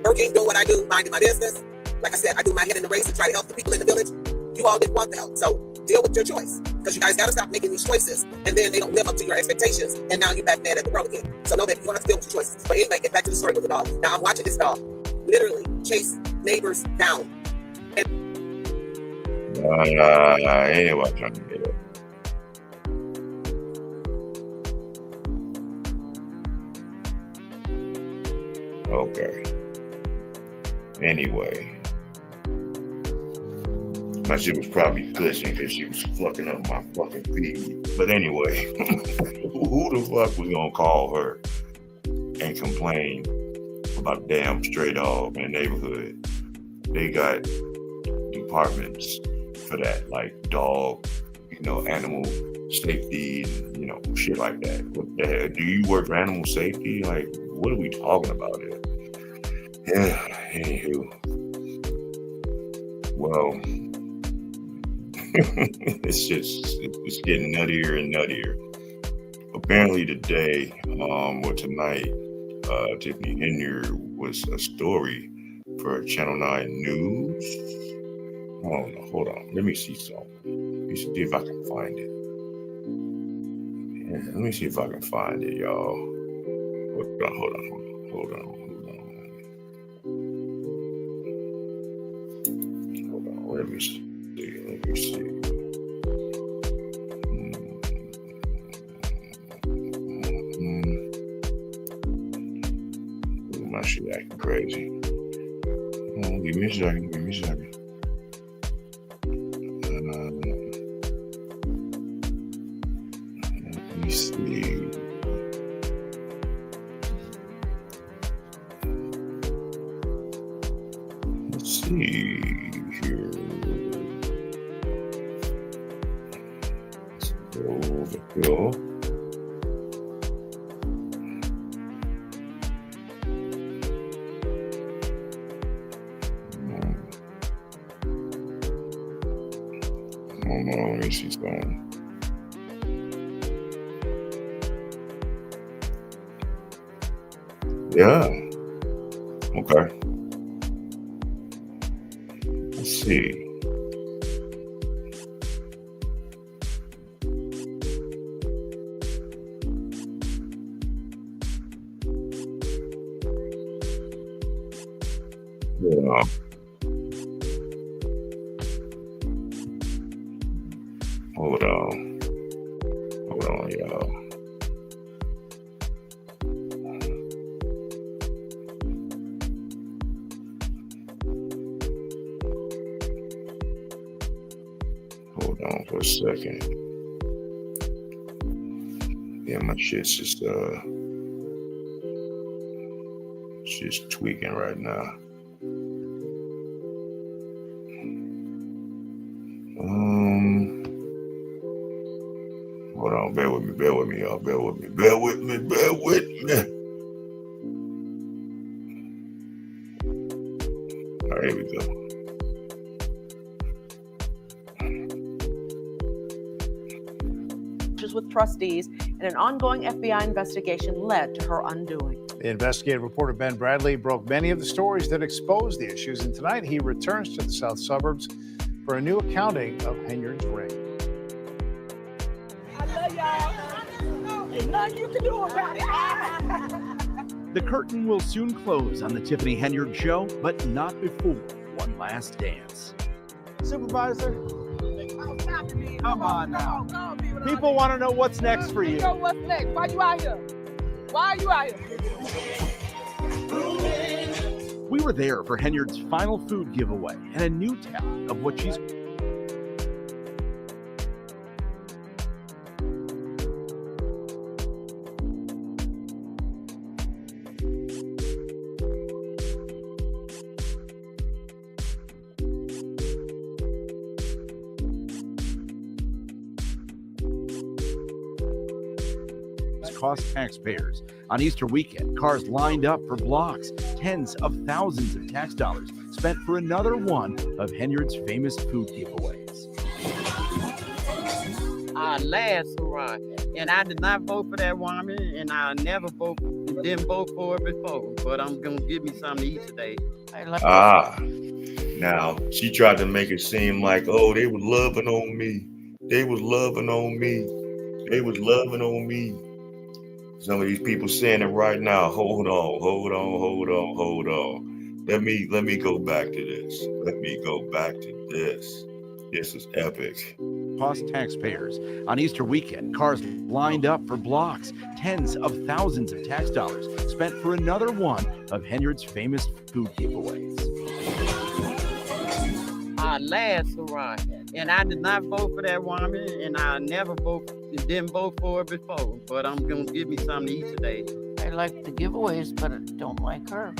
working, doing what I do, minding my business. Like I said, I do my head in the race to try to help the people in the village. You all didn't want the help. So deal with your choice. Because you guys got to stop making these choices. And then they don't live up to your expectations. And now you're back mad at the world again. So know that you're going to have to deal with your choices. But anyway, get back to the story with the dog. Now I'm watching this dog literally chase neighbors down. Anyway, I'm trying to get up. Okay. Anyway. My shit was probably glitching because she was fucking up my fucking feed. But anyway, who the fuck was gonna call her and complain about a damn stray dog in the neighborhood? They got departments for that, like dog, animal safety, and, shit like that. What the hell? Do you work for animal safety? Like, what are we talking about here? Yeah, anywho. Well, it's getting nuttier and nuttier. Apparently today, or tonight, Tiffany Henyard was a story for Channel 9 News. Hold on. Let me see something. Let me see if I can find it. Yeah, let me see if I can find it, y'all. Hold on. Let me see. me see. My shit acting crazy. Give me a second. Let me see. Let's see here. Let's go over here. Let me see something. Yeah. Okay. Let's see. Yeah. Hold on, y'all. Hold on for a second. Yeah, my shit's just tweaking right now. Hold on, bear with me, y'all. Bear with me. All right, here we go. With trustees, and an ongoing FBI investigation led to her undoing. The investigative reporter Ben Bradley broke many of the stories that exposed the issues, and tonight he returns to the south suburbs for a new accounting of Henyard's reign. I love y'all. Ain't nothing you can do about it. The curtain will soon close on the Tiffany Henyard show, but not before one last dance. Supervisor, come on now. People want to know what's next for you. What's next? Why you out here? We were there for Henyard's final food giveaway and a new tally of what she's cost taxpayers. On Easter weekend, cars lined up for blocks. Tens of thousands of tax dollars spent for another one of Henyard's famous food giveaways. Our last hurrah, and I did not vote for that woman, and I never didn't vote for her before. But I'm gonna give me something to eat today. Now she tried to make it seem like, oh, they was loving on me. Some of these people saying it right now. Hold on. Let me go back to this. This is epic. Cost taxpayers. On Easter weekend, cars lined up for blocks. Tens of thousands of tax dollars spent for another one of Henyard's famous food giveaways. Our last hurrah, and I did not vote for that woman, and I never didn't vote for her before. But I'm gonna give me something to eat today. I like the giveaways, but I don't like her.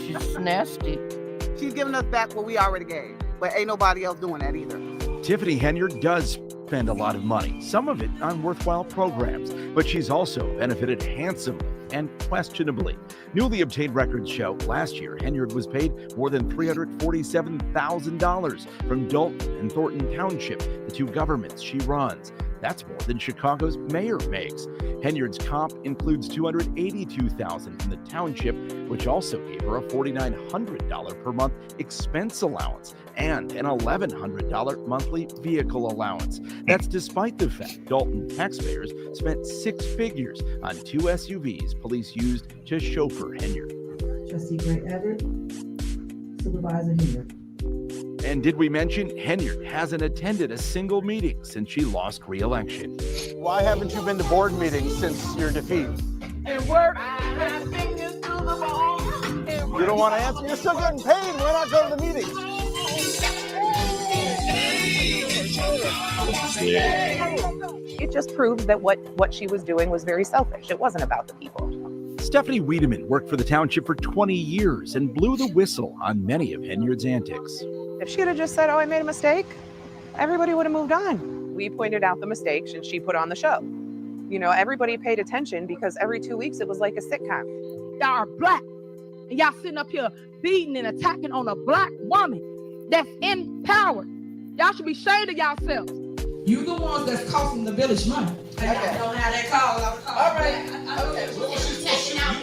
She's nasty. She's giving us back what we already gave, but ain't nobody else doing that either. Tiffany Henyard does spend a lot of money, some of it on worthwhile programs, but she's also benefited handsomely and questionably. Newly obtained records show last year Henyard was paid more than $347,000 from Dalton and Thornton Township, the two governments she runs. That's more than Chicago's mayor makes. Henyard's comp includes $282,000 from the township, which also gave her a $4,900 per month expense allowance and an $1,100 monthly vehicle allowance. That's despite the fact Dalton taxpayers spent six figures on two SUVs police used to chauffeur Henyard. Trustee Gray Everett, Supervisor Henyard. And did we mention Henyard hasn't attended a single meeting since she lost re-election? Why haven't you been to board meetings since your defeat? And work. You don't want to answer? You're still getting paid. Why not go to the meetings? It just proves that what she was doing was very selfish. It wasn't about the people. Stephanie Wiedemann worked for the township for 20 years and blew the whistle on many of Henyard's antics. If she had just said, oh, I made a mistake, everybody would have moved on. We pointed out the mistakes and she put on the show. You know, everybody paid attention because every 2 weeks it was like a sitcom. Y'all are black. And y'all sitting up here beating and attacking on a black woman that's in power. Y'all should be ashamed of yourselves. You the ones that's costing the village money. Okay. Don't have that call. All right. Okay. You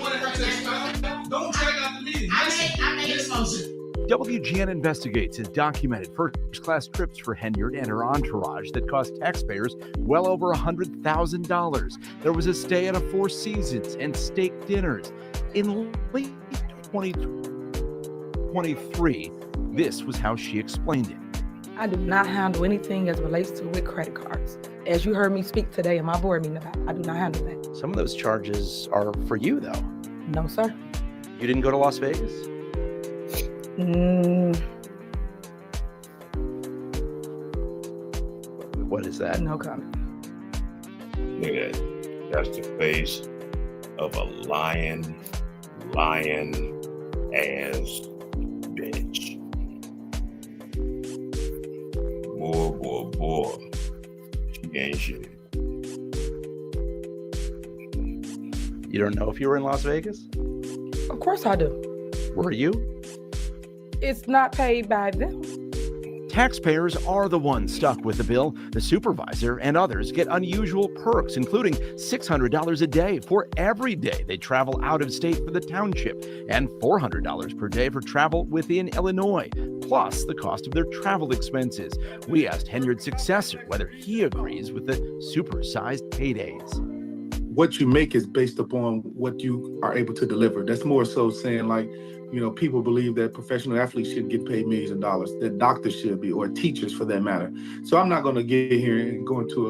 wanted her to expound? Don't check out the meeting. I made a motion. WGN Investigates has documented first-class trips for Henyard and her entourage that cost taxpayers well over $100,000. There was a stay at a Four Seasons and steak dinners. In late 2023, this was how she explained it. I do not handle anything as relates to with credit cards. As you heard me speak today in my board meeting about, I do not handle that. Some of those charges are for you, though. No, sir. You didn't go to Las Vegas? What is that? No comment. Look at that. That's the face of a lying ass bitch. Boy. She ain't shit. You don't know if you were in Las Vegas? Of course I do. Were you? It's not paid by them. Taxpayers are the ones stuck with the bill. The supervisor and others get unusual perks, including $600 a day for every day they travel out of state for the township, and $400 per day for travel within Illinois, plus the cost of their travel expenses. We asked Henyard's successor whether he agrees with the supersized paydays. What you make is based upon what you are able to deliver. That's more so saying, like, you know, people believe that professional athletes should get paid millions of dollars, that doctors should be, or teachers for that matter. So I'm not going to get here and go into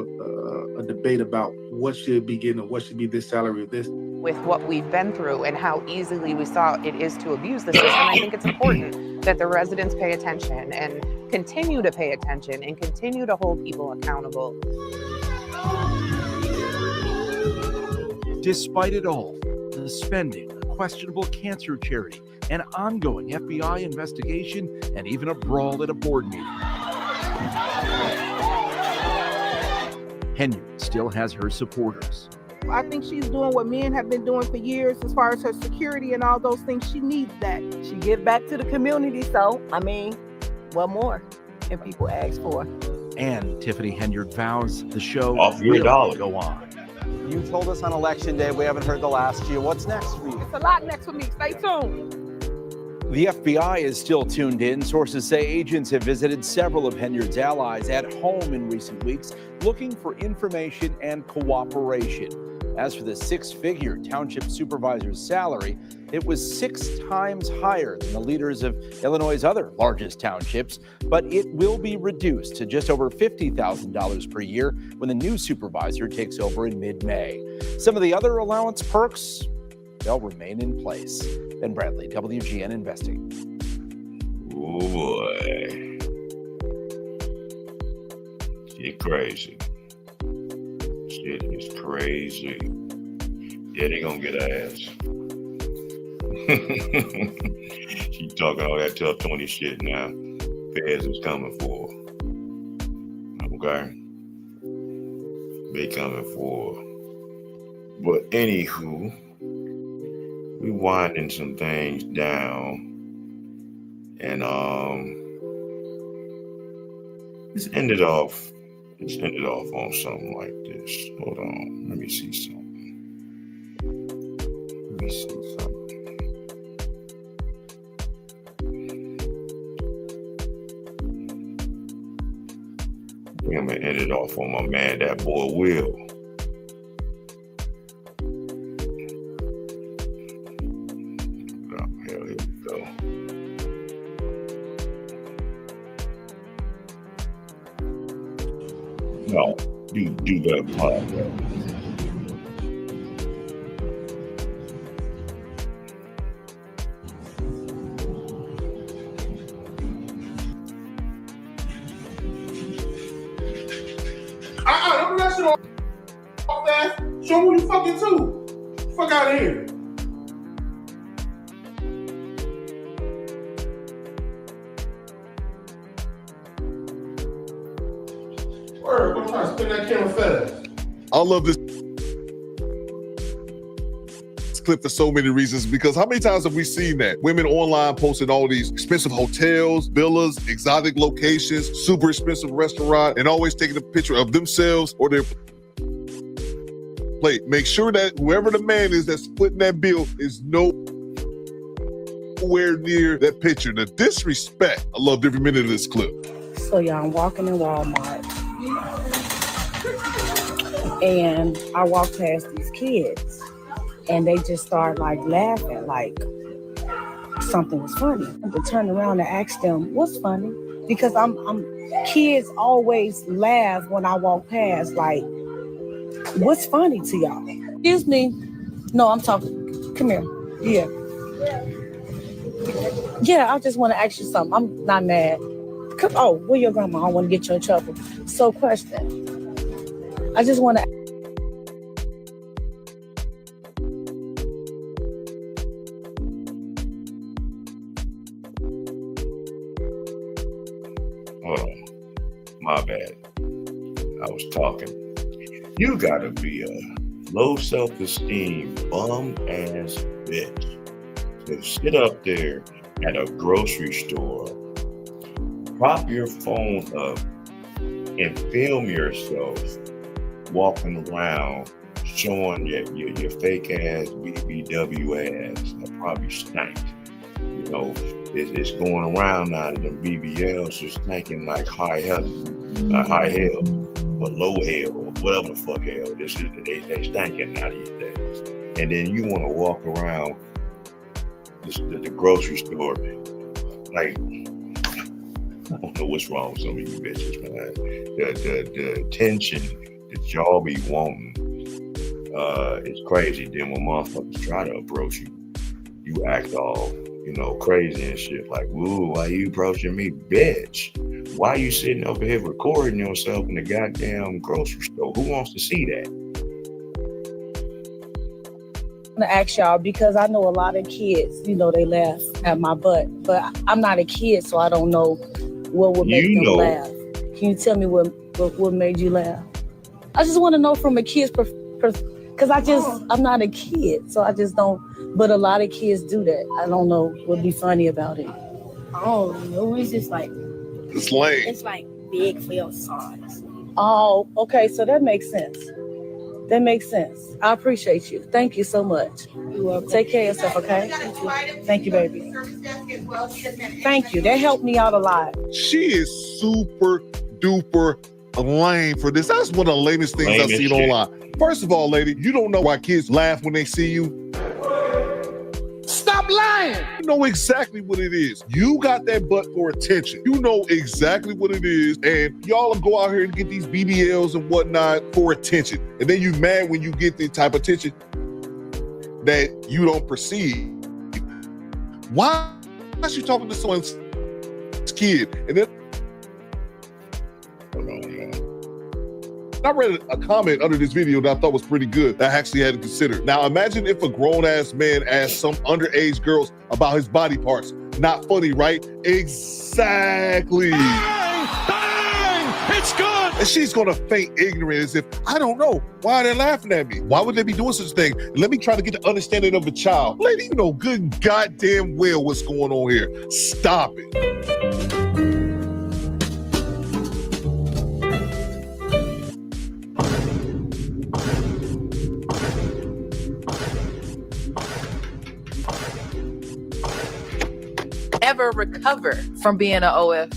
a debate about what should be getting or what should be this salary or this. With what we've been through and how easily we saw it is to abuse the system, I think it's important that the residents pay attention and continue to pay attention and continue to hold people accountable. Despite it all, the spending, a questionable cancer charity, an ongoing FBI investigation, and even a brawl at a board meeting, Henyard still has her supporters. I think she's doing what men have been doing for years as far as her security and all those things. She needs that. She give back to the community, so, I mean, what more if people ask for? And Tiffany Henyard vows the show your will dollar. go on. You told us on election day we haven't heard the last of you. What's next for you? It's a lot next for me. Stay tuned. The FBI is still tuned in. Sources say agents have visited several of Henyard's allies at home in recent weeks, looking for information and cooperation. As for the six-figure township supervisor's salary, it was 6 times higher than the leaders of Illinois' other largest townships, but it will be reduced to just over $50,000 per year when the new supervisor takes over in mid-May. Some of the other allowance perks, they'll remain in place. Ben Bradley, WGN Investing. Oh boy. Shit crazy. Shit is crazy. Yeah, they gonna get her ass. She talking all that tough 20 shit now. Feds is coming for her. Okay? They coming for her. But anywho, we winding some things down. And let's end it off on something like this. Hold on, let me see something. I'm gonna end it off on my man, that boy Will. Oh, hell, here we go. do that podcast. Don't do that shit off fast. Show me who you fucking to. Fuck out of here. Word, I'm trying to spin that camera fast. I love this clip for so many reasons, because how many times have we seen that? Women online posting all these expensive hotels, villas, exotic locations, super expensive restaurant, and always taking a picture of themselves or their plate. Make sure that whoever the man is that's footing that bill is nowhere near that picture. The disrespect. I loved every minute of this clip. So y'all, I'm walking in Walmart and I walk past these kids and they just start like laughing, like something was funny. I turn around and ask them, what's funny? Because kids always laugh when I walk past, like, what's funny to y'all? Excuse me. No, I'm talking. Come here. Yeah. Yeah, I just want to ask you something. I'm not mad. Come, oh, where your grandma? I don't want to get you in trouble. So, question. I just want to. Hold on. My bad. I was talking. You gotta be a low self-esteem, bum-ass bitch to sit up there at a grocery store, prop your phone up, and film yourself walking around showing your fake-ass BBW ass. That probably stank. You know, it's going around now that them BBLs are stinking like high hell, but low hell, or whatever the fuck hell. They stinking now these days. And then you want to walk around the grocery store like, I don't know what's wrong with some of you bitches, man. The attention that y'all be wanting is crazy. Then when motherfuckers try to approach you, you act all, crazy and shit. Like, ooh, why you approaching me, bitch? Why you sitting over here recording yourself in the goddamn grocery store? Who wants to see that? I'm gonna ask y'all because I know a lot of kids, they laugh at my butt, but I'm not a kid, so I don't know what would make them laugh. Can you tell me what made you laugh? I just want to know from a kid's because I'm not a kid, so I just don't. But a lot of kids do that. I don't know what'd be funny about it. Oh no, it's just like it's lame. It's like big for your size. Oh, okay, so that makes sense. That makes sense. I appreciate you. Thank you so much. You're welcome. Take care of yourself, okay? Thank you, baby. Thank you. That helped me out a lot. She is super duper lame for this. That's one of the lamest things I've seen online. First of all, lady, you don't know why kids laugh when they see you. Stop lying. You know exactly what it is. You got that butt for attention. You know exactly what it is. And y'all go out here and get these BBLs and whatnot for attention. And then you mad when you get the type of attention that you don't perceive. Why is you talking to someone's kid? And then I read a comment under this video that I thought was pretty good that I actually had to consider. Now, imagine if a grown-ass man asked some underage girls about his body parts. Not funny, right? Exactly. Bang! Bang! It's good! And she's gonna feign ignorant as if, I don't know. Why are they laughing at me? Why would they be doing such a thing? Let me try to get the understanding of a child. Lady, you know good goddamn well what's going on here. Stop it. Ever recover from being an OF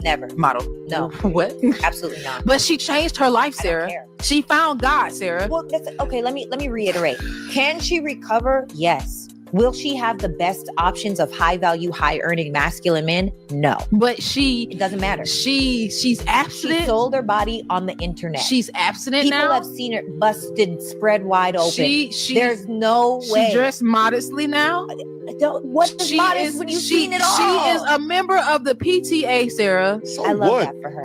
never model? No. What? Absolutely not. But she changed her life, Sarah. She found God, Sarah. Well, okay, let me reiterate. Can she recover? Yes. Will she have the best options of high value, high earning masculine men? No. But it doesn't matter. She's abstinent. She sold her body on the internet. She's abstinent People now. have seen her busted, spread wide open. There's no way. She dressed modestly now. What is modest when you've seen it all? She is a member of the PTA, Sarah. I love that for her.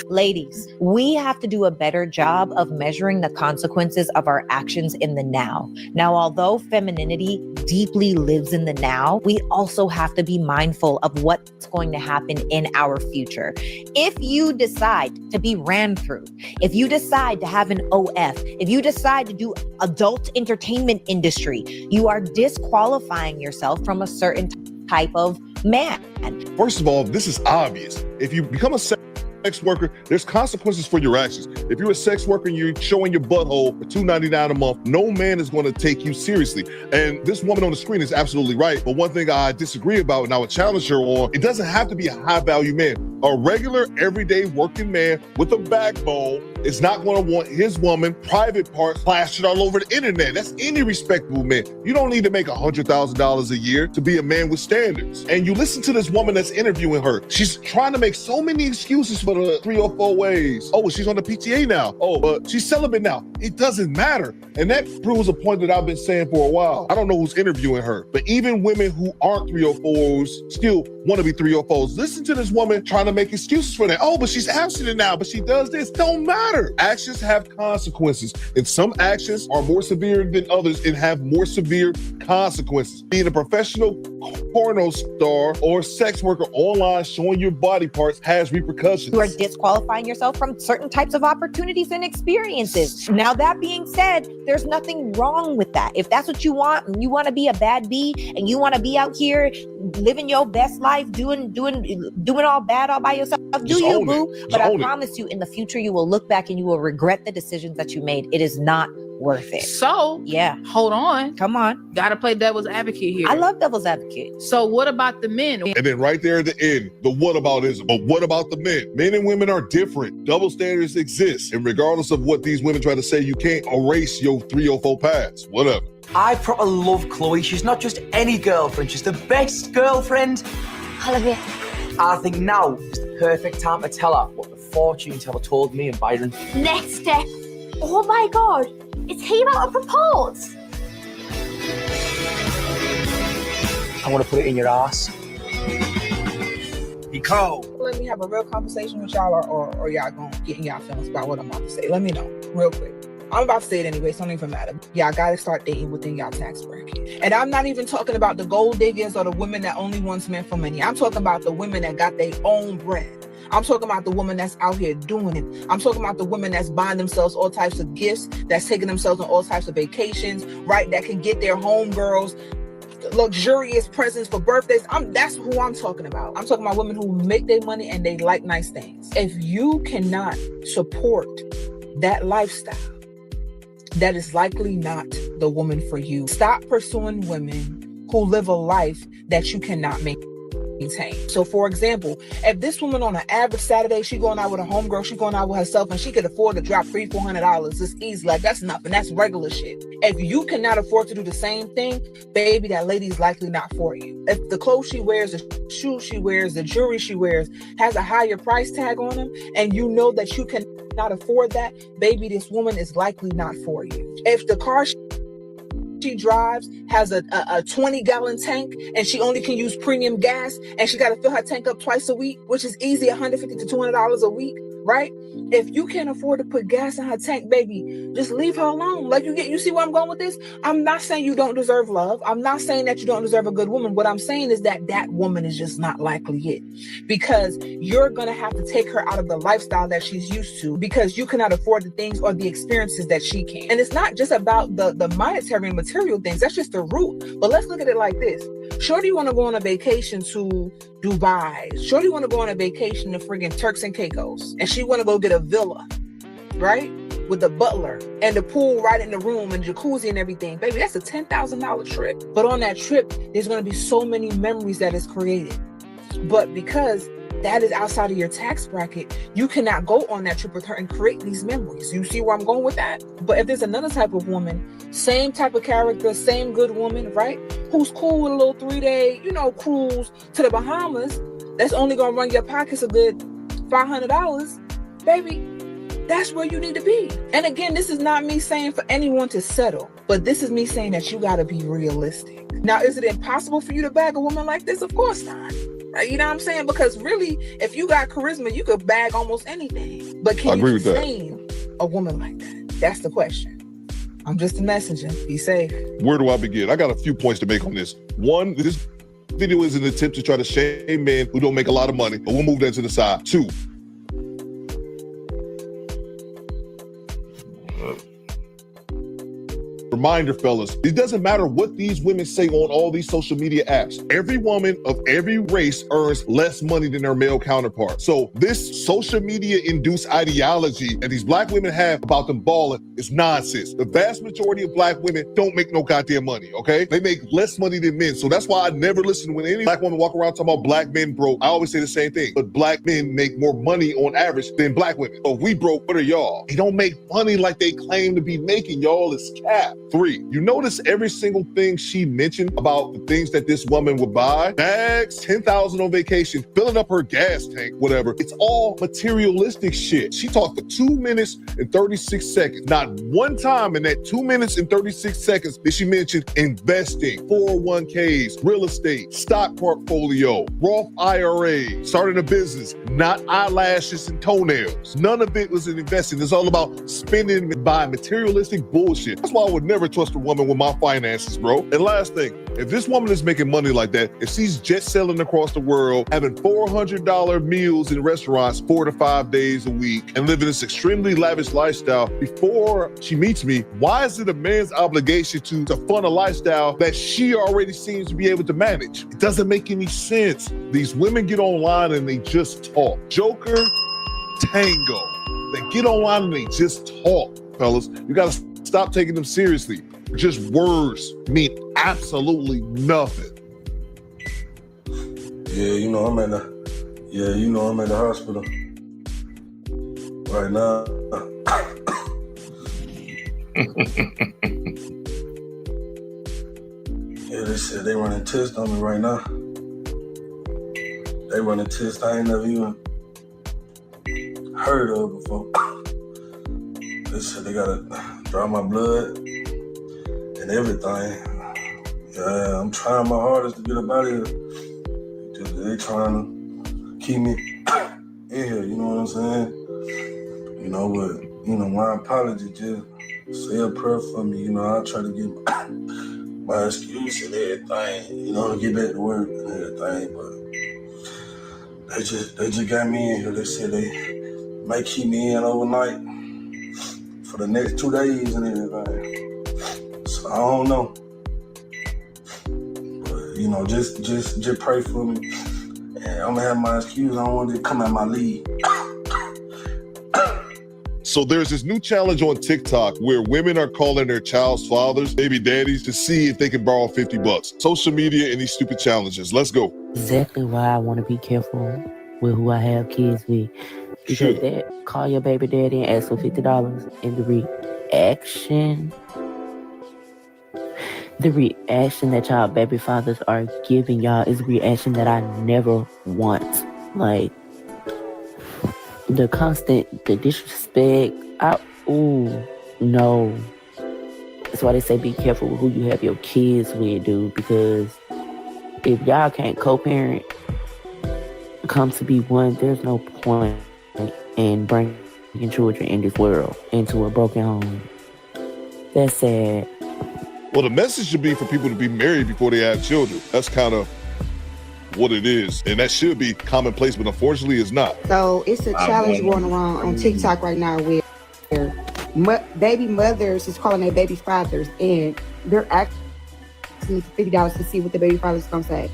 Ladies, we have to do a better job of measuring the consequences of our actions in the now. Now, although femininity deeply lives in the now, we also have to be mindful of what's going to happen in our future. If you decide to be ran through, if you decide to have an OF, if you decide to do adult entertainment industry, you are disqualifying yourself from a certain type of man. First of all, this is obvious. If you become a sex worker, there's consequences for your actions. If you're a sex worker and you're showing your butthole for $2.99 a month, no man is going to take you seriously. And this woman on the screen is absolutely right. But one thing I disagree about, and I would challenge her on, it doesn't have to be a high value man. A regular, everyday working man with a backbone is not going to want his woman private parts plastered all over the internet. That's any respectable man. You don't need to make $100,000 a year to be a man with standards. And you listen to this woman that's interviewing her. She's trying to make so many excuses for the 3 or 4 ways. Oh, she's on the PTA now. Oh, but she's celibate now. It doesn't matter. And that proves a point that I've been saying for a while. I don't know who's interviewing her, but even women who aren't 304s still want to be 304s. Listen to this woman trying to make excuses for that. Oh, but she's abstinent now, but she does this. Don't matter. Actions have consequences, and some actions are more severe than others and have more severe consequences. Being a professional porno star or sex worker online showing your body parts has repercussions. You are disqualifying yourself from certain types of opportunities and experiences. Now, that being said, there's nothing wrong with that. If that's what you want, and you want to be a bad bee, and you want to be out here living your best life, doing all bad all by yourself, do you, boo? But I promise you, in the future, you will look back and you will regret the decisions that you made. It is not worth it. So, yeah, hold on. Come on. Gotta play devil's advocate here. I love devil's advocate. So what about the men? And then right there at the end, the whataboutism. But what about the men? Men and women are different. Double standards exist. And regardless of what these women try to say, you can't erase your 304 past. Whatever. I proper love Chloe. She's not just any girlfriend. She's the best girlfriend. I love it. I think now is the perfect time to tell her what the fortune teller told me and Byron. Next step. Oh my god, is he about to propose? I want to put it in your ass. Be cold. Let me have a real conversation with y'all, or y'all gonna get in y'all feelings about what I'm about to say. Let me know real quick. I'm about to say it anyway, so it don't even matter. Y'all gotta start dating within y'all tax bracket. And I'm not even talking about the gold diggers or the women that only wants men for money. I'm talking about the women that got their own bread. I'm talking about the woman that's out here doing it. I'm talking about the women that's buying themselves all types of gifts, that's taking themselves on all types of vacations, right? That can get their homegirls luxurious presents for birthdays. That's who I'm talking about. I'm talking about women who make their money and they like nice things. If you cannot support that lifestyle, that is likely not the woman for you. Stop pursuing women who live a life that you cannot maintain. So for example, if this woman on an average Saturday, she going out with a homegirl, she going out with herself, and she could afford to drop $300-$400 just easy, like that's nothing, that's regular shit. If you cannot afford to do the same thing, baby, that lady is likely not for you. If the clothes she wears, the shoes she wears, the jewelry she wears has a higher price tag on them, and you know that you cannot afford that, baby, this woman is likely not for you. If the car she drives has a 20-gallon tank and she only can use premium gas and she got to fill her tank up twice a week, which is easy, $150 to $200 a week, right? If you can't afford to put gas in her tank, baby, just leave her alone. Like you see where I'm going with this? I'm not saying you don't deserve love. I'm not saying that you don't deserve a good woman. What I'm saying is that that woman is just not likely it, because you're going to have to take her out of the lifestyle that she's used to because you cannot afford the things or the experiences that she can. And it's not just about the monetary and material things. That's just the root. But let's look at it like this. Shorty want to go on a vacation to Dubai. Shorty want to go on a vacation to friggin' Turks and Caicos. And she want to go get a villa, right? With the butler and the pool right in the room and jacuzzi and everything. Baby, that's a $10,000 trip. But on that trip, there's going to be so many memories that is created. But because that is outside of your tax bracket, you cannot go on that trip with her and create these memories. You see where I'm going with that? But if there's another type of woman, same type of character, same good woman, right? who's cool with a little 3-day, cruise to the Bahamas, that's only gonna run your pockets a good $500, baby, that's where you need to be. And again, this is not me saying for anyone to settle, but this is me saying that you gotta be realistic. Now, is it impossible for you to bag a woman like this? Of course not. You know what I'm saying? Because really, if you got charisma, you could bag almost anything. But can you sustain a woman like that? That's the question. I'm just a messenger. Be safe. Where do I begin? I got a few points to make on this. One, this video is an attempt to try to shame men who don't make a lot of money, but we'll move that to the side. 2, reminder, fellas, it doesn't matter what these women say on all these social media apps. Every woman of every race earns less money than their male counterpart. So this social media induced ideology that these black women have about them balling is nonsense. The vast majority of black women don't make no goddamn money, okay? They make less money than men. So that's why I never listen when any black woman walk around talking about black men broke. I always say the same thing, but black men make more money on average than black women. So if we broke, what are y'all? They don't make money like they claim to be making. Y'all is cap. 3, you notice every single thing she mentioned about the things that this woman would buy, bags, $10,000 on vacation, filling up her gas tank, whatever. It's all materialistic shit. She talked for 2 minutes and 36 seconds. Not one time in that 2 minutes and 36 seconds did she mention investing, 401ks, real estate, stock portfolio, Roth IRA, starting a business, not eyelashes and toenails. None of it was in investing. It's all about spending and buying materialistic bullshit. That's why I would never trust a woman with my finances, bro. And last thing, if this woman is making money like that, if she's jet selling across the world, having $400 meals in restaurants 4 to 5 days a week, and living this extremely lavish lifestyle before she meets me, why is it a man's obligation to fund a lifestyle that she already seems to be able to manage? It doesn't make any sense. These women get online and they just talk. Joker, tango. They get online and they just talk, fellas. You gotta stop taking them seriously. Just words mean absolutely nothing. I'm at the hospital right now. They said they running tests on me right now. They running tests I ain't never even heard of before. They said they gotta draw my blood and everything. Yeah, I'm trying my hardest to get up out of here. They trying to keep me in here, you know what I'm saying? My apology, just say a prayer for me. I'll try to get my excuse and everything, to get back to work and everything, but they just got me in here. They said they might keep me in overnight for the next 2 days and everything. So I don't know. But, just pray for me. And I'm gonna have my excuse. I don't want it to come at my lead. So there's this new challenge on TikTok where women are calling their child's fathers baby daddies to see if they can borrow $50. Social media and these stupid challenges. Let's go. Exactly why I want to be careful with who I have kids with. Because that call your baby daddy and ask for $50, and the reaction that y'all baby fathers are giving y'all is a reaction that I never want. Like, the disrespect, no. That's why they say be careful with who you have your kids with, dude, because if y'all can't co-parent, come to be one, there's no point in bringing children in this world into a broken home. That's sad. Well, the message should be for people to be married before they have children. That's kind of what it is. And that should be commonplace, but unfortunately it's not. So it's a challenge going around on TikTok right now where baby mothers is calling their baby fathers, and they're asking for $50 to see what the baby father's gonna say.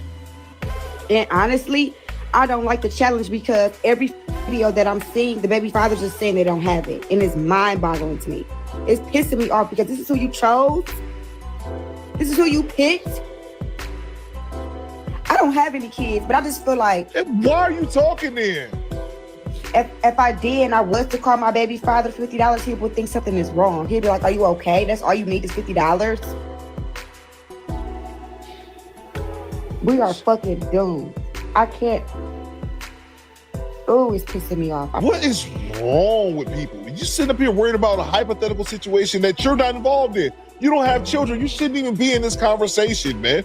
And honestly, I don't like the challenge because every video that I'm seeing, the baby fathers are saying they don't have it. And it's mind-boggling to me. It's pissing me off because this is who you chose. This is who you picked. I don't have any kids, but I just feel like... Why are you talking then? If I did and I was to call my baby father $50, he would think something is wrong. He'd be like, are you okay? That's all you need is $50? We are fucking doomed. I can't. Oh, it's pissing me off. What is wrong with people? You sitting up here worried about a hypothetical situation that you're not involved in. You don't have children. You shouldn't even be in this conversation, man.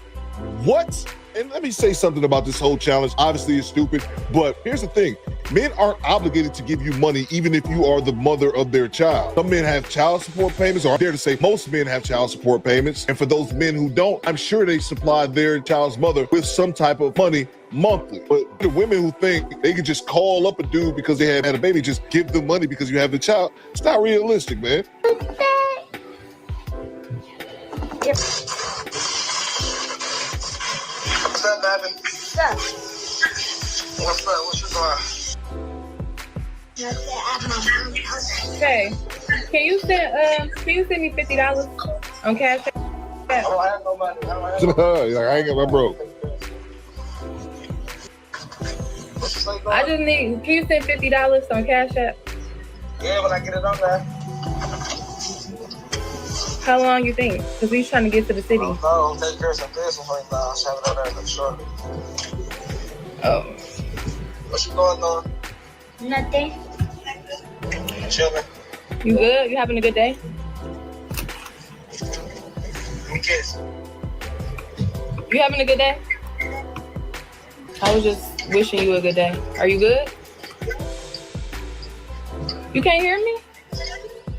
What? And let me say something about this whole challenge. Obviously, it's stupid, but here's the thing. Men aren't obligated to give you money even if you are the mother of their child. Some men have child support payments, or I dare to say most men have child support payments. And for those men who don't, I'm sure they supply their child's mother with some type of money monthly. But the women who think they can just call up a dude because they have had a baby, just give them money because you have the child, it's not realistic, man. What's up, baby? What's up? What you doing? Hey, can you send me $50 on Cash App? I don't have no money. Like, I ain't got my broke. I just need, can you send $50 on Cash App? Yeah, when I get it on there. How long you think? Because we trying to get to the city. No, I'm taking care of some business right now. I'll have it on there, sure. Oh. What you going on? Nothing. Chilling. You good? You having a good day? Give me a kiss. You having a good day? I was just wishing you a good day. Are you good? You can't hear me?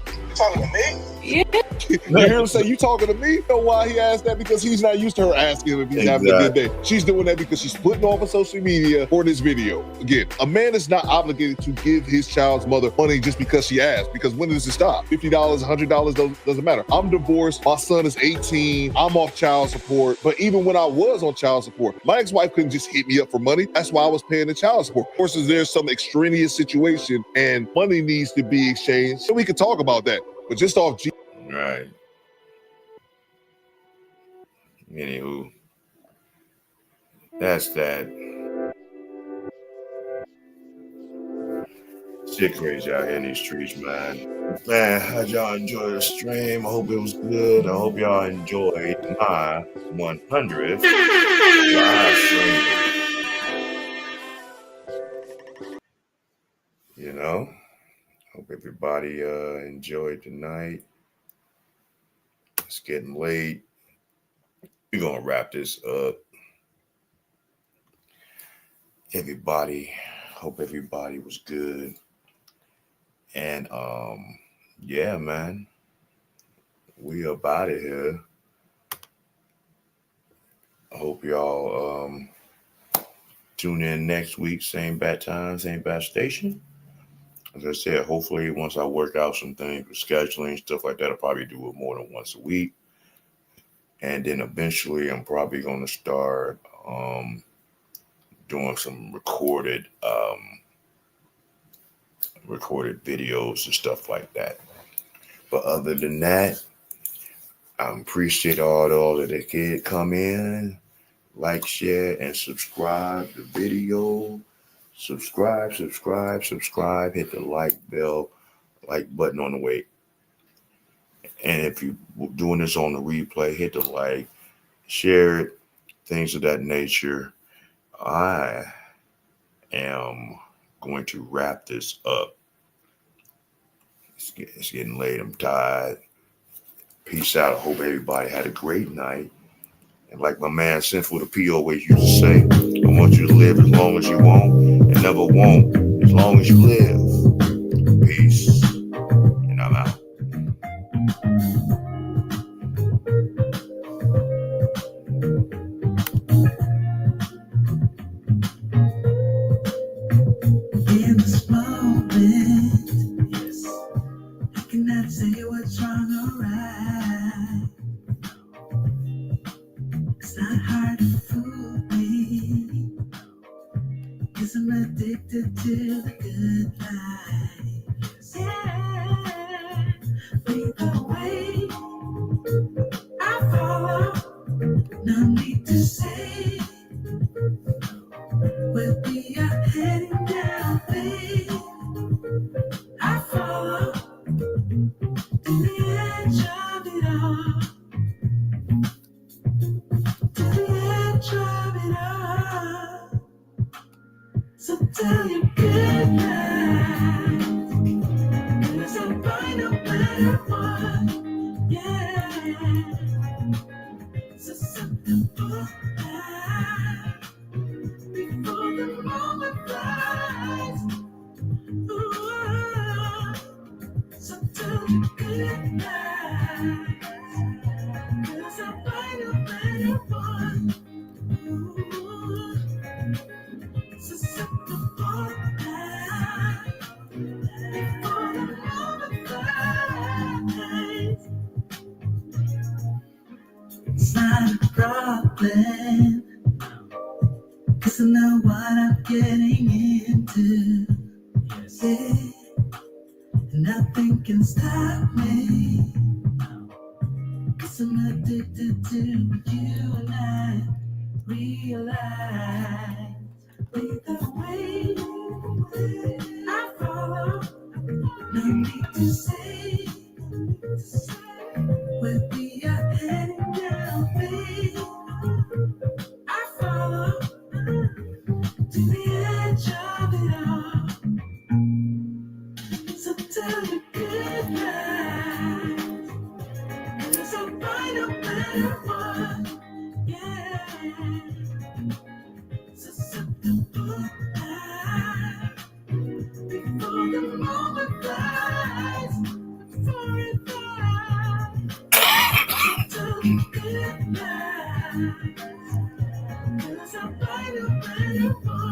You talking to me? Yeah. You hear him say, you talking to me? You know why he asked that? Because he's not used to her asking him if he's having a good day. She's doing that because she's putting off on social media for this video. Again, a man is not obligated to give his child's mother money just because she asked. Because when does it stop? $50, $100 doesn't matter. I'm divorced. My son is 18. I'm off child support. But even when I was on child support, my ex-wife couldn't just hit me up for money. That's why I was paying the child support. Of course, there's some extraneous situation and money needs to be exchanged, so we can talk about that. But just off G. Right. Anywho, that's that. Shit crazy out here in these streets, man. Man, how'd y'all enjoy the stream? I hope it was good. I hope y'all enjoyed my 100th live stream. You know, hope everybody enjoyed tonight. It's getting late. We're gonna wrap this up. Everybody, hope everybody was good. And yeah, man. We up out of here. I hope y'all tune in next week, same bad time, same bad station. As I said, hopefully once I work out some things with scheduling, stuff like that, I'll probably do it more than once a week. And then eventually I'm probably going to start doing some recorded videos and stuff like that. But other than that, I appreciate all that they could come in, like, share, and subscribe the video. Subscribe. Hit the like button on the way. And if you're doing this on the replay, hit the like, share it, things of that nature. I am going to wrap this up. It's getting late. I'm tired. Peace out. I hope everybody had a great night. And like my man Sinful the P always used to say, I want you to live as long as you want and never won't as long as you live. Peace. And I'm out. In this moment, yes, I cannot say what's wrong or right. It's not hard to fool me, 'cause I'm addicted to the good life. Yeah, lead the way, I follow, no need to say where we are heading down, babe. I follow to the edge of it all, to the edge of it all. tell you goodnight. 'Cause I'll find no better one. Yeah. So something for that before the moment flies. Ooh. So tell you goodnight. 'Cause I'll find a better one. Ooh. So something for that before the moment flies. It's not a problem, 'cause I know what I'm getting into. Yeah. And nothing can stop me, 'cause I'm addicted to you. And I realize with the way I follow, no need to say where we are heading now, babe. I follow to the edge of it all. So tell you goodnight, 'cause I'll find a better one. Yeah. So something for that before the moment flies. For it flies. So tell you goodnight, 'cause I'll find a better one.